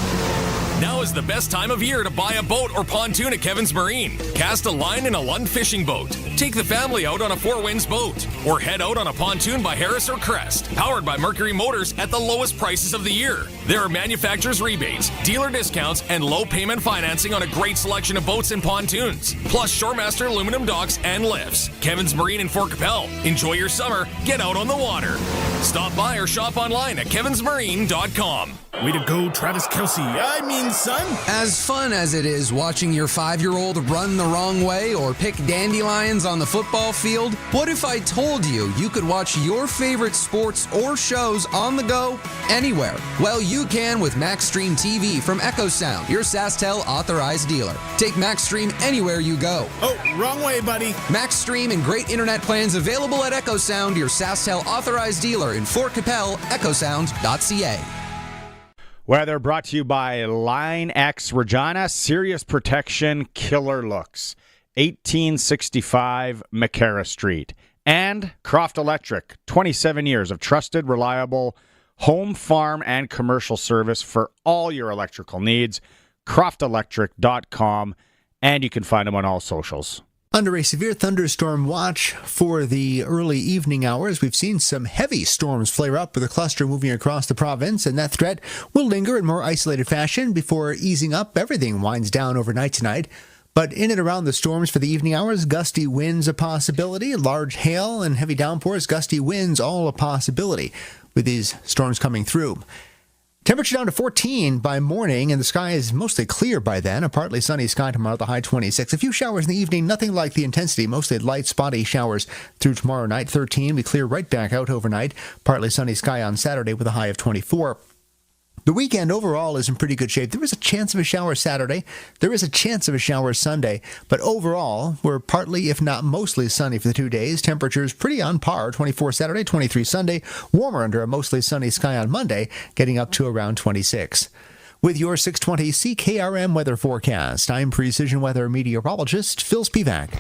Now is the best time of year to buy a boat or pontoon at Kevin's Marine. Cast a line in a Lund fishing boat. Take the family out on a Four Winds boat. Or head out on a pontoon by Harris or Crest. Powered by Mercury Motors at the lowest prices of the year. There are manufacturer's rebates, dealer discounts, and low payment financing on a great selection of boats and pontoons. Plus Shoremaster aluminum docks and lifts. Kevin's Marine in Fort Qu'Appelle. Enjoy your summer. Get out on the water. Stop by or shop online at kevinsmarine.com. Way to go, Travis Kelce. I mean, son. As fun as it is watching your 5-year-old run the wrong way or pick dandelions on the football field, what if I told you you could watch your favorite sports or shows on the go anywhere? Well, you can with MaxStream TV from Echo Sound, your SaskTel authorized dealer. Take MaxStream anywhere you go. Oh, wrong way, buddy. MaxStream and great internet plans available at Echo Sound, your SaskTel authorized dealer in Fort Qu'Appelle, echosound.ca. Weather brought to you by Line X Regina, serious protection, killer looks. 1865 McCara Street. And Croft Electric, 27 years of trusted, reliable home, farm, and commercial service for all your electrical needs. CroftElectric.com, and you can find them on all socials. Under a severe thunderstorm watch for the early evening hours, we've seen some heavy storms flare up with a cluster moving across the province, and that threat will linger in more isolated fashion before easing up. Everything winds down overnight tonight. But in and around the storms for the evening hours, gusty winds a possibility, large hail and heavy downpours, gusty winds all a possibility with these storms coming through. Temperature down to 14 by morning, and the sky is mostly clear by then. A partly sunny sky tomorrow, the high 26. A few showers in the evening, nothing like the intensity. Mostly light, spotty showers through tomorrow night. 13, we clear right back out overnight. Partly sunny sky on Saturday with a high of 24. The weekend overall is in pretty good shape. There is a chance of a shower Saturday. There is a chance of a shower Sunday. But overall, we're partly, if not mostly, sunny for the 2 days. Temperatures pretty on par. 24 Saturday, 23 Sunday. Warmer under a mostly sunny sky on Monday, getting up to around 26. With your 620 CKRM weather forecast, I'm Precision Weather meteorologist Phil Spivak.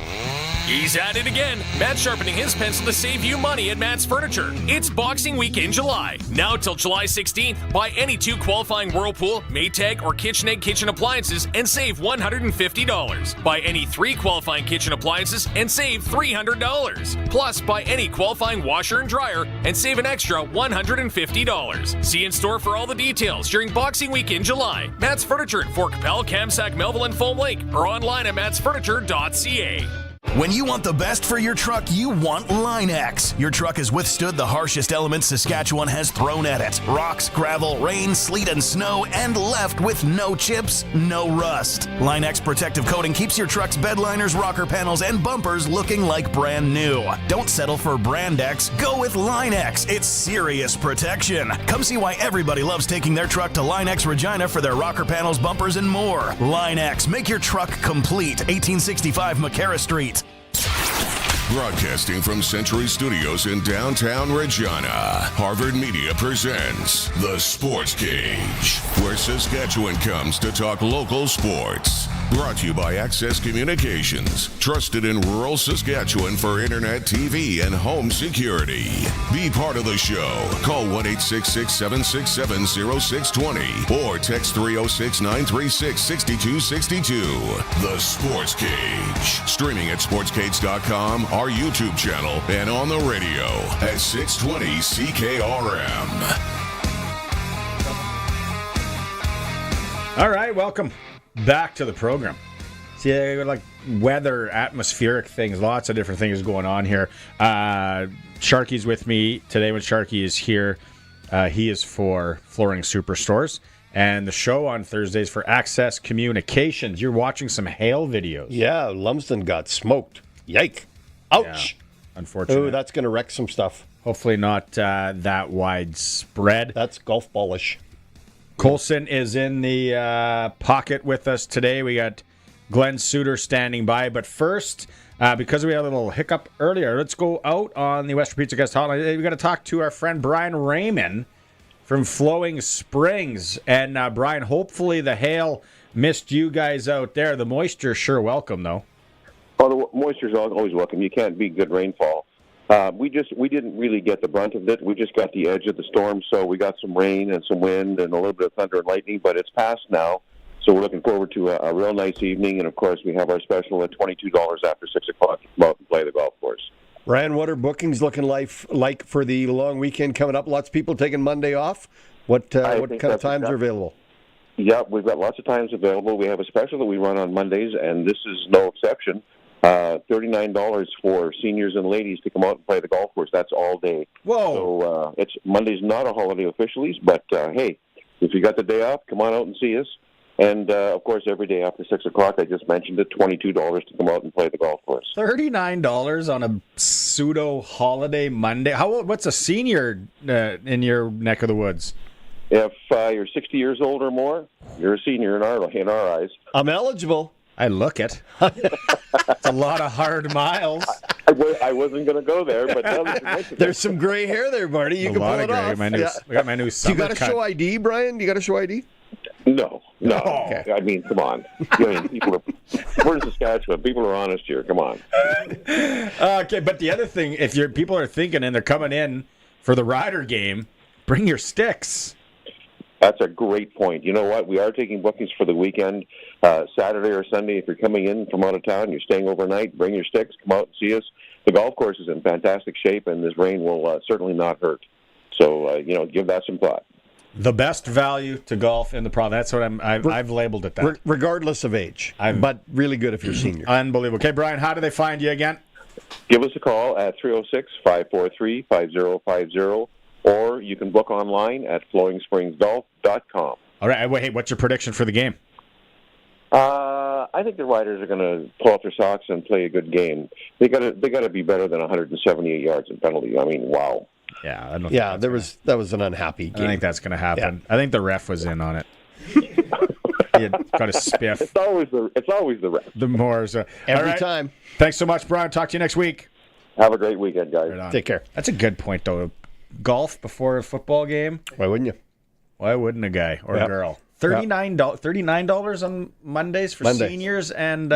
He's at it again. Matt's sharpening his pencil to save you money at Matt's Furniture. It's Boxing Week in July. Now till July 16th, buy any 2 qualifying Whirlpool, Maytag, or KitchenAid kitchen appliances and save $150. Buy any 3 qualifying kitchen appliances and save $300. Plus, buy any qualifying washer and dryer and save an extra $150. See in store for all the details during Boxing Week in July. Matt's Furniture at Fort Capel, Kamsack, Melville, and Foam Lake, or online at mattsfurniture.ca. When you want the best for your truck, you want Line X. Your truck has withstood the harshest elements Saskatchewan has thrown at it. Rocks, gravel, rain, sleet, and snow, and left with no chips, no rust. Line X protective coating keeps your truck's bed liners, rocker panels, and bumpers looking like brand new. Don't settle for Brand X. Go with Line X. It's serious protection. Come see why everybody loves taking their truck to Line X Regina for their rocker panels, bumpers, and more. Line X. Make your truck complete. 1865 McCara Street. Broadcasting from Century Studios in downtown Regina, Harvard Media presents The Sports Cage, where Saskatchewan comes to talk local sports. Brought to you by Access Communications, trusted in rural Saskatchewan for internet, TV, and home security. Be part of the show. Call 1-866-767-0620 or text 306-936-6262. The Sports Cage. Streaming at sportscage.com, our YouTube channel, and on the radio at 620 CKRM. All right, welcome back to the program. See, like weather, atmospheric things, lots of different things going on here. Sharky's with me today when Sharky is here. He is for Flooring Superstores. And the show on Thursdays for Access Communications. You're watching some hail videos. Yeah, Lumsden got smoked. Yike. Ouch. Yeah, unfortunately. Oh, that's going to wreck some stuff. Hopefully not that widespread. That's golf ballish. Colson is in the pocket with us today. We got Glenn Suter standing by. But first, because we had a little hiccup earlier, let's go out on the Western Pizza Guest Hotline. We've got to talk to our friend Brian Raymond from Flowing Springs. And Brian, hopefully the hail missed you guys out there. The moisture sure welcome, though. Oh, the moisture's always welcome. You can't beat good rainfall. We didn't really get the brunt of it. We just got the edge of the storm, so we got some rain and some wind and a little bit of thunder and lightning, but it's past now. So we're looking forward to a real nice evening, and of course we have our special at $22 after 6 o'clock to come out and play the golf course. Ryan, what are bookings looking like for the long weekend coming up? Lots of people taking Monday off. What kind of times are available? Yeah, we've got lots of times available. We have a special that we run on Mondays, and this is no exception. $39 for seniors and ladies to come out and play the golf course. That's all day. Whoa! So Monday's not a holiday officially, but hey, if you got the day off, come on out and see us. And of course, every day after 6 o'clock, I just mentioned it, $22 to come out and play the golf course. $39 on a pseudo holiday Monday. What's a senior in your neck of the woods? If you're 60 years old or more, you're a senior in our eyes. I'm eligible. I look it. It's a lot of hard miles. I I wasn't going to go there, but now that you mentioned There's some gray hair there, Marty. You can pull it off. I got my new summer You got to show ID, Brian? You got to show ID? No. Okay. I mean, come on. We're in Saskatchewan. People are honest here. Come on. Okay, but the other thing, if people are thinking and they're coming in for the Rider game, bring your sticks. That's a great point. You know what? We are taking bookings for the weekend, Saturday or Sunday. If you're coming in from out of town, you're staying overnight, bring your sticks, come out and see us. The golf course is in fantastic shape, and this rain will certainly not hurt. So, give that some thought. The best value to golf in the province. That's what I've labeled it that. Regardless of age, but really good if you're senior. Unbelievable. Okay, Brian, how do they find you again? Give us a call at 306-543-5050, or you can book online at flowingspringsgolf.com. All right. Hey, what's your prediction for the game? I think the Riders are going to pull out their socks and play a good game. They got to be better than 178 yards in penalty. I mean, wow. Yeah, that was an unhappy game. I think that's going to happen. Yeah. I think the ref was in on it. He had got a spiff. It's always the ref. The Moors. Every time. Thanks so much, Brian. Talk to you next week. Have a great weekend, guys. Right, take care. That's a good point, though. Golf before a football game. Why wouldn't you? Why wouldn't a guy or a girl? $39 on Mondays for seniors and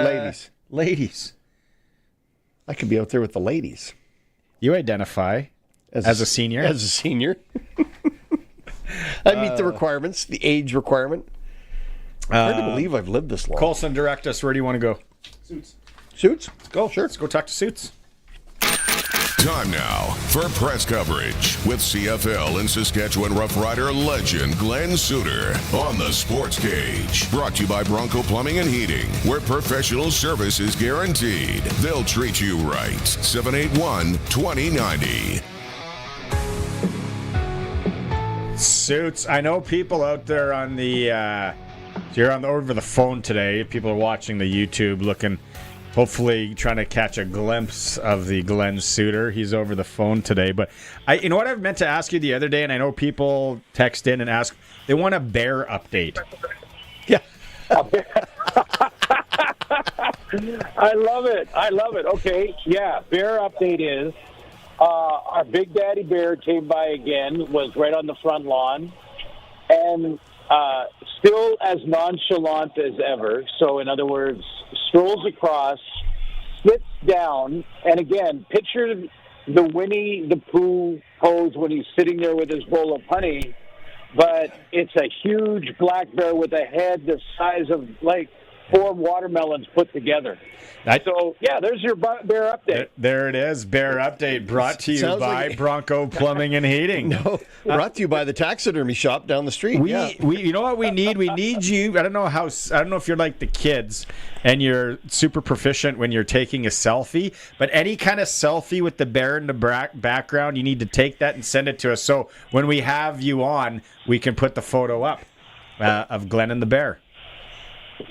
ladies. I could be out there with the ladies. You identify as a senior? As a senior. I meet the requirements, the age requirement. Hard to believe I've lived this long. Colson, direct us. Where do you want to go? Suits? Go. Sure. Let's go talk to Suits. Time now for press coverage with CFL and Saskatchewan Roughrider legend Glenn Suter on the Sportscage. Brought to you by Bronco Plumbing and Heating, where professional service is guaranteed. They'll treat you right. 781-2090. Suits. I know people out there on the you're over the phone today. People are watching the YouTube, looking. Hopefully trying to catch a glimpse of the Glenn Suter. He's over the phone today. But you know what I meant to ask you the other day, and I know people text in and ask, they want a bear update. Yeah. I love it. Okay, yeah, bear update is our Big Daddy Bear came by again, was right on the front lawn, and still as nonchalant as ever. So in other words, strolls across, sits down, and again, picture the Winnie the Pooh pose when he's sitting there with his bowl of honey, but it's a huge black bear with a head the size of like 4 watermelons put together. So, yeah, there's your bear update. There it is, bear update, brought to you by Bronco Plumbing and Heating. No, brought to you by the taxidermy shop down the street. We you know what we need? We need you. I don't know if you're like the kids and you're super proficient when you're taking a selfie, but any kind of selfie with the bear in the background, you need to take that and send it to us. So when we have you on, we can put the photo up of Glenn and the bear.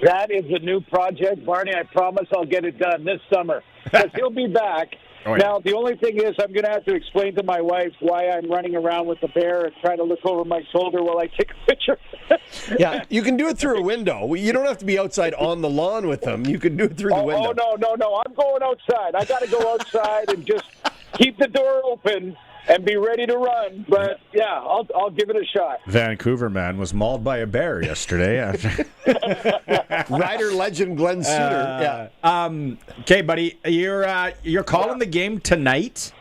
That is a new project, Barney. I promise I'll get it done this summer because he'll be back. Oh, yeah. Now, the only thing is I'm going to have to explain to my wife why I'm running around with the bear and trying to look over my shoulder while I take a picture. Yeah, you can do it through a window. You don't have to be outside on the lawn with them. You can do it through the window. Oh, no. I'm going outside. I got to go outside and just keep the door open and be ready to run. But, yeah, I'll give it a shot. Vancouver man was mauled by a bear yesterday. Rider legend Glenn Suter. Okay, buddy, you're calling the game tonight?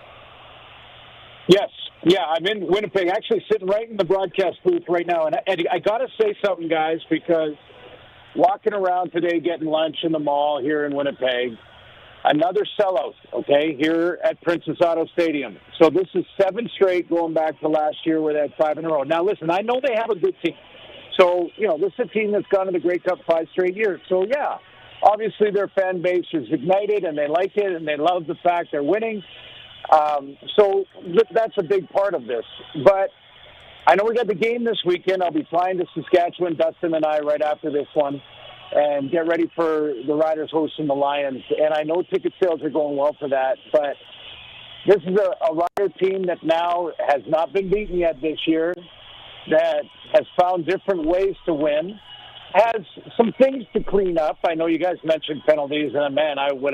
Yes. Yeah, I'm in Winnipeg, actually sitting right in the broadcast booth right now. And I got to say something, guys, because walking around today getting lunch in the mall here in Winnipeg, another sellout, okay, here at Princess Auto Stadium. So this is 7 straight going back to last year where they had 5 in a row. Now, listen, I know they have a good team. So, this is a team that's gone to the Grey Cup 5 straight years. So, yeah, obviously their fan base is ignited and they like it and they love the fact they're winning. So that's a big part of this. But I know we got the game this weekend. I'll be flying to Saskatchewan, Dustin and I, right after this one, and get ready for the Riders hosting the Lions. And I know ticket sales are going well for that, but this is a Rider team that now has not been beaten yet this year, that has found different ways to win. has some things to clean up. I know you guys mentioned penalties, and man, I would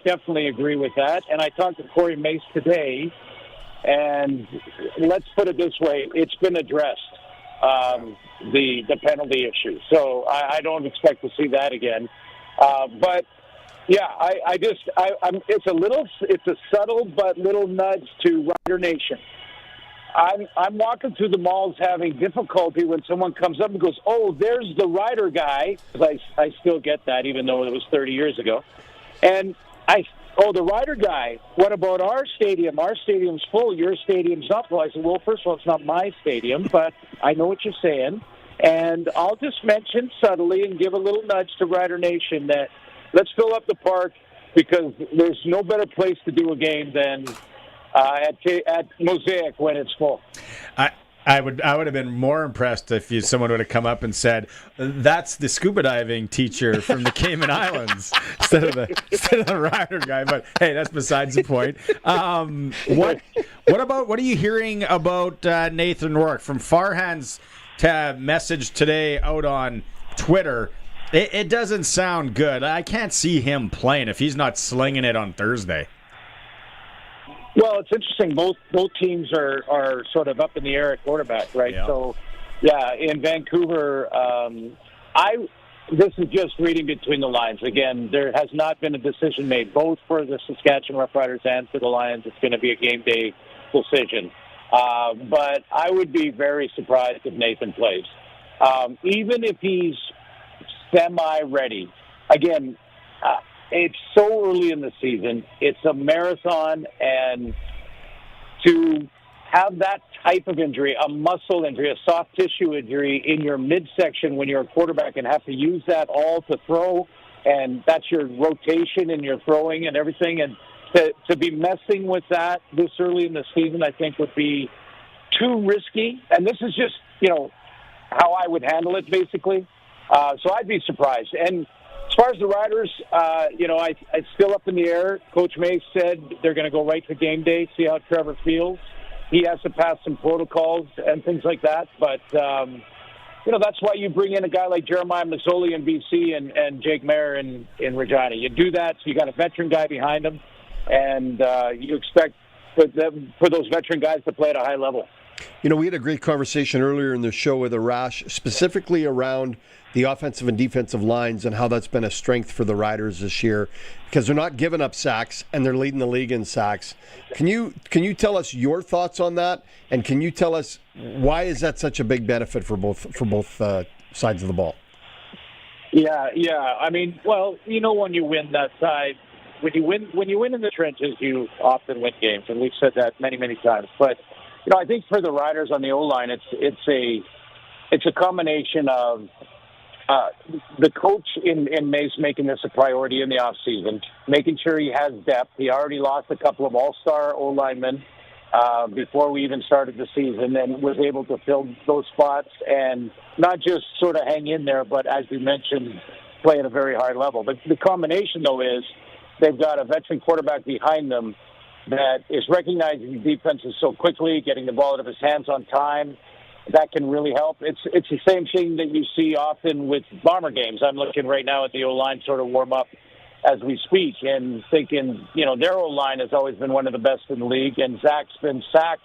definitely agree with that. And I talked to Corey Mace today, and let's put it this way: it's been addressed, the penalty issue. So I don't expect to see that again. But yeah, it's a subtle but little nudge to Rider Nation. I'm walking through the malls having difficulty when someone comes up and goes, "Oh, there's the Rider guy." I still get that, even though it was 30 years ago. And the Rider guy. What about our stadium? Our stadium's full. Your stadium's not full. I said, well, first of all, it's not my stadium, but I know what you're saying. And I'll just mention subtly and give a little nudge to Rider Nation that let's fill up the park, because there's no better place to do a game than at Mosaic when it's full. I would have been more impressed if someone would have come up and said, "That's the scuba diving teacher from the Cayman Islands," instead of the Rider guy. But hey, that's besides the point. What are you hearing about Nathan Rourke from Farhan's message today out on Twitter? It doesn't sound good. I can't see him playing if he's not slinging it on Thursday. Well, it's interesting. Both teams are sort of up in the air at quarterback, right? Yeah. So, yeah, in Vancouver, this is just reading between the lines. Again, there has not been a decision made, both for the Saskatchewan Roughriders and for the Lions. It's going to be a game day decision. But I would be very surprised if Nathan plays. Even if he's semi-ready. Again, it's so early in the season. It's a marathon, and to have that type of injury, a muscle injury, a soft tissue injury in your midsection when you're a quarterback and have to use that all to throw, and that's your rotation and your throwing and everything, and to be messing with that this early in the season, I think would be too risky. And this is just, how I would handle it, basically. So I'd be surprised. And as far as the Riders, it's still up in the air. Coach Mace said they're going to go right to game day, see how Trevor feels. He has to pass some protocols and things like that. But, that's why you bring in a guy like Jeremiah Mazzoli in BC and Jake Mayer in Regina. You do that, so you got a veteran guy behind him, and you expect for those veteran guys to play at a high level. We had a great conversation earlier in the show with Arash, specifically around the offensive and defensive lines and how that's been a strength for the Riders this year, because they're not giving up sacks and they're leading the league in sacks. Can you tell us your thoughts on that, and can you tell us why is that such a big benefit for both sides of the ball? Yeah. I mean, well, when you win that side, when you win in the trenches, you often win games, and we've said that many, many times. But I think for the Riders on the O-line, it's a combination of the coach in Mace making this a priority in the offseason, making sure he has depth. He already lost a couple of all-star O-linemen before we even started the season, and was able to fill those spots and not just sort of hang in there, but as we mentioned, play at a very high level. But the combination, though, is they've got a veteran quarterback behind them that is recognizing defenses so quickly, getting the ball out of his hands on time. That can really help. It's the same thing that you see often with Bomber games. I'm looking right now at the O-line sort of warm up as we speak and thinking, their O-line has always been one of the best in the league, and Zach's been sacked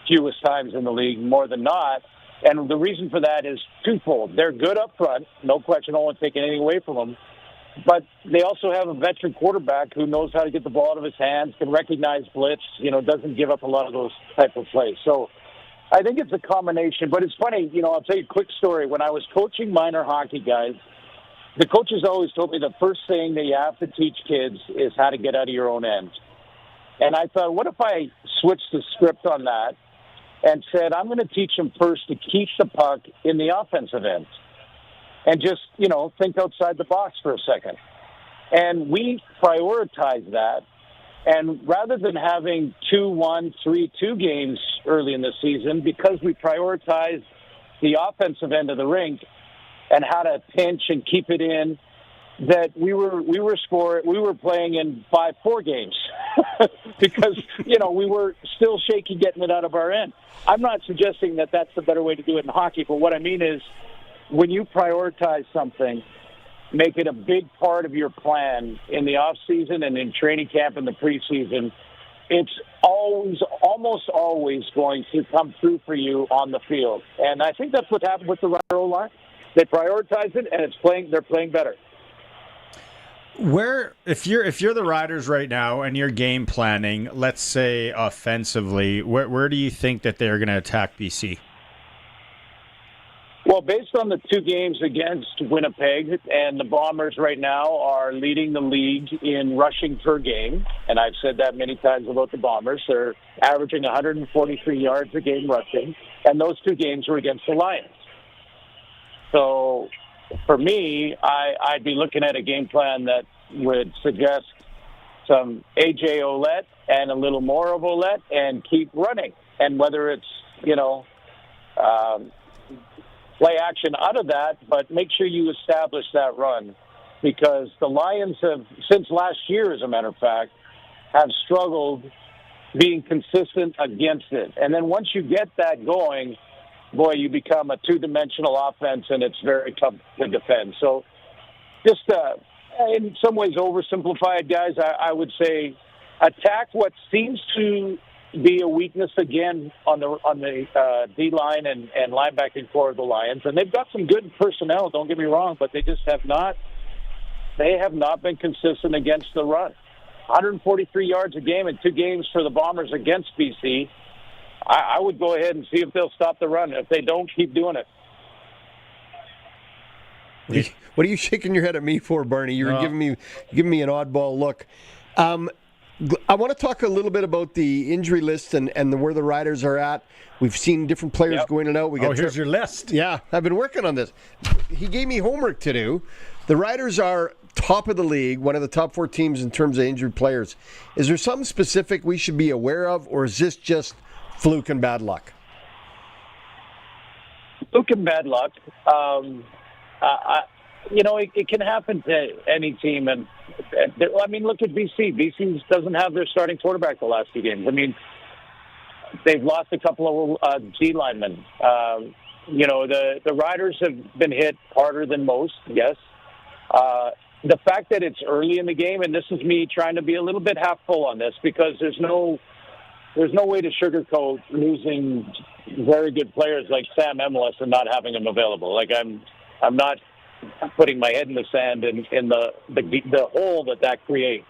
fewest times in the league, more than not. And the reason for that is twofold. They're good up front, no question, no one taking anything away from them. But they also have a veteran quarterback who knows how to get the ball out of his hands, can recognize blitz, doesn't give up a lot of those type of plays. So I think it's a combination. But it's funny, I'll tell you a quick story. When I was coaching minor hockey guys, the coaches always told me the first thing that you have to teach kids is how to get out of your own end. And I thought, what if I switched the script on that and said, I'm going to teach them first to keep the puck in the offensive end and just, think outside the box for a second. And we prioritize that. And rather than having 2-1, 3-2 games early in the season, because we prioritize the offensive end of the rink and how to pinch and keep it in, that we were playing in 5-4 games because we were still shaky getting it out of our end. I'm not suggesting that that's the better way to do it in hockey, but what I mean is when you prioritize something, make it a big part of your plan in the off season and in training camp in the preseason, it's almost always going to come through for you on the field. And I think that's what happened with the Rider O-line. They prioritize it, and they're playing better. Where, if you're the Riders right now and you're game planning, let's say offensively, where do you think that they're going to attack BC? Well, based on the 2 games against Winnipeg, and the Bombers right now are leading the league in rushing per game, and I've said that many times about the Bombers. They're averaging 143 yards a game rushing, and those 2 games were against the Lions. So for me, I'd be looking at a game plan that would suggest some A.J. Ouellette and a little more of Ouellette and keep running. And whether it's, play action out of that, but make sure you establish that run, because the Lions have, since last year, as a matter of fact, have struggled being consistent against it. And then once you get that going, boy, you become a 2-dimensional offense, and it's very tough to defend. So just in some ways oversimplified, guys, I would say attack what seems to be a weakness again on the D-line and linebacking core of the Lions. And they've got some good personnel, don't get me wrong, but they just have not been consistent against the run. 143 yards a game in 2 games for the Bombers against BC. I would go ahead and see if they'll stop the run. If they don't, keep doing it. What are you shaking your head at me for, Barney? You're giving me an oddball look. I want to talk a little bit about the injury list and where the Riders are at. We've seen different players go in and out. Here's your list. Yeah, I've been working on this. He gave me homework to do. The Riders are top of the league, one of the top 4 teams in terms of injured players. Is there something specific we should be aware of, or is this just fluke and bad luck? Fluke and bad luck. It can happen to any team. And I mean, look at BC. BC doesn't have their starting quarterback the last 2 games. I mean, they've lost a couple of G linemen. The Riders have been hit harder than most, yes. The fact that it's early in the game, and this is me trying to be a little bit half full on this, because there's no way to sugarcoat losing very good players like Sam Emilus and not having him available. Like I'm not putting my head in the sand in the hole that creates.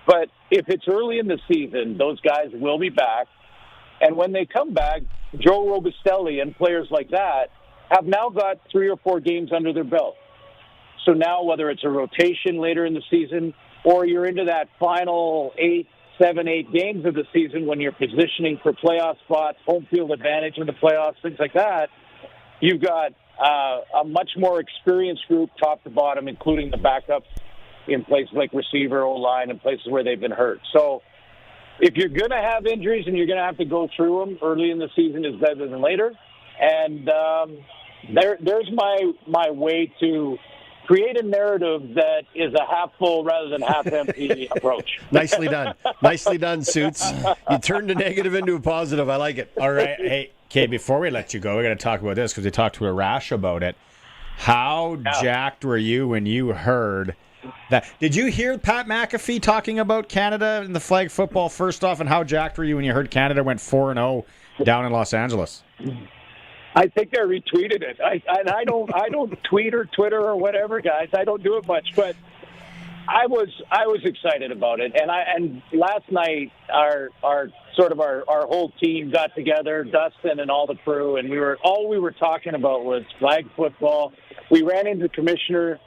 But if it's early in the season, those guys will be back. And when they come back, Joe Robustelli and players like that have now got 3 or 4 games under their belt. So now whether it's a rotation later in the season or you're into that final 7, 8 games of the season when you're positioning for playoff spots, home field advantage in the playoffs, things like that, you've got a much more experienced group top to bottom, including the backups in places like receiver, O-line, and places where they've been hurt. So if you're going to have injuries and you're going to have to go through them early in the season is better than later. And there's my way to create a narrative that is a half full rather than half empty approach. Nicely done. Nicely done, Suits. You turned a negative into a positive. I like it. All right. Hey, Kay, before we let you go, we got to talk about this because we talked to Arash about it. How jacked were you when you heard that? Did you hear Pat McAfee talking about Canada in the flag football first off, and how jacked were you when you heard Canada went 4-0 down in Los Angeles? I think I retweeted it. I don't tweet or Twitter or whatever, guys. I don't do it much, but I was excited about it. And last night our whole team got together, Dustin and all the crew, and we were talking about was flag football. We ran into the commissioner.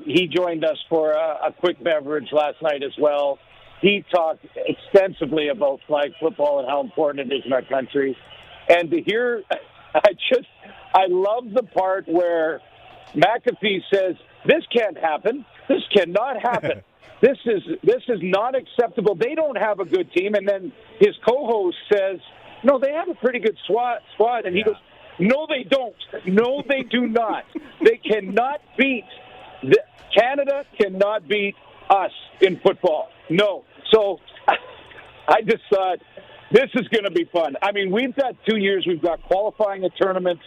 He joined us for a quick beverage last night as well. He talked extensively about flag football and how important it is in our country. And to hear, I love the part where McAfee says, "This can't happen. This cannot happen. This is not acceptable. They don't have a good team." And then his co-host says, "No, they have a pretty good squad." And he goes, "No, they don't. No, they do not. They cannot beat. Canada cannot beat us in football. No." So I just thought, this is going to be fun. I mean, we've got 2 years. We've got qualifying at tournaments.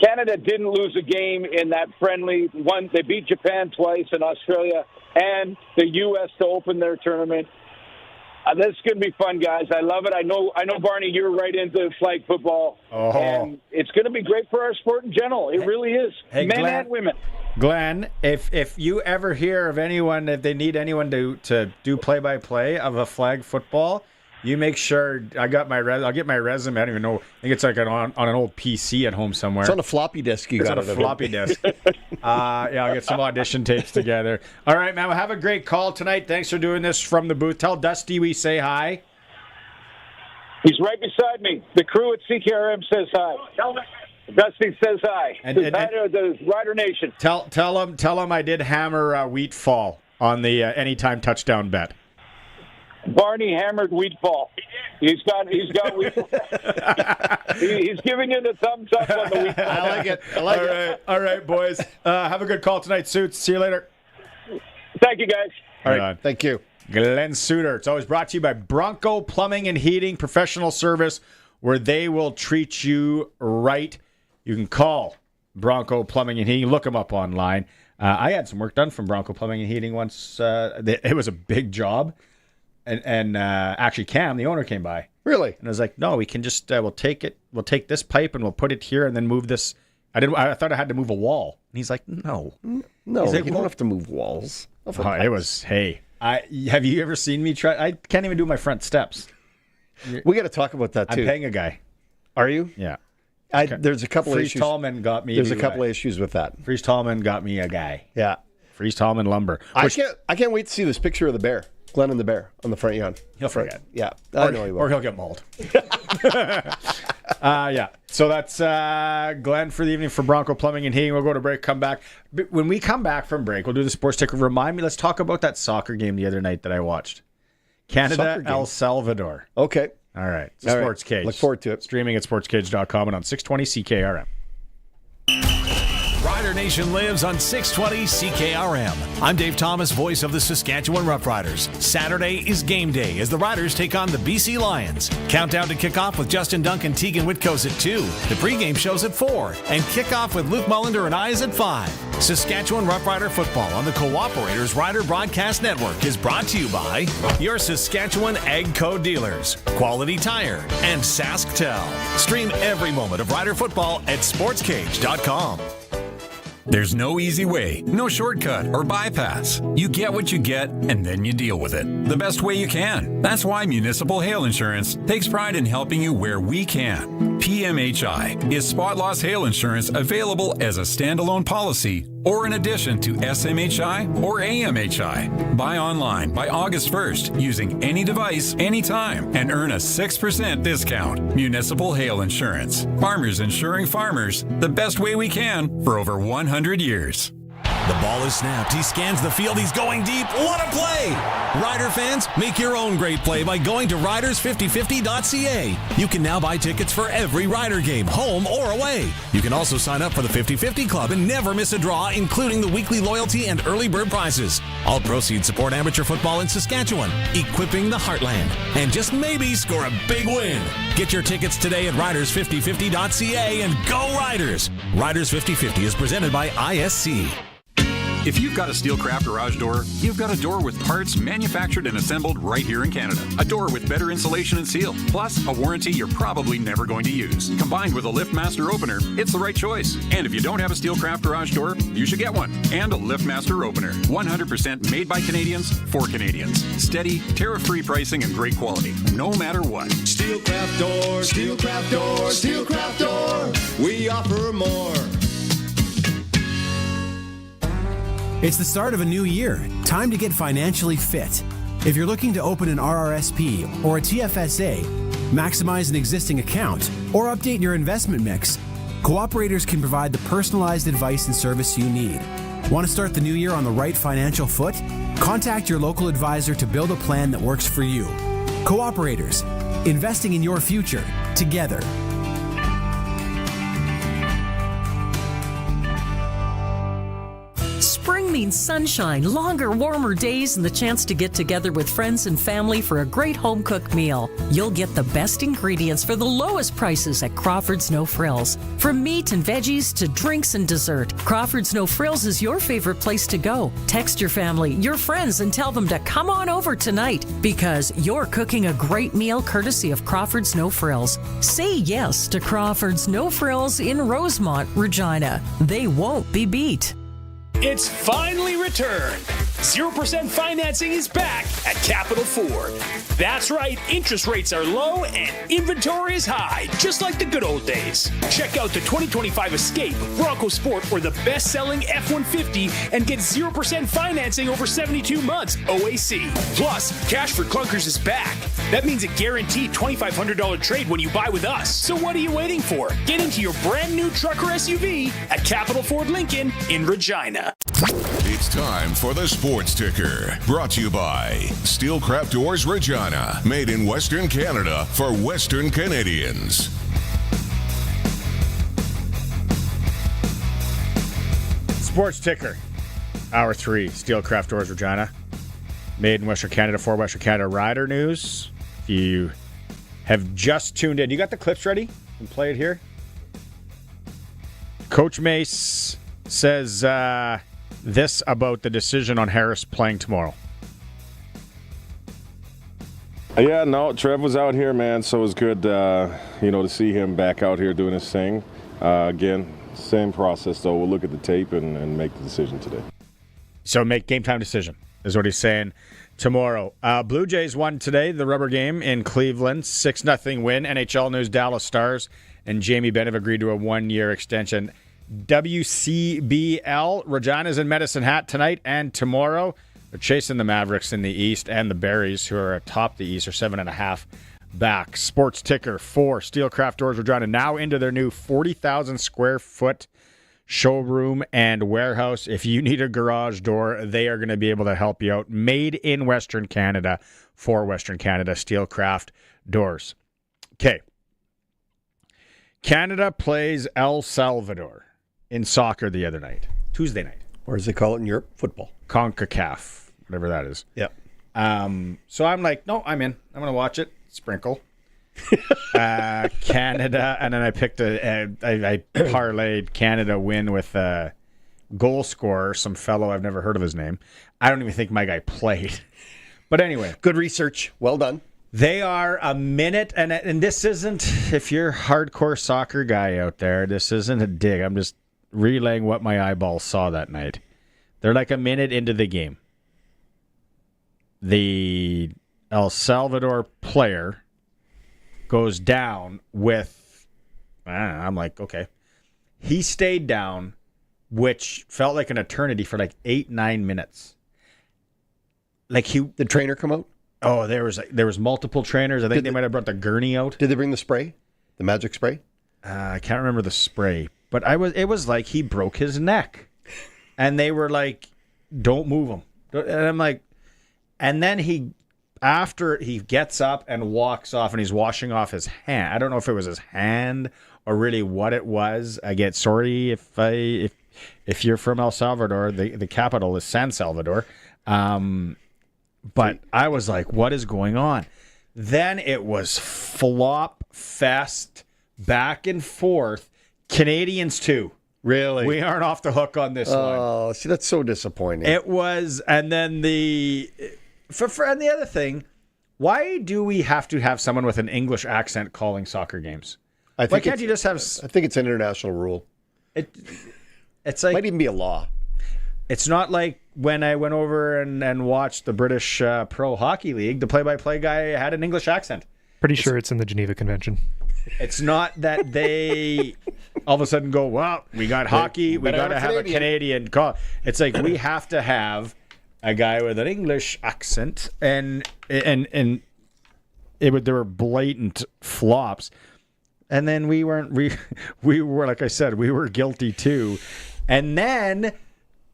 Canada didn't lose a game in that friendly one. They beat Japan twice and Australia and the U.S. to open their tournament. This is going to be fun, guys. I love it. I know, Barney, you're right into flag football. And it's going to be great for our sport in general. It really is. Hey, Men Glenn, and women. Glenn, if you ever hear of anyone, if they need anyone to do play-by-play of a flag football, you make sure I'll get my resume. I don't even know. I think it's like on an old PC at home somewhere. It's on a floppy disk. It's on a floppy disk. I'll get some audition tapes together. All right, man. Well, have a great call tonight. Thanks for doing this from the booth. Tell Dusty we say hi. He's right beside me. The crew at CKRM says hi. Dusty says hi. And hi to the Rider Nation. Tell him I did hammer Wheat Fall on the anytime touchdown bet. Barney hammered Wheatfall. He's got Wheatfall. He's giving you the thumbs up on the Wheatfall. I like it. All right, boys. Have a good call tonight, Suits. See you later. Thank you, guys. All right. Thank you. Glenn Suter. It's always brought to you by Bronco Plumbing and Heating, professional service where they will treat you right. You can call Bronco Plumbing and Heating. Look them up online. I had some work done from Bronco Plumbing and Heating once. It was a big job. And actually, Cam, the owner, came by. Really? And I was like, "No, we can just we'll take this pipe and we'll put it here and then move this." I thought I had to move a wall. And he's like, "No, you like, don't have to move walls." It was. Hey, have you ever seen me try? I can't even do my front steps. We got to talk about that too. I'm paying a guy. Are you? Yeah. There's a couple Freeze issues. Tallman got me. There's a couple of issues with that. Freeze Tallman got me a guy. Yeah. Freeze Tallman Lumber. I can't wait to see this picture of the bear. Glenn and the bear on the front yard. He'll forget. Yeah. I know he will. Or he'll get mauled. Yeah. So that's Glenn for the evening for Bronco Plumbing and Heating. We'll go to break, come back. When we come back from break, we'll do the sports ticker. Remind me, let's talk about that soccer game the other night that I watched. Canada, El Salvador. Okay. All right. It's Sportscage. Look forward to it. Streaming at sportscage.com and on 620 CKRM. Rider Nation lives on 620 CKRM. I'm Dave Thomas, voice of the Saskatchewan Roughriders. Saturday is game day as the Riders take on the BC Lions. Countdown to kickoff with Justin Duncan, Tegan Whitkos at 2. The pregame show's at 4. And kickoff with Luke Mullender and Eyes at 5. Saskatchewan Roughrider football on the Cooperators Rider Broadcast Network is brought to you by your Saskatchewan Ag Co dealers, Quality Tire, and SaskTel. Stream every moment of Rider football at sportscage.com. There's no easy way, no shortcut or bypass. You get what you get, and then you deal with it the best way you can. That's why Municipal Hail Insurance takes pride in helping you where we can. PMHI is spot loss hail insurance available as a standalone policy or in addition to SMHI or AMHI. Buy online by August 1st using any device, anytime, and earn a 6% discount. Municipal Hail Insurance. Farmers insuring farmers the best way we can for over 100 years. The ball is snapped. He scans the field. He's going deep. What a play! Rider fans, make your own great play by going to riders5050.ca. You can now buy tickets for every Rider game, home or away. You can also sign up for the 50/50 Club and never miss a draw, including the weekly loyalty and early bird prizes. All proceeds support amateur football in Saskatchewan, equipping the heartland, and just maybe score a big win. Get your tickets today at riders5050.ca and go Riders! Riders 50/50 is presented by ISC. If you've got a Steelcraft garage door, you've got a door with parts manufactured and assembled right here in Canada. A door with better insulation and seal, plus a warranty you're probably never going to use. Combined with a LiftMaster opener, it's the right choice. And if you don't have a Steelcraft garage door, you should get one. And a LiftMaster opener. 100% made by Canadians for Canadians. Steady, tariff-free pricing and great quality, no matter what. Steelcraft door, Steelcraft door, Steelcraft door. We offer more. It's the start of a new year. Time to get financially fit. If you're looking to open an RRSP or a TFSA, maximize an existing account, or update your investment mix, Cooperators can provide the personalized advice and service you need. Want to start the new year on the right financial foot? Contact your local advisor to build a plan that works for you. Cooperators, investing in your future together. Spring means sunshine, longer, warmer days, and the chance to get together with friends and family for a great home-cooked meal. You'll get the best ingredients for the lowest prices at Crawford's No Frills. From meat and veggies to drinks and dessert, Crawford's No Frills is your favorite place to go. Text your family, your friends, and tell them to come on over tonight because you're cooking a great meal courtesy of Crawford's No Frills. Say yes to Crawford's No Frills in Rosemont, Regina. They won't be beat. It's finally returned. 0% financing is back at Capital Ford. That's right, interest rates are low and inventory is high, just like the good old days. Check out the 2025 Escape, Bronco Sport, or the best-selling F-150 and get 0% financing over 72 months, OAC. Plus, Cash for Clunkers is back. That means a guaranteed $2,500 trade when you buy with us. So what are you waiting for? Get into your brand new truck or SUV at Capital Ford Lincoln in Regina. It's time for the Sports Ticker, brought to you by Steelcraft Doors Regina, made in Western Canada for Western Canadians. Sports Ticker, Hour 3, Steelcraft Doors Regina, made in Western Canada for Western Canada. Rider news. If you have just tuned in, you got the clips ready? Can play it here. Coach Mace says this about the decision on Harris playing tomorrow. Yeah, no, Trev was out here, man, so it was good, to see him back out here doing his thing. Again, same process, though. We'll look at the tape and make the decision today. So make game time decision is what he's saying tomorrow. Blue Jays won today, the rubber game in Cleveland, 6-0 win. NHL news, Dallas Stars and Jamie Benn have agreed to a 1-year extension. WCBL, Regina's in Medicine Hat tonight and tomorrow. They're chasing the Mavericks in the East, and the Berries, who are atop the East, are 7.5 back. Sports Ticker for Steelcraft Doors Regina, now into their new 40,000 square foot showroom and warehouse. If you need a garage door, they are going to be able to help you out. Made in Western Canada for Western Canada, Steelcraft Doors. Okay. Canada plays El Salvador in soccer the other night, Tuesday night. Or as they call it in Europe, football. CONCACAF, whatever that is. Yep. So I'm like, no, I'm in. I'm going to watch it. Sprinkle. Canada, and then I picked I parlayed Canada win with a goal scorer, some fellow I've never heard of his name. I don't even think my guy played. But anyway. Good research. Well done. They are a minute, and this isn't, if you're a hardcore soccer guy out there, this isn't a dig. I'm just relaying what my eyeballs saw that night. They're like a minute into the game. The El Salvador player goes down with, I'm like, okay. He stayed down, which felt like an eternity for like 8-9 minutes. Like the trainer come out? Oh, there was multiple trainers. I think they might have brought the gurney out. Did they bring the spray? The magic spray? I can't remember the spray, but it was like he broke his neck, and they were like, "Don't move him." And I'm like, and then after he gets up and walks off, and he's washing off his hand. I don't know if it was his hand or really what it was. I get sorry if you're from El Salvador. The capital is San Salvador. But I was like, what is going on? Then it was flop fest, back and forth. Canadians too. Really? We aren't off the hook on this one. Oh, see, that's so disappointing. It was, and then and the other thing, why do we have to have someone with an English accent calling soccer games? Why can't you just have? I think it's an international rule. It's like, might even be a law. It's not like when I went over and watched the British Pro Hockey League, the play-by-play guy had an English accent. Pretty sure it's in the Geneva Convention. It's not that they all of a sudden go, well, we got hockey, we got to have a Canadian call. It's like we have to have a guy with an English accent, and there were blatant flops. And then we were like I said, we were guilty too. And then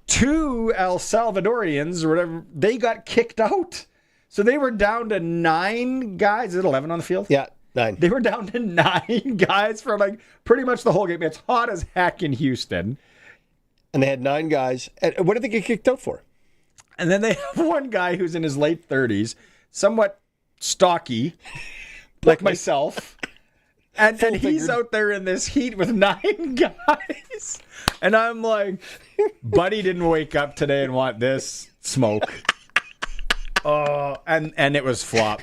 2 El Salvadorians or whatever, they got kicked out. So they were down to 9 guys. Is it 11 on the field? Yeah, 9. They were down to 9 guys for like pretty much the whole game. It's hot as heck in Houston. And they had 9 guys. And what did they get kicked out for? And then they have one guy who's in his late 30s, somewhat stocky, like myself. And he's out there in this heat with 9 guys. And I'm like, buddy didn't wake up today and want this smoke. And it was flop.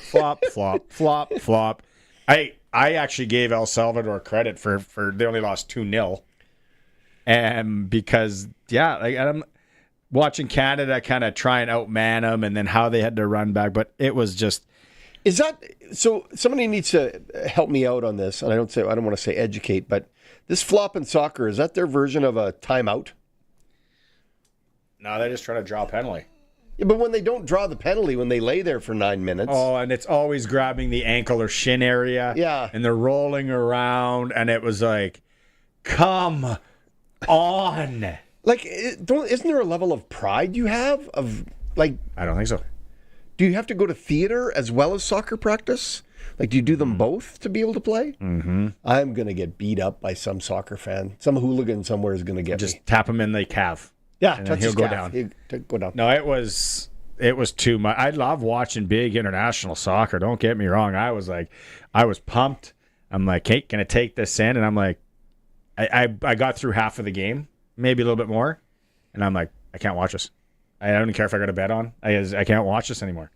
I actually gave El Salvador credit for they only lost 2-0. And because, I'm watching Canada kind of try and outman them and then how they had to run back. But it was just... Is that... So somebody needs to help me out on this. And I don't want to say educate, but this flop in soccer, is that their version of a timeout? No, they're just trying to draw a penalty. Yeah, but when they don't draw the penalty, when they lay there for 9 minutes... Oh, and it's always grabbing the ankle or shin area. Yeah. And they're rolling around, and it was like, come on. Like, isn't there a level of pride you have? I don't think so. Do you have to go to theater as well as soccer practice? Like, do you do them both to be able to play? Mm-hmm. I'm going to get beat up by some soccer fan. Some hooligan somewhere is going to get me. Just tap him in the calf. Yeah, and he'll go down. He'll go down. No, it was too much. I love watching big international soccer. Don't get me wrong. I was pumped. I'm like, hey, can I take this in? And I'm like, I got through half of the game, maybe a little bit more, and I'm like, I can't watch this. I don't care if I got a bet on. I can't watch this anymore.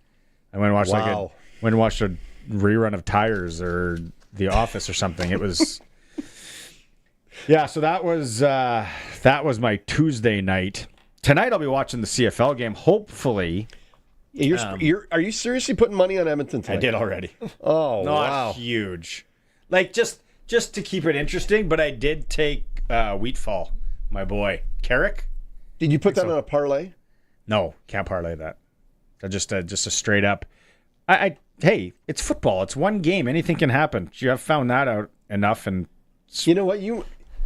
I went and watched a rerun of Tires or The Office or something. It was. Yeah, so that was my Tuesday night. Tonight I'll be watching the CFL game. Hopefully, are you seriously putting money on Edmonton tonight? I did already. Oh, not wow, huge. Like just to keep it interesting, but I did take Wheatfall, my boy Carrick. Did you put that on a parlay? No, can't parlay that. Just a straight up. Hey, it's football. It's one game. Anything can happen. You have found that out enough, and you know what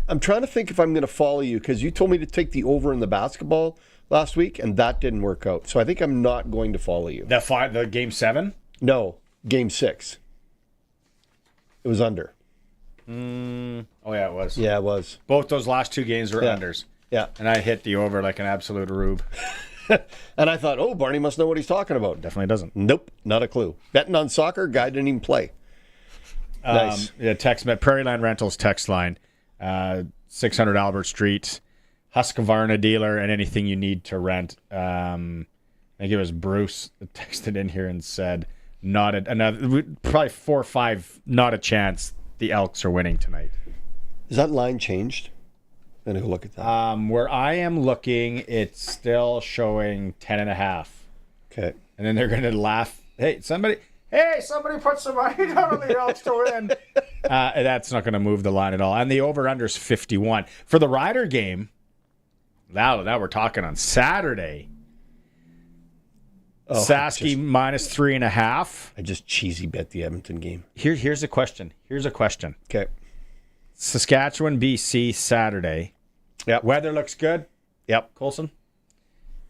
I'm trying to think if I'm going to follow you because you told me to take the over in the basketball last week, and that didn't work out. So I think I'm not going to follow you. The game 7? No, game 6. It was under. Oh yeah, it was. Yeah, it was. Both those last 2 games were unders. Yeah, and I hit the over like an absolute rube. And I thought, oh, Barney must know what he's talking about. Definitely doesn't. Nope, not a clue. Betting on soccer, guy didn't even play. Nice. Text Prairie Land Rentals text line. 600 Albert Street, Husqvarna dealer, and anything you need to rent. I think it was Bruce that texted in here and said, probably 4 or 5, not a chance the Elks are winning tonight. Is that line changed? I'm going to go look at that. Where I am looking, it's still showing 10.5. Okay. And then they're going to laugh. Hey, somebody put some money down on the Elks to win. That's not going to move the line at all. And the over-under's 51. For the Rider game, now we're talking on Saturday. Sasky minus 3.5. I just cheesy bet the Edmonton game. Here's a question. Okay. Saskatchewan, BC, Saturday. Yep. Weather looks good. Yep. Colson?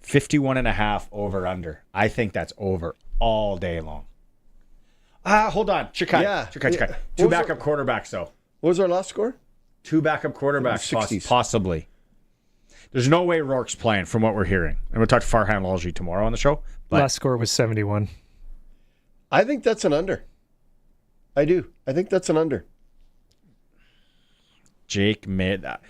51.5 over-under. I think that's over all day long. Hold on. Chikai. Yeah. 2 backup quarterbacks, though. What was our last score? 2 backup quarterbacks, 60s. possibly. There's no way Rourke's playing from what we're hearing. And we'll talk to Farhan Lalji tomorrow on the show. But last score was 71. I think that's an under. I do. I think that's an under. Jake made that.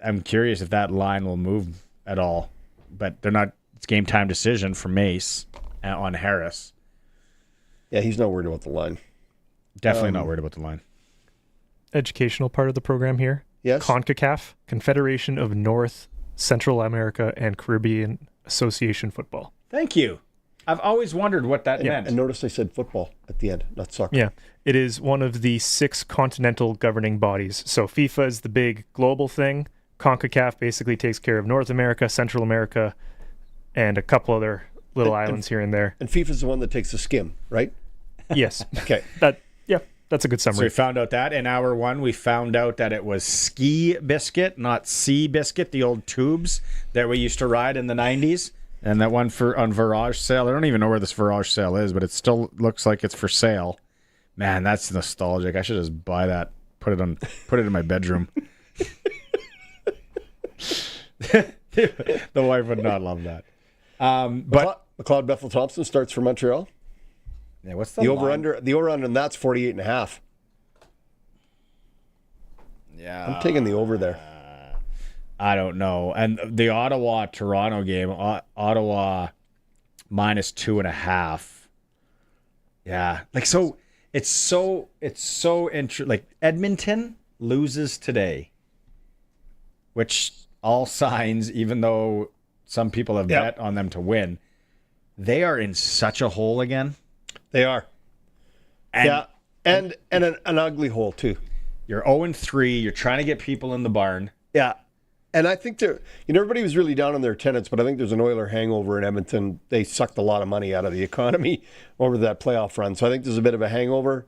I'm curious if that line will move at all. But they're not. It's game time decision for Mace on Harris. Yeah, he's not worried about the line. Definitely not worried about the line. Educational part of the program here. Yes. CONCACAF, Confederation of North, Central America, and Caribbean Association Football. Thank you. I've always wondered what that meant. And notice I said football at the end, not soccer. Yeah. It is one of the 6 continental governing bodies. So FIFA is the big global thing. CONCACAF basically takes care of North America, Central America, and a couple other little islands here and there. And FIFA is the one that takes the skim, right? Yes. Okay. That's a good summary. So we found out that in hour 1, we found out that it was Ski Biscuit, not Sea Biscuit, the old tubes that we used to ride in the 90s. And that one on Virage sale. I don't even know where this Virage sale is, but it still looks like it's for sale. Man, that's nostalgic. I should just buy that. Put it in my bedroom. The wife would not love that. But McLeod Bethel Thompson starts for Montreal. Yeah, what's the over under? The over under, and that's 48.5. Yeah, I'm taking the over there. I don't know. And the Ottawa-Toronto game, Ottawa minus 2.5. Yeah, like so. It's so interesting. Like Edmonton loses today, which all signs, even though some people have bet on them to win, they are in such a hole again. They are. And an ugly hole too. You're 0-3. You're trying to get people in the barn. Yeah. And I think everybody was really down on their attendance, but I think there's an Oiler hangover in Edmonton. They sucked a lot of money out of the economy over that playoff run. So I think there's a bit of a hangover.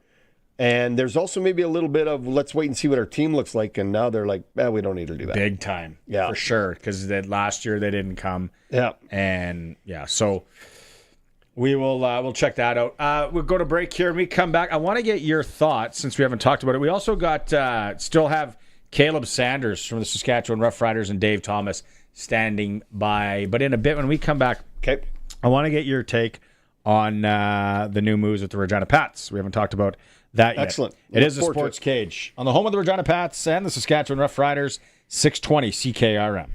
And there's also maybe a little bit of let's wait and see what our team looks like. And now they're like, we don't need to do that. Big time. Yeah. For sure. Because last year they didn't come. Yeah. And so we'll check that out. We'll go to break here and we come back. I want to get your thoughts since we haven't talked about it. We also got still have Caleb Sanders from the Saskatchewan Roughriders and Dave Thomas standing by. But in a bit when we come back, okay, I want to get your take on the new moves with the Regina Pats. We haven't talked about that yet. Excellent. It is the Sports Cage on the home of the Regina Pats and the Saskatchewan Roughriders, 620 CKRM.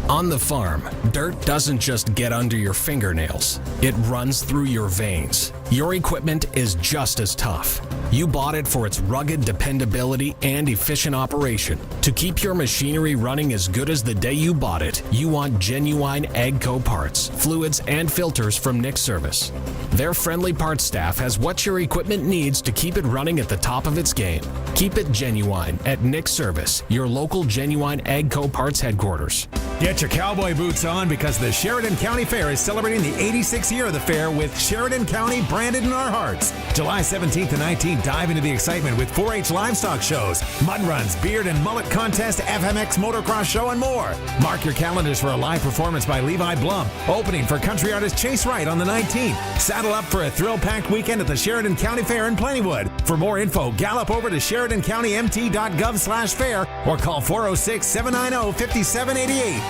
On the farm, dirt doesn't just get under your fingernails. It runs through your veins. Your equipment is just as tough. You bought it for its rugged dependability and efficient operation. To keep your machinery running as good as the day you bought it, you want genuine AGCO parts, fluids, and filters from Nick Service. Their friendly parts staff has what your equipment needs to keep it running at the top of its game. Keep it genuine at Nick Service, your local genuine AGCO parts headquarters. Get your cowboy boots on because the Sheridan County Fair is celebrating the 86th year of the fair with Sheridan County branded in our hearts. July 17th to 19th, dive into the excitement with 4-H livestock shows, mud runs, beard and mullet contest, FMX motocross show, and more. Mark your calendars for a live performance by Levi Blum, opening for country artist Chase Wright on the 19th. Saddle up for a thrill-packed weekend at the Sheridan County Fair in Plentywood. For more info, gallop over to SheridanCountyMT.gov/fair or call 406-790-5788.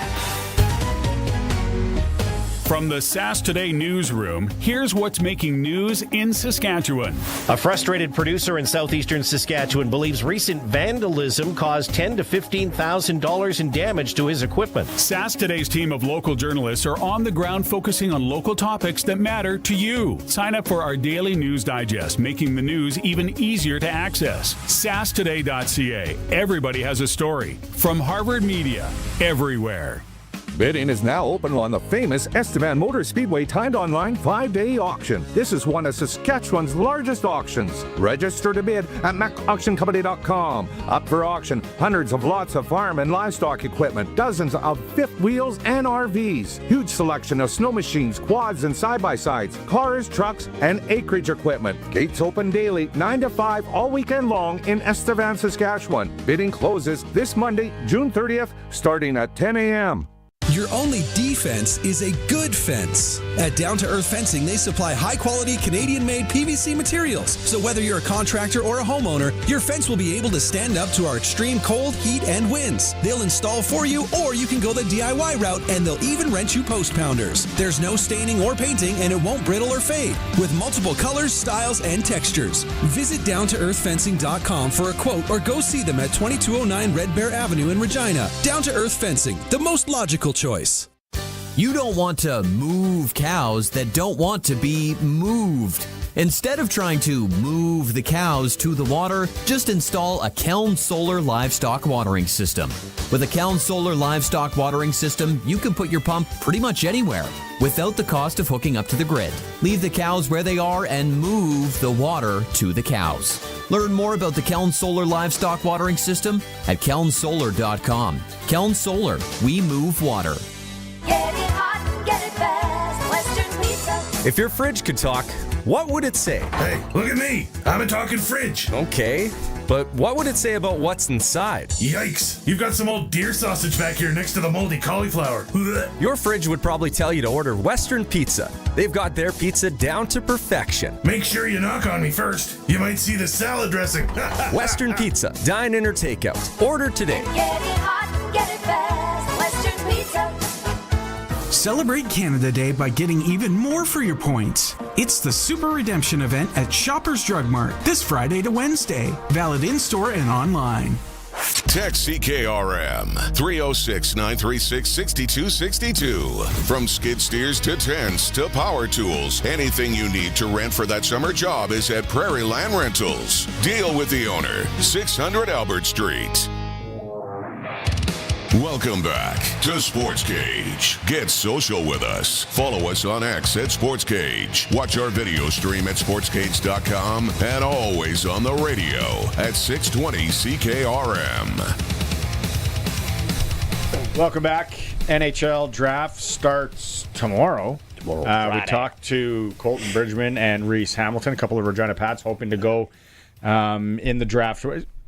From the Sask Today newsroom, here's what's making news in Saskatchewan. A frustrated producer in southeastern Saskatchewan believes recent vandalism caused $10,000 to $15,000 in damage to his equipment. Sask Today's team of local journalists are on the ground focusing on local topics that matter to you. Sign up for our daily news digest, making the news even easier to access. SaskToday.ca. Everybody has a story. From Harvard Media, everywhere. Bidding is now open on the famous Estevan Motor Speedway timed online 5-day auction. This is one of Saskatchewan's largest auctions. Register to bid at macauctioncompany.com. Up for auction, hundreds of lots of farm and livestock equipment, dozens of fifth wheels and RVs, huge selection of snow machines, quads and side-by-sides, cars, trucks, and acreage equipment. Gates open daily, 9 to 5 all weekend long in Estevan, Saskatchewan. Bidding closes this Monday, June 30th, starting at 10 a.m. Your only defense is a good fence. At Down to Earth Fencing, they supply high-quality Canadian-made PVC materials. So whether you're a contractor or a homeowner, your fence will be able to stand up to our extreme cold, heat, and winds. They'll install for you, or you can go the DIY route, and they'll even rent you post pounders. There's no staining or painting, and it won't brittle or fade. With multiple colors, styles, and textures. Visit DownToEarthFencing.com for a quote, or go see them at 2209 Red Bear Avenue in Regina. Down to Earth Fencing, the most logical choice. You don't want to move cows that don't want to be moved. Instead of trying to move the cows to the water, just install a Keln Solar Livestock Watering System. With a Keln Solar Livestock Watering System, you can put your pump pretty much anywhere without the cost of hooking up to the grid. Leave the cows where they are and move the water to the cows. Learn more about the Keln Solar Livestock Watering System at kelnsolar.com. Keln Solar, we move water. Get it hot and get it fast. Western Pizza. If your fridge could talk, what would it say? Hey, look at me. I'm a talking fridge. Okay, but what would it say about what's inside? Yikes. You've got some old deer sausage back here next to the moldy cauliflower. Your fridge would probably tell you to order Western Pizza. They've got their pizza down to perfection. Make sure you knock on me first. You might see the salad dressing. Western Pizza. Dine in or takeout. Order today. Get it hot and get it fast. Western Celebrate Canada Day by getting even more for your points. It's the Super Redemption event at Shoppers Drug Mart this Friday to Wednesday. Valid in-store and online. Text CKRM 306-936-6262. From skid steers to tents to power tools, anything you need to rent for that summer job is at Prairie Land Rentals. Deal with the owner, 600 Albert Street. Welcome back to Sportscage. Get social with us. Follow us on X at Sportscage. Watch our video stream at sportscage.com and always on the radio at 620 CKRM. Welcome back. NHL draft starts tomorrow. We talked to Colton Bridgman and Reese Hamilton, a couple of Regina Pats, hoping to go in the draft.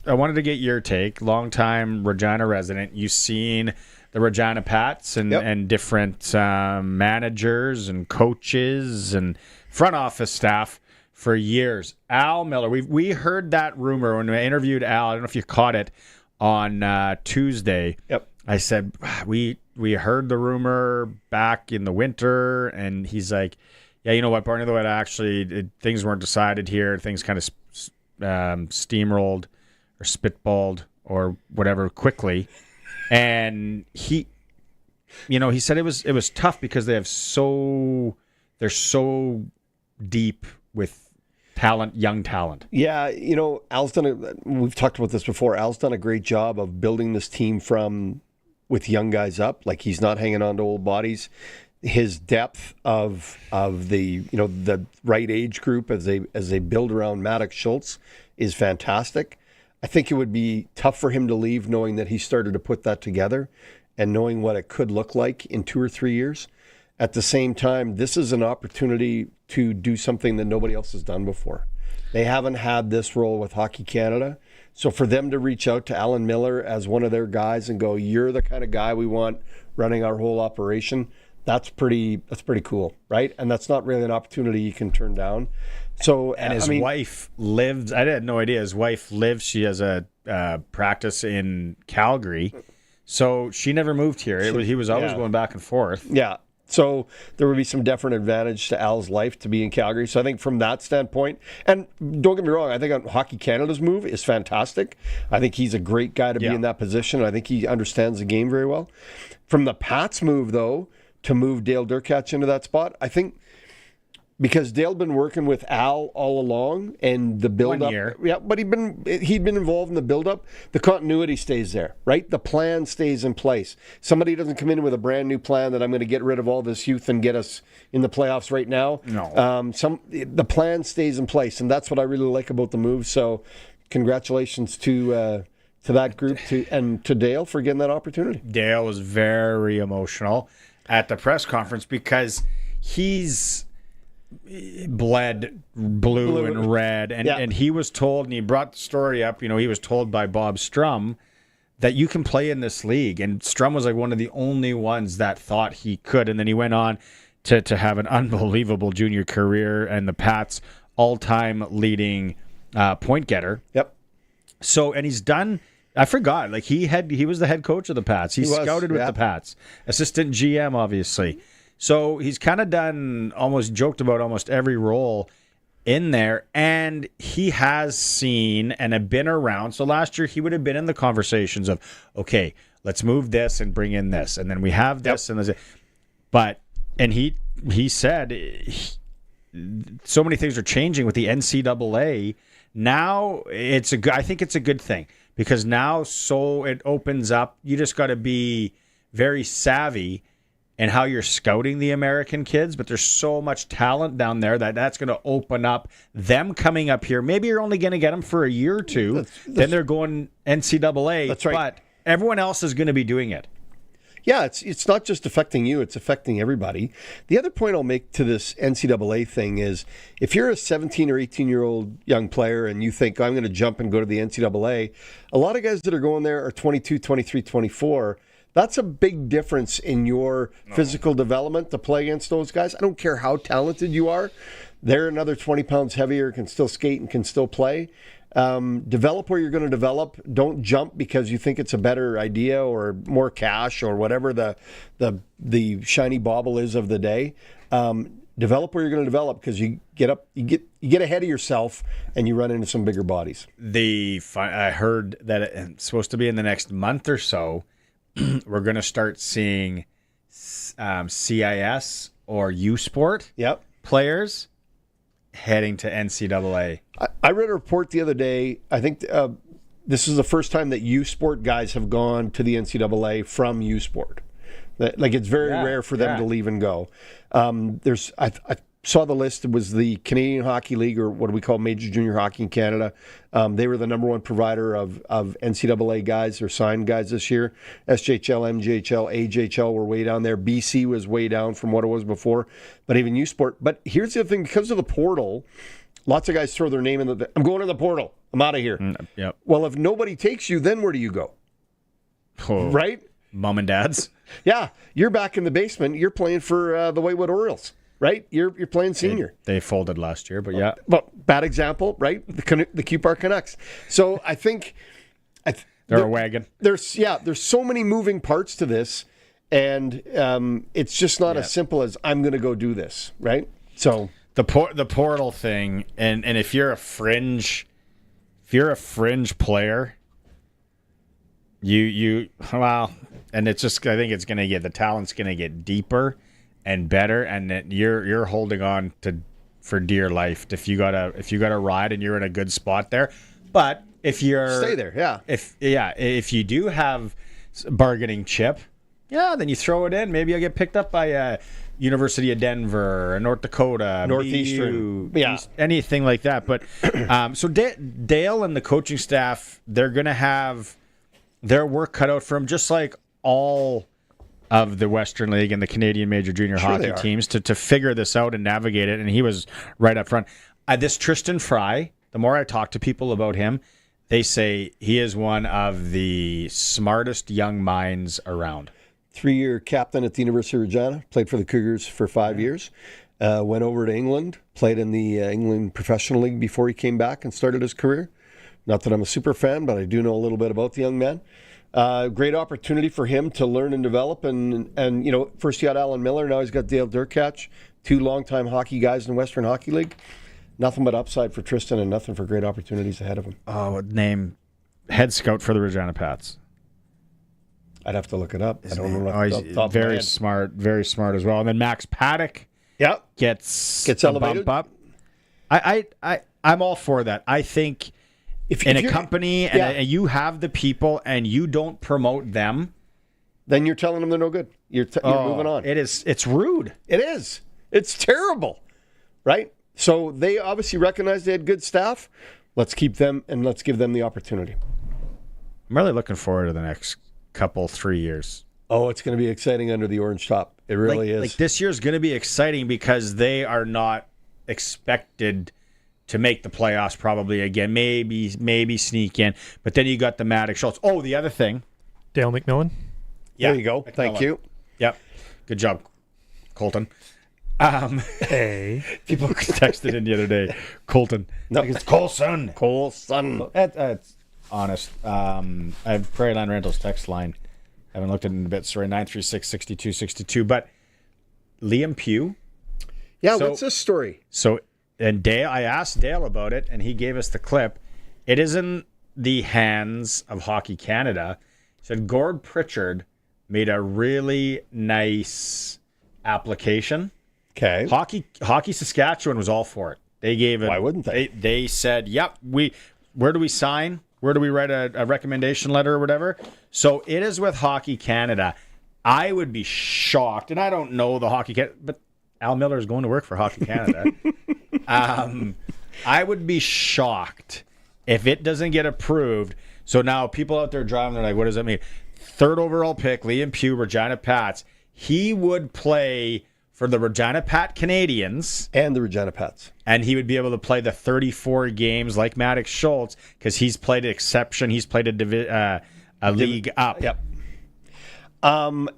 I wanted to get your take. Longtime Regina resident. You've seen the Regina Pats and different managers and coaches and front office staff for years. Al Miller. We heard that rumor when I interviewed Al. I don't know if you caught it on Tuesday. Yep. I said we heard the rumor back in the winter, and he's like, "Yeah, you know what, Barney? Though things weren't decided here. Things kind of steamrolled." Or spitballed or whatever quickly, and he said it was tough because they're so deep with talent, young talent. Yeah, Al's we've talked about this before. Al's done a great job of building this team with young guys up. Like, he's not hanging on to old bodies. His depth of the right age group as they build around Maddox Schultz is fantastic. I think it would be tough for him to leave knowing that he started to put that together and knowing what it could look like in 2 or 3 years. At the same time, this is an opportunity to do something that nobody else has done before. They haven't had this role with Hockey Canada. So for them to reach out to Alan Miller as one of their guys and go, "You're the kind of guy we want running our whole operation," that's pretty cool, right? And that's not really an opportunity you can turn down. So, and his wife lives. I had no idea. His wife lives. She has a practice in Calgary, so she never moved here. He was always going back and forth. Yeah. So there would be some definite advantage to Al's life to be in Calgary. So I think from that standpoint, and don't get me wrong, I think Hockey Canada's move is fantastic. I think he's a great guy to be in that position. I think he understands the game very well. From the Pats move, though, to move Dale Durkach into that spot, I think. Because Dale'd been working with Al all along, and the build-up. 1 year. Yeah, but he'd been involved in the build-up. The continuity stays there, right? The plan stays in place. Somebody doesn't come in with a brand new plan that I'm going to get rid of all this youth and get us in the playoffs right now. No. The plan stays in place, and that's what I really like about the move. So, congratulations to that group and to Dale for getting that opportunity. Dale was very emotional at the press conference because he's bled blue and red, and he was told, and he brought the story up, he was told by Bob Strum that you can play in this league, and Strum was like one of the only ones that thought he could, and then he went on to have an unbelievable junior career and the Pats all-time leading point getter. Yep. So, and he's done, I forgot, like he was the head coach of the Pats. He scouted with the Pats, assistant GM, obviously. So he's kind of joked about almost every role in there, and he has seen and have been around. So last year he would have been in the conversations of, okay, let's move this and bring in this, and then we have this and this. But he said so many things are changing with the NCAA. Now I think it's a good thing because now it opens up. You just got to be very savvy and how you're scouting the American kids, but there's so much talent down there that's going to open up them coming up here. Maybe you're only going to get them for a year or two, then they're going NCAA, that's right. But everyone else is going to be doing it. Yeah, it's not just affecting you, it's affecting everybody. The other point I'll make to this NCAA thing is if you're a 17 or 18-year-old young player and you think, I'm going to jump and go to the NCAA, a lot of guys that are going there are 22, 23, 24. That's a big difference in your physical development to play against those guys. I don't care how talented you are. They're another 20 pounds heavier, can still skate and can still play. Develop where you're going to develop. Don't jump because you think it's a better idea or more cash or whatever the shiny bauble is of the day. Develop where you're going to develop because you get ahead of yourself and you run into some bigger bodies. I heard that it's supposed to be in the next month or so. We're going to start seeing CIS or U Sport players heading to NCAA. I read a report the other day. I think this is the first time that U Sport guys have gone to the NCAA from U Sport. Like it's very rare for them to leave and go. I saw the list. It was the Canadian Hockey League, or what do we call Major Junior Hockey in Canada. They were the number one provider of NCAA guys or signed guys this year. SJHL, MJHL, AJHL were way down there. BC was way down from what it was before. But even U Sport. But here's the other thing. Because of the portal, lots of guys throw their name in I'm going to the portal. I'm out of here. Yep. Well, if nobody takes you, then where do you go? Oh, right? Mom and dad's. Yeah, you're back in the basement. You're playing for the Whitewood Orioles, right? You're playing senior. They folded last year, but yeah. Well, bad example, right? The Q Park Canucks. So I think they're a wagon. There's so many moving parts to this, and it's just not as simple as I'm going to go do this, right? So the portal thing, and if you're a fringe player, and it's just, I think it's going to get, the talent's going to get deeper and better, and that you're holding on for dear life if you got a ride and you're in a good spot there. But if you're stay there, if you do have bargaining chip, then you throw it in. Maybe you'll get picked up by University of Denver, North Dakota, Northeastern, BU, anything like that. But so Dale and the coaching staff, they're going to have their work cut out for them, just like all of the Western League and the Canadian Major Junior Hockey teams to figure this out and navigate it. And he was right up front. This Tristan Fry, the more I talk to people about him, they say he is one of the smartest young minds around. 3-year captain at the University of Regina, played for the Cougars for 5 years. Went over to England, played in the England Professional League before he came back and started his career. Not that I'm a super fan, but I do know a little bit about the young man. Great opportunity for him to learn and develop. And first he had Alan Miller, now he's got Dale Durkach, 2 longtime hockey guys in the Western Hockey League. Nothing but upside for Tristan and nothing for great opportunities ahead of him. Oh, name head scout for the Regina Pats. I'd have to look it up. I don't know. He's very smart as well. And then Max Paddock gets elevated. Bump up. I'm all for that. I think if in a company and you have the people and you don't promote them, then you're telling them they're no good. You're moving on. It's rude. It is. It's terrible, right? So they obviously recognize they had good staff. Let's keep them and let's give them the opportunity. I'm really looking forward to the next 3 years. Oh, it's going to be exciting under the orange top. It really is. Like this year's going to be exciting because they are not expected to make the playoffs probably again. Maybe sneak in. But then you got the Maddox Schultz. Oh, the other thing. Dale McMillan. Yeah, there you go. Thank you. Yep. Good job, Colton. Hey. People texted in the other day. Colton. No, it's Colson. Colson. That's honest. I have Prairie Land Rentals text line. I haven't looked at it in a bit. Sorry, 936-6262. But Liam Pugh. Yeah, what's this story? So, and Dale, I asked Dale about it, and he gave us the clip. It is in the hands of Hockey Canada. He said Gord Pritchard made a really nice application. Okay. Hockey Saskatchewan was all for it. They gave it. Why wouldn't they? They said, "Yep, where do we sign? Where do we write a recommendation letter or whatever?" So it is with Hockey Canada. I would be shocked, and I don't know the Hockey Canada, but Al Miller is going to work for Hockey Canada. I would be shocked if it doesn't get approved. So now people out there driving, they're like, "What does that mean?" 3rd overall pick, Liam Pugh, Regina Pats. He would play for the Regina Pat Canadians. And the Regina Pats. And he would be able to play the 34 games like Maddox Schultz because he's played an exception. He's played a league up. Yep.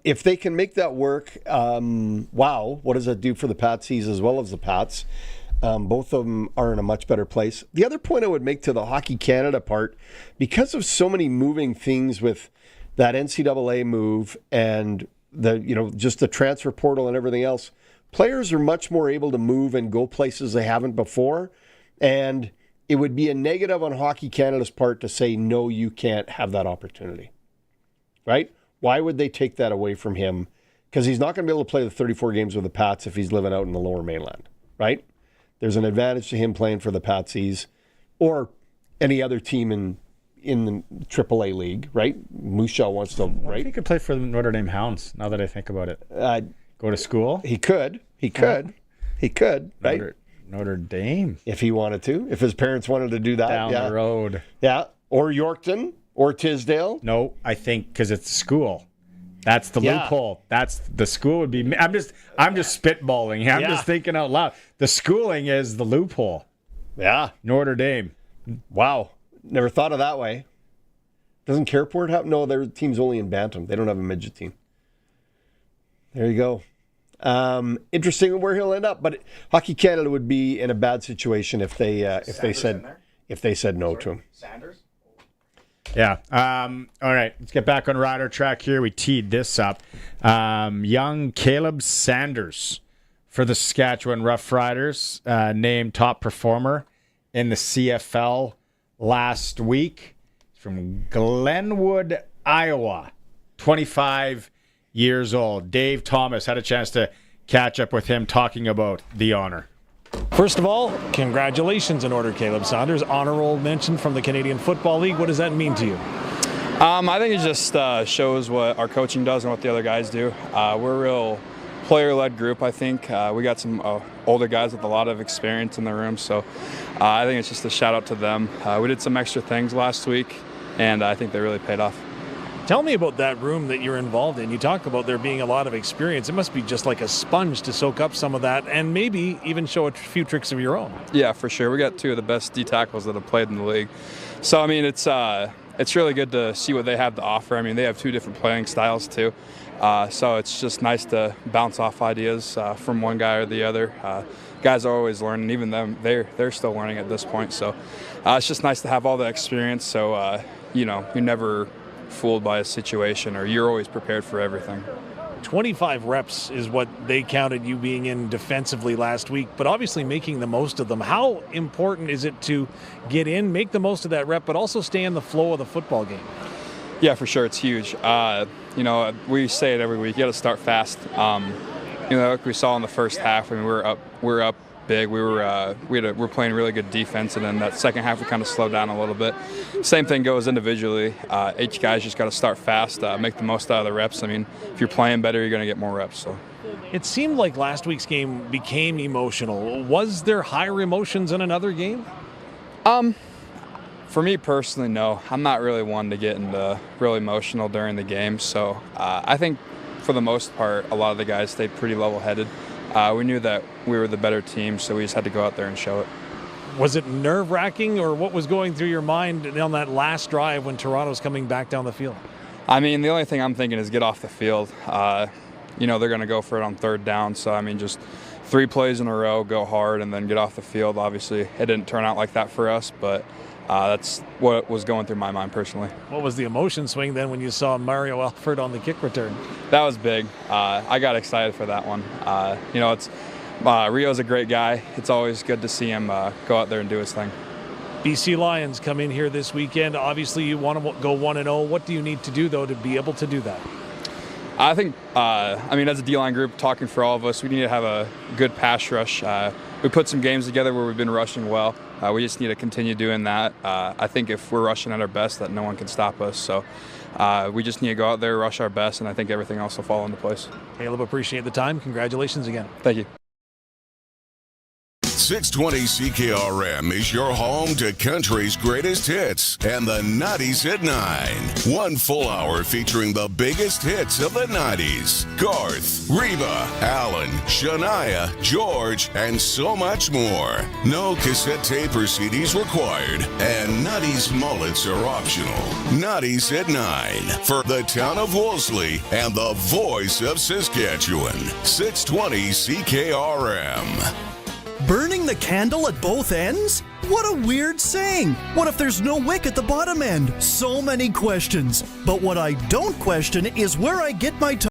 If they can make that work, wow, what does that do for the Patsies as well as the Pats? Both of them are in a much better place. The other point I would make to the Hockey Canada part, because of so many moving things with that NCAA move and just the transfer portal and everything else, players are much more able to move and go places they haven't before. And it would be a negative on Hockey Canada's part to say, no, you can't have that opportunity. Right? Why would they take that away from him? Because he's not going to be able to play the 34 games with the Pats if he's living out in the Lower Mainland. Right? There's an advantage to him playing for the Patsies or any other team in the AAA league, right? Mushaw wants to, right? He could play for the Notre Dame Hounds, now that I think about it. Go to school? He could, right? Notre Dame. If he wanted to. If his parents wanted to do that. Down the road. Yeah. Or Yorkton or Tisdale. No, I think because it's school. That's the loophole. That's the school would be. I'm just spitballing. I'm just thinking out loud. The schooling is the loophole. Yeah. Notre Dame. Wow. Never thought of that way. Doesn't Careport have? No, their team's only in Bantam. They don't have a midget team. There you go. Interesting where he'll end up, but Hockey Canada would be in a bad situation if they said no to him. Sanders. Yeah. All right. Let's get back on Rider track here. We teed this up. Young Caleb Sanders for the Saskatchewan Roughriders, named top performer in the CFL last week. From Glenwood, Iowa. 25 years old. Dave Thomas had a chance to catch up with him talking about the honor. First of all, congratulations in order, Caleb Sanders. Honorable mention from the Canadian Football League. What does that mean to you? I think it just shows what our coaching does and what the other guys do. We're a real player-led group, I think. We got some older guys with a lot of experience in the room, so I think it's just a shout-out to them. We did some extra things last week, and I think they really paid off. Tell me about that room that you're involved in. You talk about there being a lot of experience. It must be just like a sponge to soak up some of that and maybe even show a few tricks of your own. Yeah, for sure. We got two of the best D tackles that have played in the league. So, I mean, it's really good to see what they have to offer. I mean, they have two different playing styles, too. So it's just nice to bounce off ideas from one guy or the other. Guys are always learning. Even them, they're still learning at this point. So it's just nice to have all the experience. So, you're never fooled by a situation, or you're always prepared for everything. 25 reps is what they counted you being in defensively last week, but obviously making the most of them. How important is it to get in, make the most of that rep, but also stay in the flow of the football game? Yeah, for sure. It's huge. We say it every week. You got to start fast. Like we saw in the first half, I mean, we're up big. We're playing really good defense, and then that second half we kind of slowed down a little bit. Same thing goes individually. Each guy's just got to start fast, make the most out of the reps. I mean, if you're playing better, you're going to get more reps. So it seemed like last week's game became emotional. Was there higher emotions in another game? For me personally, no. I'm not really one to get into real emotional during the game. So I think for the most part, a lot of the guys stayed pretty level-headed. We knew that we were the better team, so we just had to go out there and show it. Was it nerve-wracking, or what was going through your mind on that last drive when Toronto's coming back down the field? I mean, the only thing I'm thinking is get off the field. They're going to go for it on third down, so I mean, just 3 plays in a row, go hard, and then get off the field. Obviously, it didn't turn out like that for us, but that's what was going through my mind personally. What was the emotion swing then when you saw Mario Alford on the kick return? That was big. I got excited for that one. Rio's a great guy. It's always good to see him go out there and do his thing. BC Lions come in here this weekend. Obviously, you want to go 1-0. What do you need to do, though, to be able to do that? I think, as a D-line group, talking for all of us, we need to have a good pass rush. We put some games together where we've been rushing well. We just need to continue doing that. I think if we're rushing at our best, that no one can stop us. So we just need to go out there, rush our best, and I think everything else will fall into place. Caleb, appreciate the time. Congratulations again. Thank you. 620 CKRM is your home to country's greatest hits and the 90s at 9. 1 full hour featuring the biggest hits of the 90s. Garth, Reba, Alan, Shania, George, and so much more. No cassette tape or CDs required, and 90s mullets are optional. 90s at 9 for the town of Wolseley and the voice of Saskatchewan. 620 CKRM. Burning the candle at both ends? What a weird saying. What if there's no wick at the bottom end? So many questions. But what I don't question is where I get my